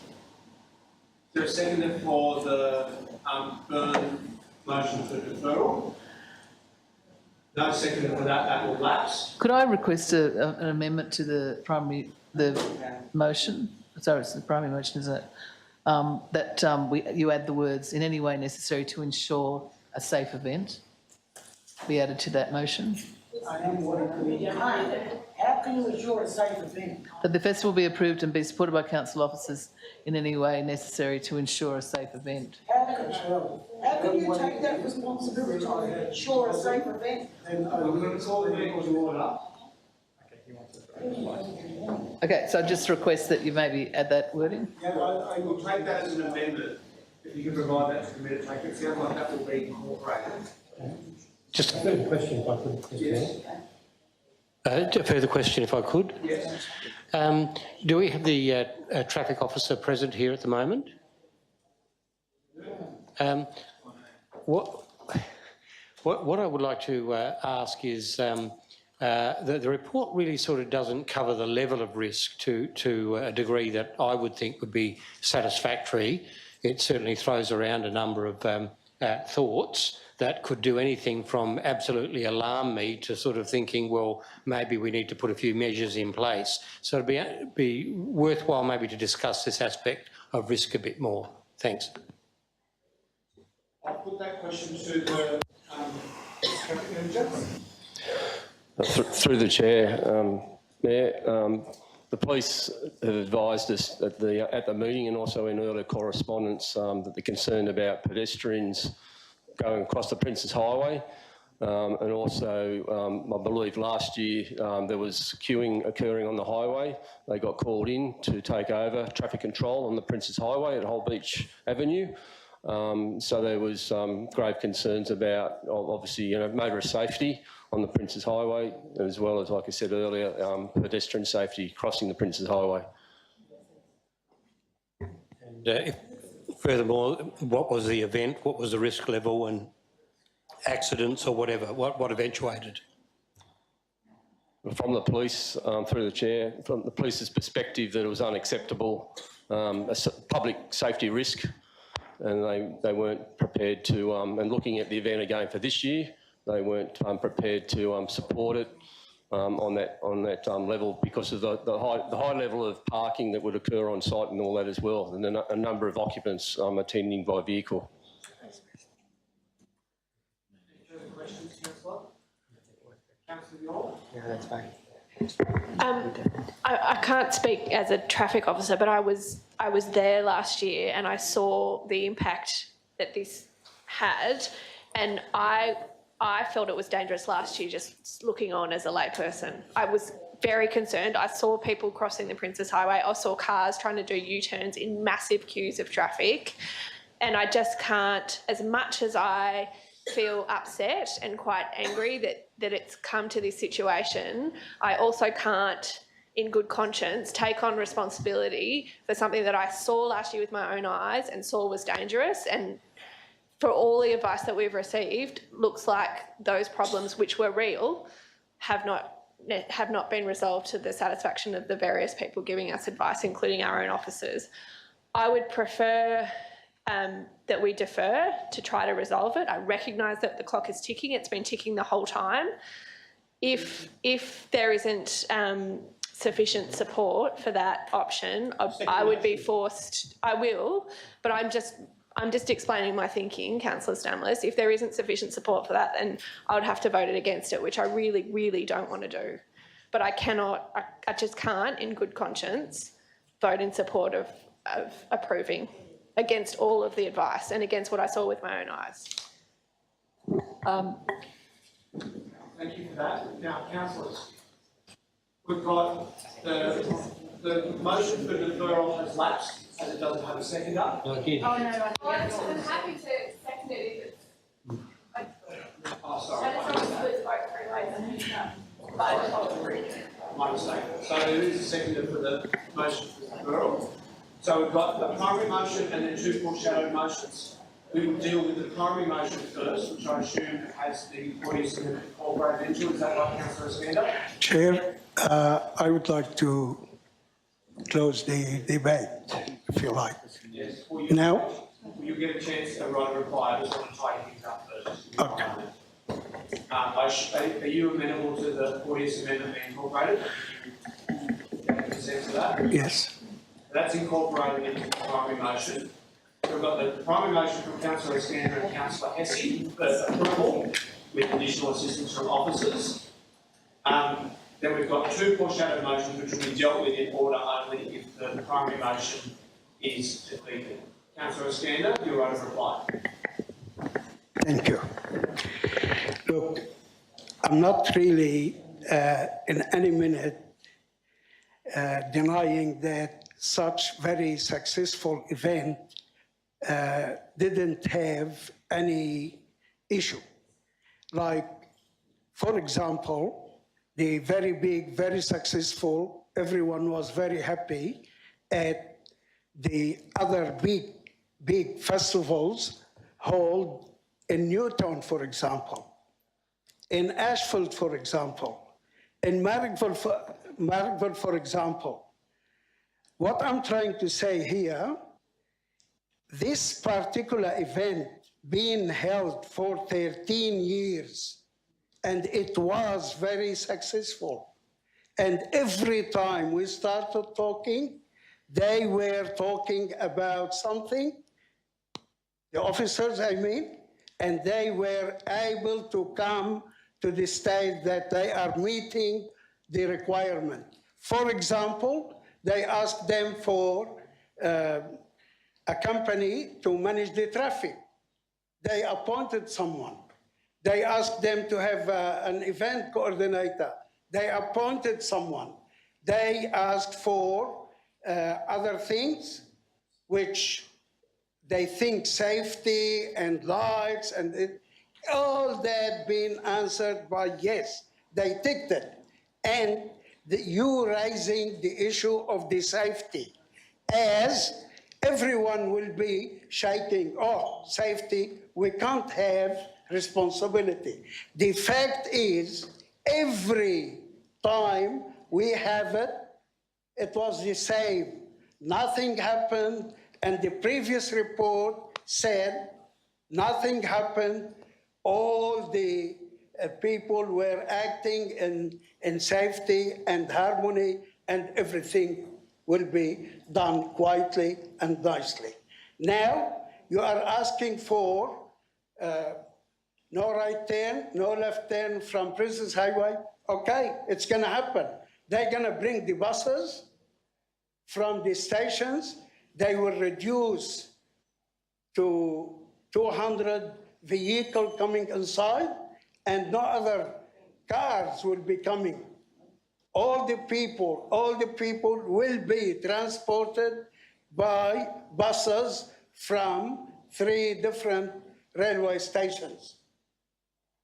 there a second for the Byrne motion for deferral? No second for that, that will lapse. Could I request an amendment to the motion? Sorry, it's the primary motion, isn't it? That you add the words "in any way necessary to ensure a safe event" be added to that motion. How can you assure a safe event? That the festival be approved and be supported by council officers in any way necessary to ensure a safe event. How can you take that responsibility to ensure a safe event? Then we're going to call the meeting to order. Okay, so I just request that you maybe add that wording. Yeah, I will take that as an amendment. If you can provide that to the minute taker, it sounds like that will be incorporated. Just a further question, if I could. Yes. A further question, if I could. Yes. Do we have the traffic officer present here at the moment? What I would like to ask is the report really sort of doesn't cover the level of risk to a degree that I would think would be satisfactory. It certainly throws around a number of thoughts that could do anything from absolutely alarm me to sort of thinking, well, maybe we need to put a few measures in place. So it'd be worthwhile maybe to discuss this aspect of risk a bit more. Thanks. I'll put that question to the traffic manager. Through the chair, Mayor, the police have advised us at the meeting and also in earlier correspondence that they're concerned about pedestrians going across the Princes Highway, and also I believe last year there was queuing occurring on the highway. They got called in to take over traffic control on the Princes Highway at Whole Beach Avenue. So there was grave concerns about obviously motorist safety on the Princes Highway, as well as, like I said earlier, pedestrian safety crossing the Princes Highway. And furthermore, what was the event? What was the risk level and accidents or whatever? What eventuated? From the police, through the chair, from the police's perspective, that it was unacceptable, a public safety risk, and they weren't prepared to. And looking at the event again for this year, they weren't prepared to support it on that level because of the high level of parking that would occur on site and all that as well, and a number of occupants attending by vehicle. Questions, Councillor? Councillor York? Yeah, that's fine. I can't speak as a traffic officer, but I was there last year and I saw the impact that this had, and I felt it was dangerous last year just looking on as a layperson. I was very concerned. I saw people crossing the Princes Highway. I saw cars trying to do U-turns in massive queues of traffic. And I just can't, as much as I feel upset and quite angry that it's come to this situation, I also can't, in good conscience, take on responsibility for something that I saw last year with my own eyes and saw was dangerous. And for all the advice that we've received, looks like those problems, which were real, have not been resolved to the satisfaction of the various people giving us advice, including our own officers. I would prefer that we defer to try to resolve it. I recognise that the clock is ticking. It's been ticking the whole time. If there isn't sufficient support for that option, I would be forced. I will, but I'm just explaining my thinking, Councillor Stamlis. If there isn't sufficient support for that, then I would have to vote it against it, which I really, really don't want to do. But I cannot. I just can't, in good conscience, vote in support of approving, against all of the advice and against what I saw with my own eyes. Thank you for that. Now, councillors, we've got the motion for deferral has lapsed as it doesn't have a seconder. I'm happy to second it if it's. Oh, sorry. My mistake. So there is a seconder for the motion for deferral. So we've got the primary motion and then two foreshadowed motions. We will deal with the primary motion first, which I assume has the 40th Amendment incorporated into it. Is that right, Councillor Skander? Chair, I would like to close the debate, if you like. Yes. Now? You get a chance to write a reply. I just want to tie things up first. Okay. Are you amenable to the 40th Amendment being incorporated? Consent to that? Yes. That's incorporated into the primary motion. We've got the primary motion from Councillor Skander and Councillor Hesse for approval with additional assistance from officers. Then we've got two foreshadowed motions which will be dealt with in order only if the primary motion is defeated. Councillor Skander, your right of reply. Thank you. Look, I'm not really in any minute denying that such very successful event didn't have any issue. Like, for example, the very big, very successful, everyone was very happy at the other big festivals held in Newtown, for example, in Ashfield, for example, in Marrickville, for example. What I'm trying to say here, this particular event being held for 13 years, and it was very successful. And every time we started talking, they were talking about something, the officers, I mean, and they were able to come to the stage that they are meeting the requirement. For example, they asked them for a company to manage the traffic. They appointed someone. They asked them to have an event coordinator. They appointed someone. They asked for other things, which they think safety and lights and all that being answered by yes. They ticked it. And you raising the issue of the safety, as everyone will be shaking, oh, safety, we can't have responsibility. The fact is, every time we have it, it was the same. Nothing happened, and the previous report said nothing happened. All the people were acting in safety and harmony, and everything will be done quietly and nicely. Now, you are asking for no right turn, no left turn from Princess Highway. Okay, it's gonna happen. They're gonna bring the buses from the stations. They will reduce to 200 vehicles coming inside, and no other cars will be coming. All the people will be transported by buses from 3 different railway stations.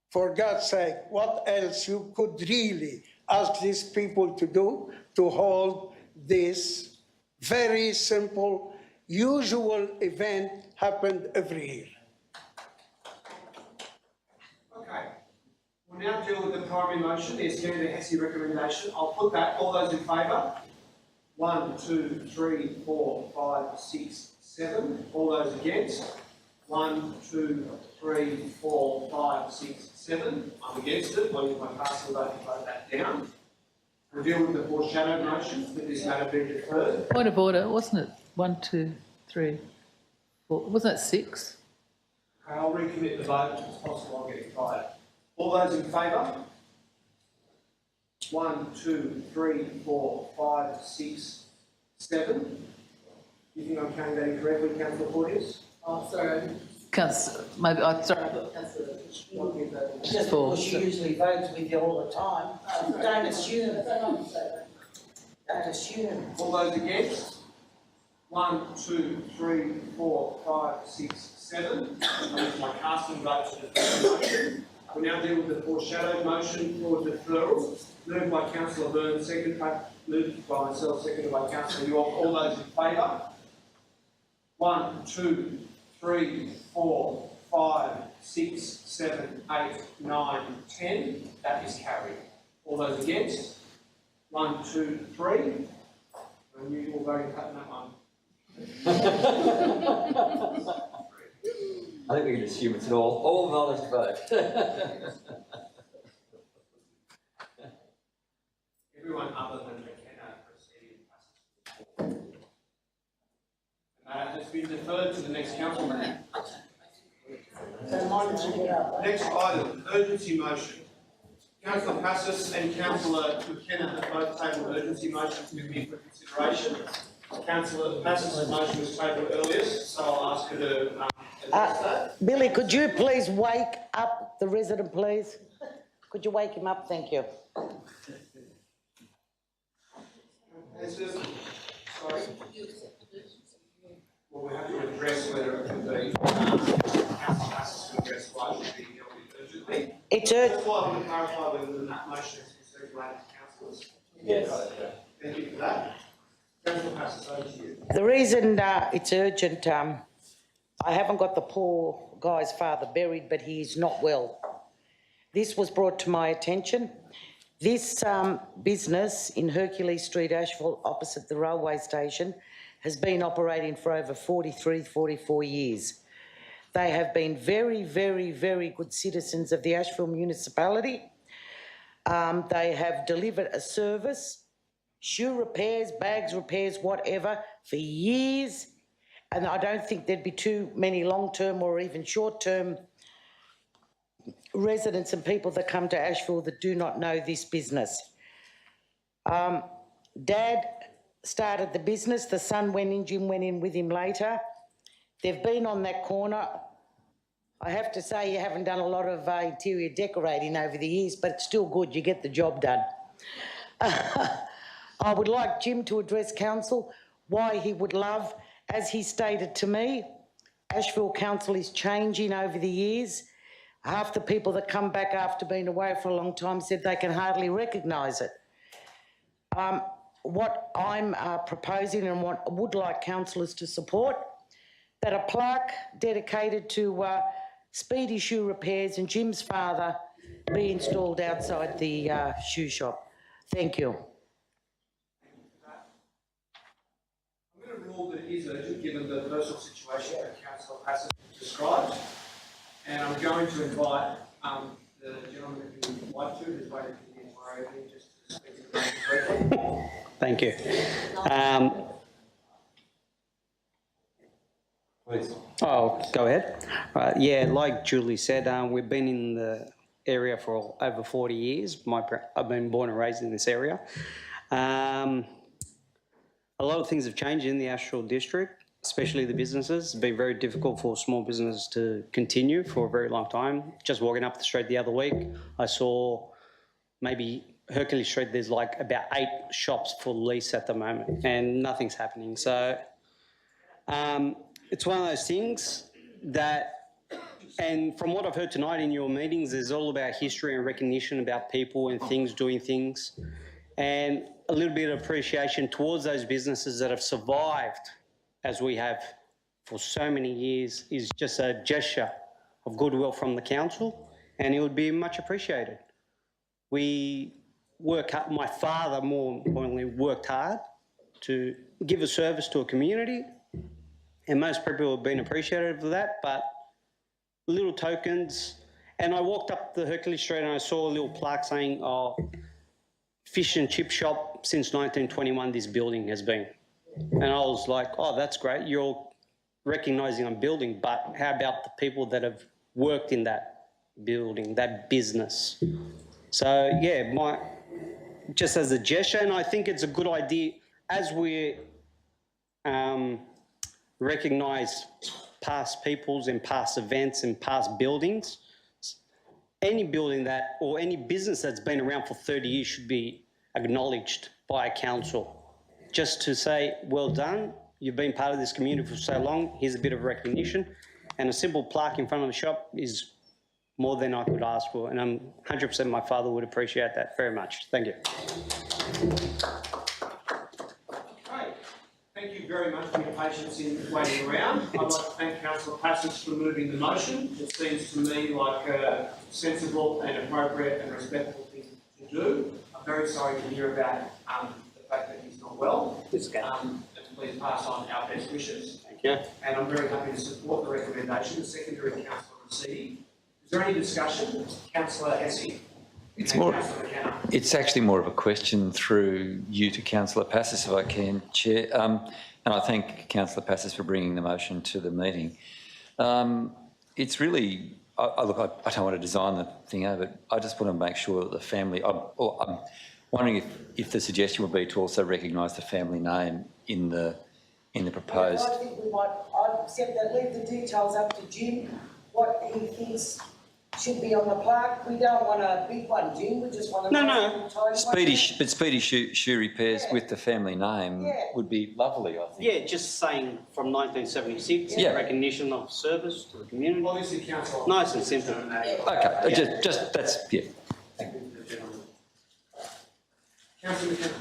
For God's sake, what else you could really ask these people to do to hold this very simple, usual event happened every year? Okay. We'll now deal with the primary motion, the Ascenda Hesse recommendation. I'll put that. All those in favour? 1, 2, 3, 4, 5, 6, 7. All those against? 1, 2, 3, 4, 5, 6, 7. I'm against it. Well, my casting vote to vote that down. We'll deal with the foreshadowed motion that this matter be deferred. Point of order, wasn't it 1, 2, 3, 4? Wasn't it 6? Okay, I'll recommit the vote. It's possible I'm getting tired. All those in favour? 1, 2, 3, 4, 5, 6, 7. You think I'm counting that incorrectly, Councillor Porteous? Oh, sorry. Councillor, maybe, sorry. Just because she usually votes with you all the time. Don't assume. Don't assume. All those against? 1, 2, 3, 4, 5, 6, 7. That is my casting vote to defer the motion. We now deal with the foreshadowed motion for deferral. Moved by Councillor Byrne, moved by myself, seconded by Councillor York. All those in favour? 1, 2, 3, 4, 5, 6, 7, 8, 9, 10. That is carried. All those against? 1, 2, 3. Unusual voting pattern, that one. I think we can assume it's an all knowledge vote. Everyone other than McKenna proceeding. The matter has been deferred to the next council meeting. Next item, urgency motion. Councillor Passos and Councillor McKenna have both tabled urgency motions with me for consideration. Councillor Passos' motion was tabled earliest, so I'll ask her to address that. Billy, could you please wake up the resident, please? Could you wake him up? Thank you. Sorry. Well, we have to address whether it can be, Councillor Passos to address why it should be dealt with urgently. It's urgent. That's why I want to clarify whether that motion has been circulated to councillors. Yes. Thank you for that. Councillor Passos, over to you. The reason it's urgent, I haven't got the poor guy's father buried, but he is not well. This was brought to my attention. This business in Hercules Street, Asheville, opposite the railway station, has been operating for over 43, 44 years. They have been very, very, very good citizens of the Asheville municipality. They have delivered a service, shoe repairs, bags repairs, whatever, for years. And I don't think there'd be too many long-term or even short-term residents and people that come to Asheville that do not know this business. Dad started the business, the son went in, Jim went in with him later. They've been on that corner. I have to say you haven't done a lot of interior decorating over the years, but it's still good, you get the job done. I would like Jim to address council why he would love, as he stated to me, Asheville Council is changing over the years. Half the people that come back after being away for a long time said they can hardly recognise it. What I'm proposing and what I would like councillors to support, that a plaque dedicated to Speedy shoe repairs and Jim's father be installed outside the shoe shop. Thank you. I'm going to rule that it is urgent given the personal situation that Councillor Passos described. And I'm going to invite the gentleman who would like to, who's waiting for the entire evening, just to speak to the motion briefly. Thank you. Please. Oh, go ahead. Yeah, like Julie said, we've been in the area for over 40 years. I've been born and raised in this area. A lot of things have changed in the Asheville district, especially the businesses. It's been very difficult for small business to continue for a very long time. Just walking up the street the other week, I saw maybe Hercules Street, there's like about 8 shops for lease at the moment and nothing's happening. So it's one of those things. and from what I've heard tonight in your meetings, it's all about history and recognition about people and things, doing things, and a little bit of appreciation towards those businesses that have survived as we have for so many years is just a gesture of goodwill from the council, and it would be much appreciated. We work hard, my father more importantly worked hard to give a service to a community, and most people have been appreciative of that, but little tokens. And I walked up the Hercules Street and I saw a little plaque saying, oh, fish and chip shop since 1921 this building has been. And I was like, oh, that's great, you're recognising I'm building, but how about the people that have worked in that building, that business? So yeah, just as a gesture, and I think it's a good idea as we recognise past peoples and past events and past buildings. Any building that, or any business that's been around for 30 years should be acknowledged by a council. Just to say, well done, you've been part of this community for so long, here's a bit of recognition. And a simple plaque in front of the shop is more than I could ask for, and I'm 100% my father would appreciate that very much. Thank you. Thank you very much for your patience in waiting around. I'd like to thank Councillor Passage for moving the motion. It seems to me like a sensible and appropriate and respectful thing to do. I'm very sorry to hear about the fact that he's not well. And please pass on our best wishes. Thank you. And I'm very happy to support the recommendation. The secondary, Councillor Rescind. Is there any discussion? Councillor Hesse. It's actually more of a question through you to Councillor Passis, if I can, Chair. And I thank Councillor Passis for bringing the motion to the meeting. It's really, look, I don't want to design the thing over, but I just want to make sure that the family, I'm wondering if the suggestion would be to also recognise the family name in the proposed. I think we might, I'd accept that, leave the details up to Jim, what he thinks should be on the plaque. We don't want a big one, Jim, we just want a Speedy shoe repairs with the family name would be lovely, I think. Yeah, just saying from 1976, recognition of service to the community. Obviously, Councillor. Nice and simple. Okay, just that's, yeah. Thank you, gentlemen. Councillor McKenna.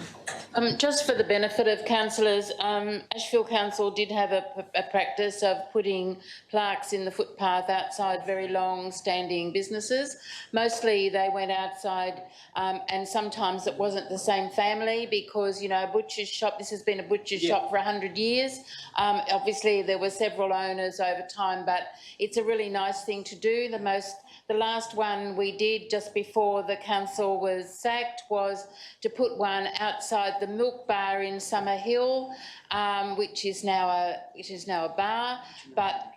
Just for the benefit of councillors, Ashfield Council did have a practice of putting plaques in the footpath outside very long-standing businesses. Mostly they went outside and sometimes it wasn't the same family because, you know, a butcher's shop, this has been a butcher's shop for 100 years. Obviously there were several owners over time, but it's a really nice thing to do. The last one we did just before the council was sacked was to put one outside the Milk Bar in Summer Hill, which is now a bar. But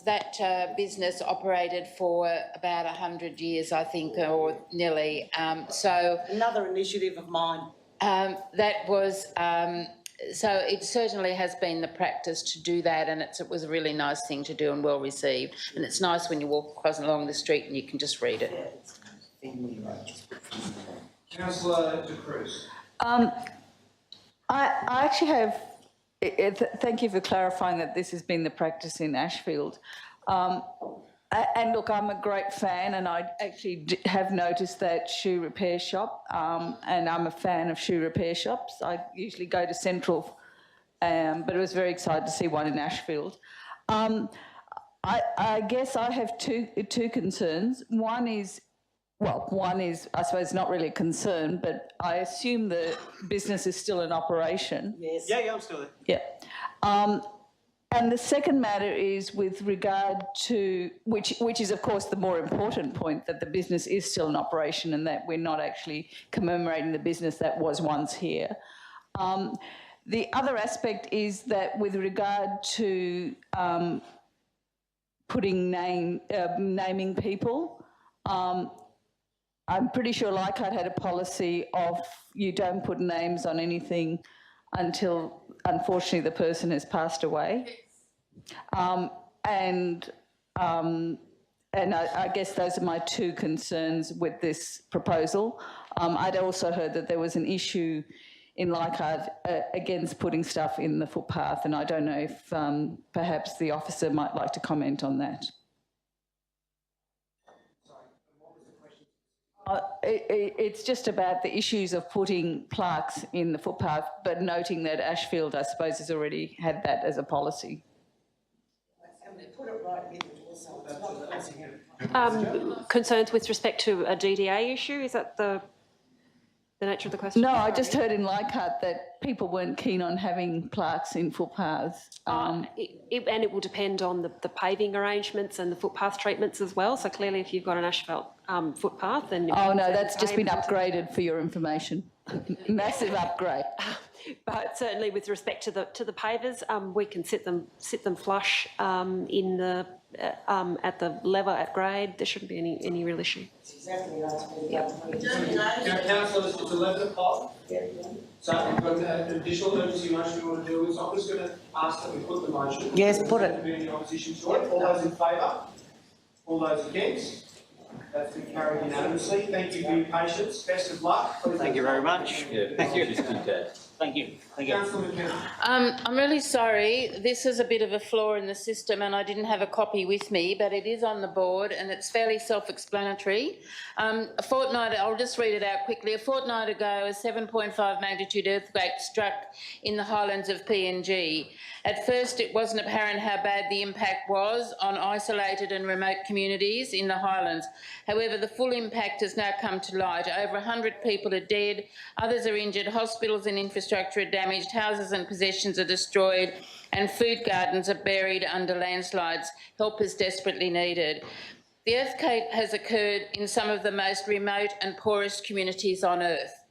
that business operated for about 100 years, I think, or nearly. So another initiative of mine. That was. So it certainly has been the practice to do that, and it was a really nice thing to do and well received. And it's nice when you walk across along the street and you can just read it. Councillor De Cruz. I actually have, thank you for clarifying that this has been the practice in Ashfield. And look, I'm a great fan and I actually have noticed that shoe repair shop and I'm a fan of shoe repair shops. I usually go to Central, but I was very excited to see one in Ashfield. I guess I have two concerns. One is, I suppose, not really a concern, but I assume the business is still in operation. Yes. Yeah, I'm still there. Yeah. And the second matter is with regard to, which is of course the more important point, that the business is still in operation and that we're not actually commemorating the business that was once here. The other aspect is that with regard to naming people, I'm pretty sure Leichhardt had a policy of you don't put names on anything until, unfortunately, the person has passed away. And I guess those are my two concerns with this proposal. I'd also heard that there was an issue in Leichhardt against putting stuff in the footpath, and I don't know if perhaps the officer might like to comment on that. It's just about the issues of putting plaques in the footpath, but noting that Ashfield, I suppose, has already had that as a policy. Concerns with respect to a DDA issue, is that the nature of the question? No, I just heard in Leichhardt that people weren't keen on having plaques in footpaths. And it will depend on the paving arrangements and the footpath treatments as well. So clearly, if you've got an asphalt footpath, then oh no, that's just been upgraded for your information. Massive upgrade. But certainly, with respect to the pavers, we can sit them flush in the at the level at grade. There shouldn't be any real issue. Exactly. Councillors, it's 11 o'clock. So we've got an additional emergency motion we want to deal with. So I'm just going to ask that we put the motion. Yes, put it. Any opposition to it? All those in favour? All those against? That's been carried unanimously. Thank you for your patience. Best of luck. Thank you very much. Yeah, Thank you. Thank you. Thank you. Councillor McKenna. I'm really sorry. This is a bit of a flaw in the system and I didn't have a copy with me, but it is on the board and it's fairly self-explanatory. A fortnight, I'll just read it out quickly. A fortnight ago, a 7.5 magnitude earthquake struck in the highlands of PNG. At first, it wasn't apparent how bad the impact was on isolated and remote communities in the highlands. However, the full impact has now come to light. Over 100 people are dead, others are injured, hospitals and infrastructure are damaged, houses and possessions are destroyed, and food gardens are buried under landslides. Help is desperately needed. The earthquake has occurred in some of the most remote and poorest communities on earth.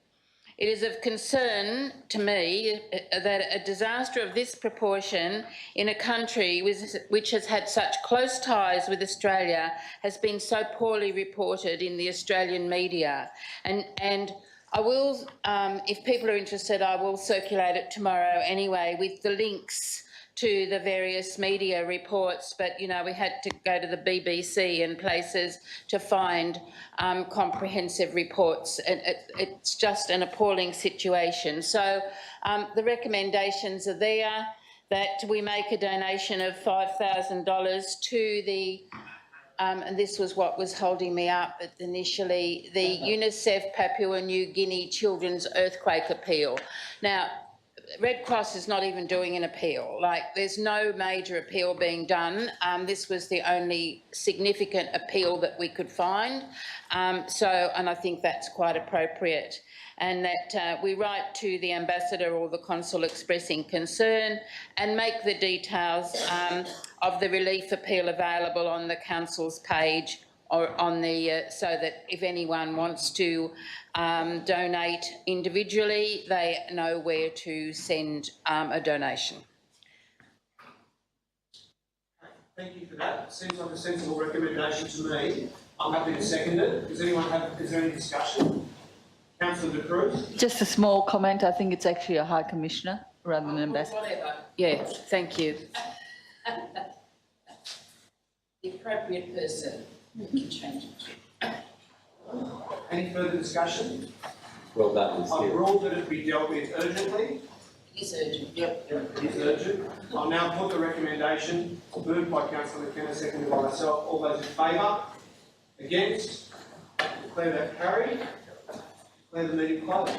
It is of concern to me that a disaster of this proportion in a country which has had such close ties with Australia has been so poorly reported in the Australian media. And I will, if people are interested, I will circulate it tomorrow anyway with the links to the various media reports, but, you know, we had to go to the BBC and places to find comprehensive reports. And it's just an appalling situation. So the recommendations are there, that we make a donation of $5,000 to the, and this was what was holding me up initially, the UNICEF Papua New Guinea Children's Earthquake Appeal. Now, Red Cross is not even doing an appeal. Like, there's no major appeal being done. This was the only significant appeal that we could find. And I think that's quite appropriate. And that we write to the ambassador or the consul expressing concern and make the details of the relief appeal available on the council's page or on the, so that if anyone wants to donate individually, they know where to send a donation. Thank you for that. Seems like a sensible recommendation to me. I'm happy to second it. Does anyone have, is there any discussion? Councillor De Cruz? Just a small comment. I think it's actually a High Commissioner rather than an ambassador. Whatever. Yeah, thank you. The appropriate person. We can change it. Any further discussion? Well done. I've ruled that it be dealt with urgently. It is urgent. Yep. It is urgent. I'll now put the recommendation, moved by Councillor McKenna, seconded by myself. All those in favour? Against? Declare that carried. Declare the meeting closed.